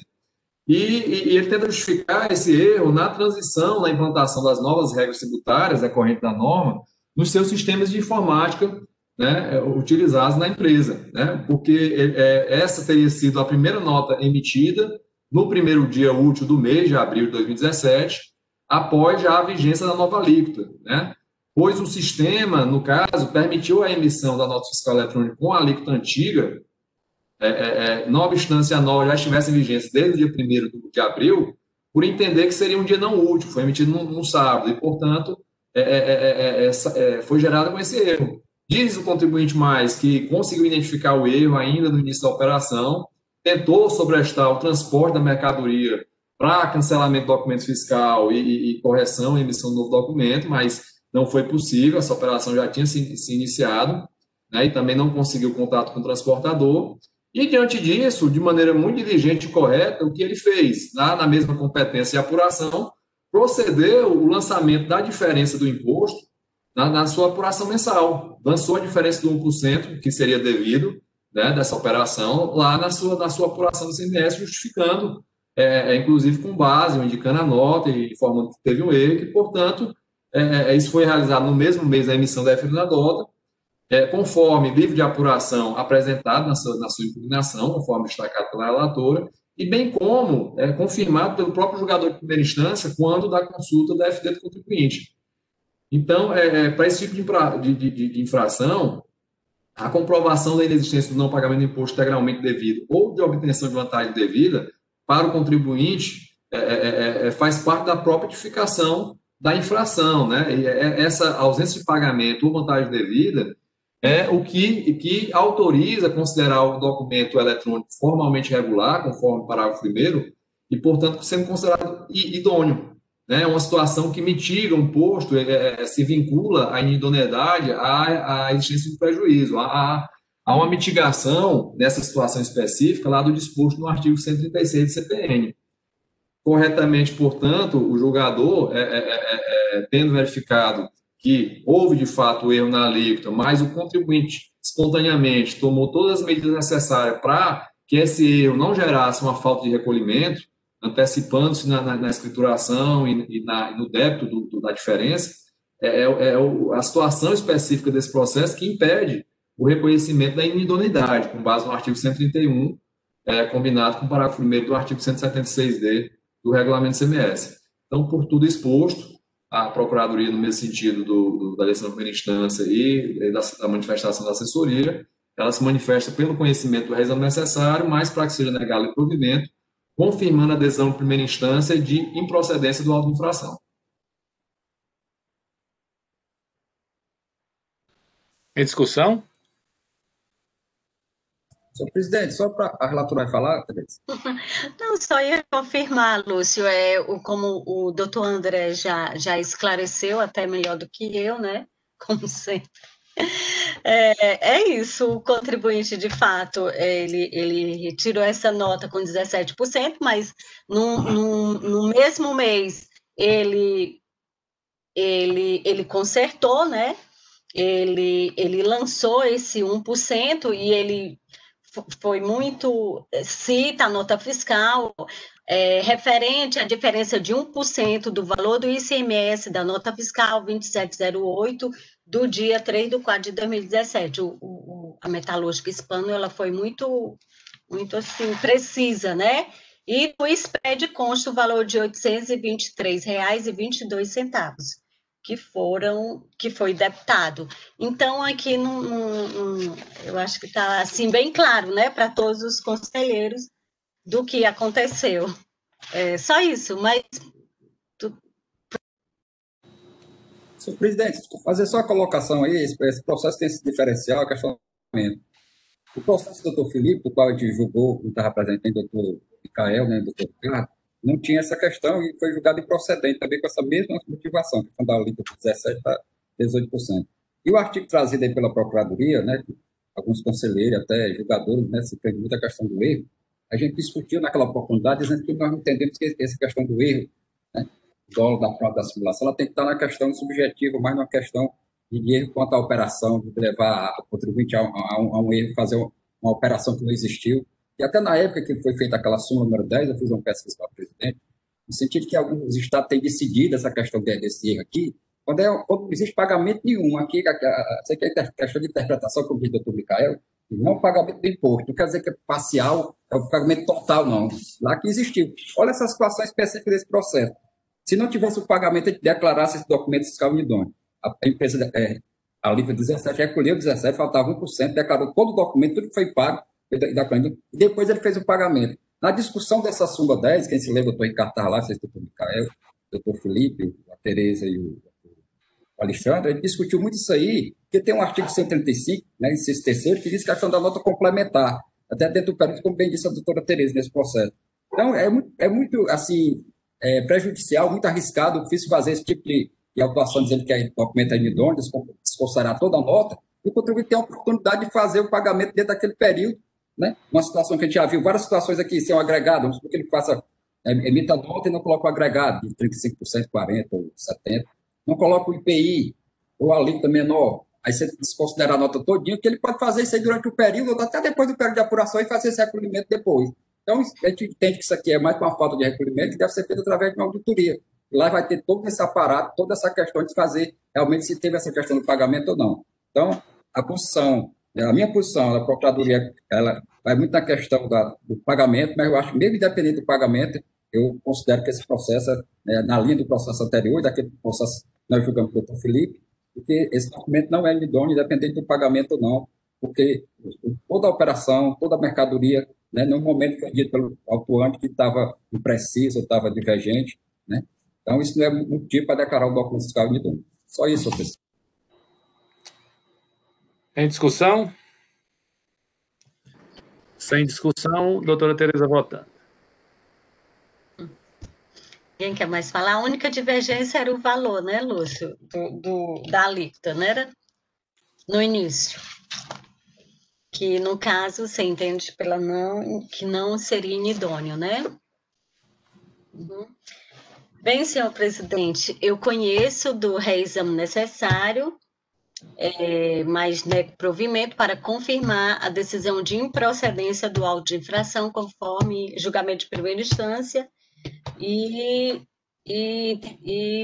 e ele tenta justificar esse erro na transição, na implantação das novas regras tributárias decorrentes da norma, nos seus sistemas de informática né, utilizados na empresa, né, porque essa teria sido a primeira nota emitida no primeiro dia útil do mês de abril de 2017, após já a vigência da nova alíquota, né, pois o sistema, no caso, permitiu a emissão da nota fiscal eletrônica com a alíquota antiga, não obstante a nova já estivesse em vigência desde o dia 1º de abril, por entender que seria um dia não útil, foi emitido no sábado, e, portanto, foi gerado com esse erro. Diz o contribuinte mais que conseguiu identificar o erro ainda no início da operação, tentou sobrestar o transporte da mercadoria para cancelamento do documento fiscal e correção e emissão do novo documento, mas não foi possível, essa operação já tinha se iniciado, né, e também não conseguiu contato com o transportador. E, diante disso, de maneira muito diligente e correta, o que ele fez, na mesma competência e apuração, procedeu o lançamento da diferença do imposto na sua apuração mensal. Lançou a diferença do 1%, que seria devido, né, dessa operação, lá na sua apuração do ICMS, justificando, inclusive com base, indicando a nota e informando que teve um erro, e que, portanto, isso foi realizado no mesmo mês da emissão da FL da nota, conforme livro de apuração apresentado na sua impugnação, conforme destacado pela relatora, e bem como confirmado pelo próprio julgador de primeira instância quando da consulta da FD do contribuinte. Então, para esse tipo de infração, a comprovação da inexistência do não pagamento do imposto integralmente devido ou de obtenção de vantagem devida para o contribuinte faz parte da própria tipificação da infração, né? E essa ausência de pagamento ou vantagem devida é o que autoriza considerar o documento eletrônico formalmente regular, conforme o parágrafo 1º, e, portanto, sendo considerado idôneo. É uma situação que mitiga um posto, se vincula à inidoneidade à existência de prejuízo. Há uma mitigação nessa situação específica lá do disposto no artigo 136 do CPN. Corretamente, portanto, o julgador, tendo verificado que houve, de fato, erro na alíquota, mas o contribuinte espontaneamente tomou todas as medidas necessárias para que esse erro não gerasse uma falta de recolhimento, antecipando-se na escrituração e no débito da diferença, a situação específica desse processo que impede o reconhecimento da inidoneidade, com base no artigo 131, combinado com o parágrafo 1º do artigo 176D do Regulamento CMS. Então, por tudo exposto, a Procuradoria, no mesmo sentido da decisão de primeira instância e da manifestação da assessoria, ela se manifesta pelo conhecimento do reexame necessário, mas para que seja negado o provimento, confirmando a decisão de primeira instância de improcedência do auto de infração. Em discussão? Senhor presidente, só para a relatora vai falar, Tereza? Não, só ia confirmar, Lúcio, como o doutor André já esclareceu, até melhor do que eu, né? Como sempre. Isso, o contribuinte, de fato, ele tirou essa nota com 17%, mas no mesmo mês ele consertou, né? Ele lançou esse 1% e ele foi muito, cita a nota fiscal, referente à diferença de 1% do valor do ICMS da nota fiscal 2708 do dia 3/4 de 2017. A metalúrgica Hispano, ela foi muito assim, precisa, né? E no SPED consta o valor de R$ 823,22, que foi debitado. Então, aqui, eu acho que está assim, bem claro, né, para todos os conselheiros do que aconteceu. Só isso, mas... Senhor presidente, fazer só a colocação aí, esse processo tem esse diferencial, a questão do documento. O processo do doutor Felipe, do qual a gente julgou, que estava representando o doutor Micael, né, o doutor Ricardo, não tinha essa questão e foi julgado improcedente também com essa mesma motivação, que foi da alíquota de 17% para 18%. E o artigo trazido aí pela Procuradoria, né, alguns conselheiros, até julgadores, né, se perde muita questão do erro, a gente discutiu naquela oportunidade, dizendo que nós entendemos que essa questão do erro, né, dolo da fraude da simulação, ela tem que estar na questão subjetiva, mais na questão de erro quanto à operação, de levar o contribuinte a um erro, fazer uma operação que não existiu. E até na época que foi feita aquela súmula número 10, eu fiz uma pesquisa para o presidente, no sentido que alguns estados têm decidido essa questão desse erro aqui, Quando não existe pagamento nenhum, aqui, isso aqui é questão de interpretação, como diz o doutor Micael, não pagamento do imposto, não quer dizer que é parcial, é o pagamento total, não. Lá que existiu. Olha essa situação específica desse processo. Se não tivesse o pagamento, a gente declarasse esse documento fiscal idôneo. A empresa, a Livre 17, recolheu 17, faltava 1%, declarou todo o documento, tudo que foi pago, e depois ele fez o pagamento. Na discussão dessa súmula 10, quem se lembra, o doutor Ricardo estava lá, o doutor Micael, o doutor Felipe, a Tereza e o Alexandre, ele discutiu muito isso aí, porque tem um artigo 135, né, inciso terceiro, que diz que a questão da nota complementar, até dentro do período, como bem disse a doutora Tereza nesse processo. Então, é muito assim, prejudicial, muito arriscado, difícil fazer esse tipo de autuação, dizendo que o documento é inidôneo, desconsiderar toda a nota, e o contribuinte tem a oportunidade de fazer o pagamento dentro daquele período, né? Uma situação que a gente já viu, várias situações aqui, se é um agregado, vamos supor que ele faça, emita a nota e não coloca o agregado, de 35%, 40% ou 70%, não coloca o IPI, ou a alíquota menor, aí você desconsidera a nota todinha, que ele pode fazer isso aí durante o período, ou até depois do período de apuração, e fazer esse recolhimento depois. Então, a gente entende que isso aqui é mais uma falta de recolhimento, que deve ser feito através de uma auditoria. Lá vai ter todo esse aparato, toda essa questão de fazer realmente se teve essa questão do pagamento ou não. Então, a minha posição da Procuradoria, ela vai muito na questão do pagamento, mas eu acho que mesmo independente do pagamento, eu considero que esse processo, na linha do processo anterior, daquele processo que nós julgamos com o doutor Felipe, porque esse documento não é idôneo, independente do pagamento ou não, porque toda a operação, toda a mercadoria, né, no momento foi dito pelo autuante que estava impreciso, estava divergente, né? Então, isso não é motivo para declarar o documento fiscal idôneo. Só isso, professor. Em discussão? Sem discussão, doutora Tereza votando. Quem quer mais falar? A única divergência era o valor, né, Lúcio? Da alíquota, não era? No início. Que, no caso, você entende que não seria inidôneo, né? Uhum. Bem, senhor presidente, eu conheço do reexame necessário, mas nego provimento para confirmar a decisão de improcedência do auto de infração conforme julgamento de primeira instância e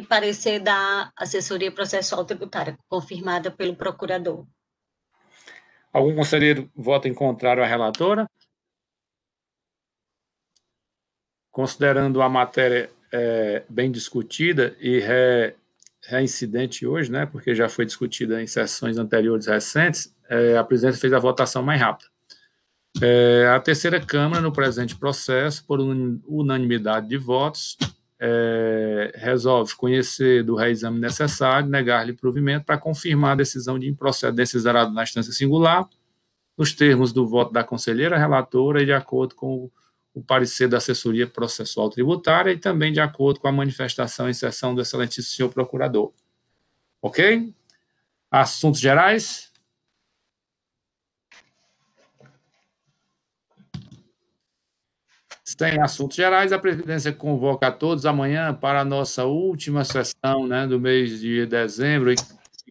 parecer da assessoria processual tributária, confirmada pelo procurador. Algum conselheiro vota em contrário à relatora? Considerando a matéria bem discutida e reincidente hoje, né, porque já foi discutida em sessões anteriores recentes, a presidência fez a votação mais rápida. A terceira Câmara, no presente processo, por unanimidade de votos, resolve conhecer do reexame necessário, negar-lhe provimento para confirmar a decisão de improcedência exarada na instância singular, nos termos do voto da conselheira relatora e de acordo com o parecer da assessoria processual tributária e também de acordo com a manifestação em sessão do excelentíssimo senhor procurador. Ok? Assuntos gerais? Sem assuntos gerais, a presidência convoca a todos amanhã para a nossa última sessão, né, do mês de dezembro e,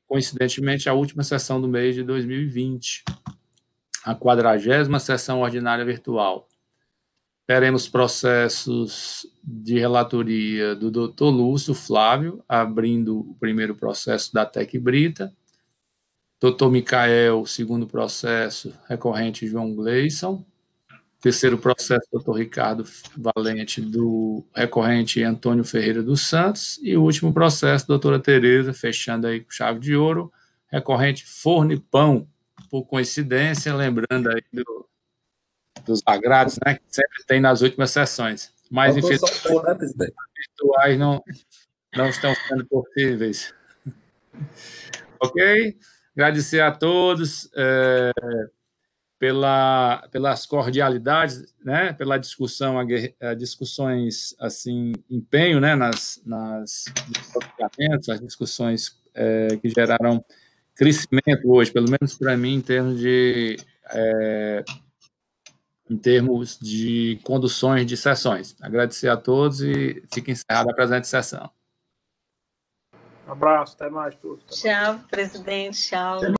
coincidentemente, a última sessão do mês de 2020, a 40ª sessão ordinária virtual. Teremos processos de relatoria do doutor Lúcio Flávio, abrindo o primeiro processo da Tec Brita, doutor Micael, segundo processo, recorrente João Gleison, terceiro processo, doutor Ricardo Valente, do recorrente Antônio Ferreira dos Santos, e o último processo, doutora Tereza, fechando aí com chave de ouro, recorrente Forno e Pão, por coincidência, lembrando aí dos agrados, né, que sempre tem nas últimas sessões. Mas, infelizmente, virtuais não estão sendo possíveis. Ok? Agradecer a todos pelas cordialidades, né, pela discussão, discussões, assim, empenho, né, nas as discussões que geraram crescimento hoje, pelo menos para mim, em termos de conduções de sessões. Agradecer a todos e fica encerrada a presente sessão. Um abraço, até mais, tudo. Tchau, presidente, tchau.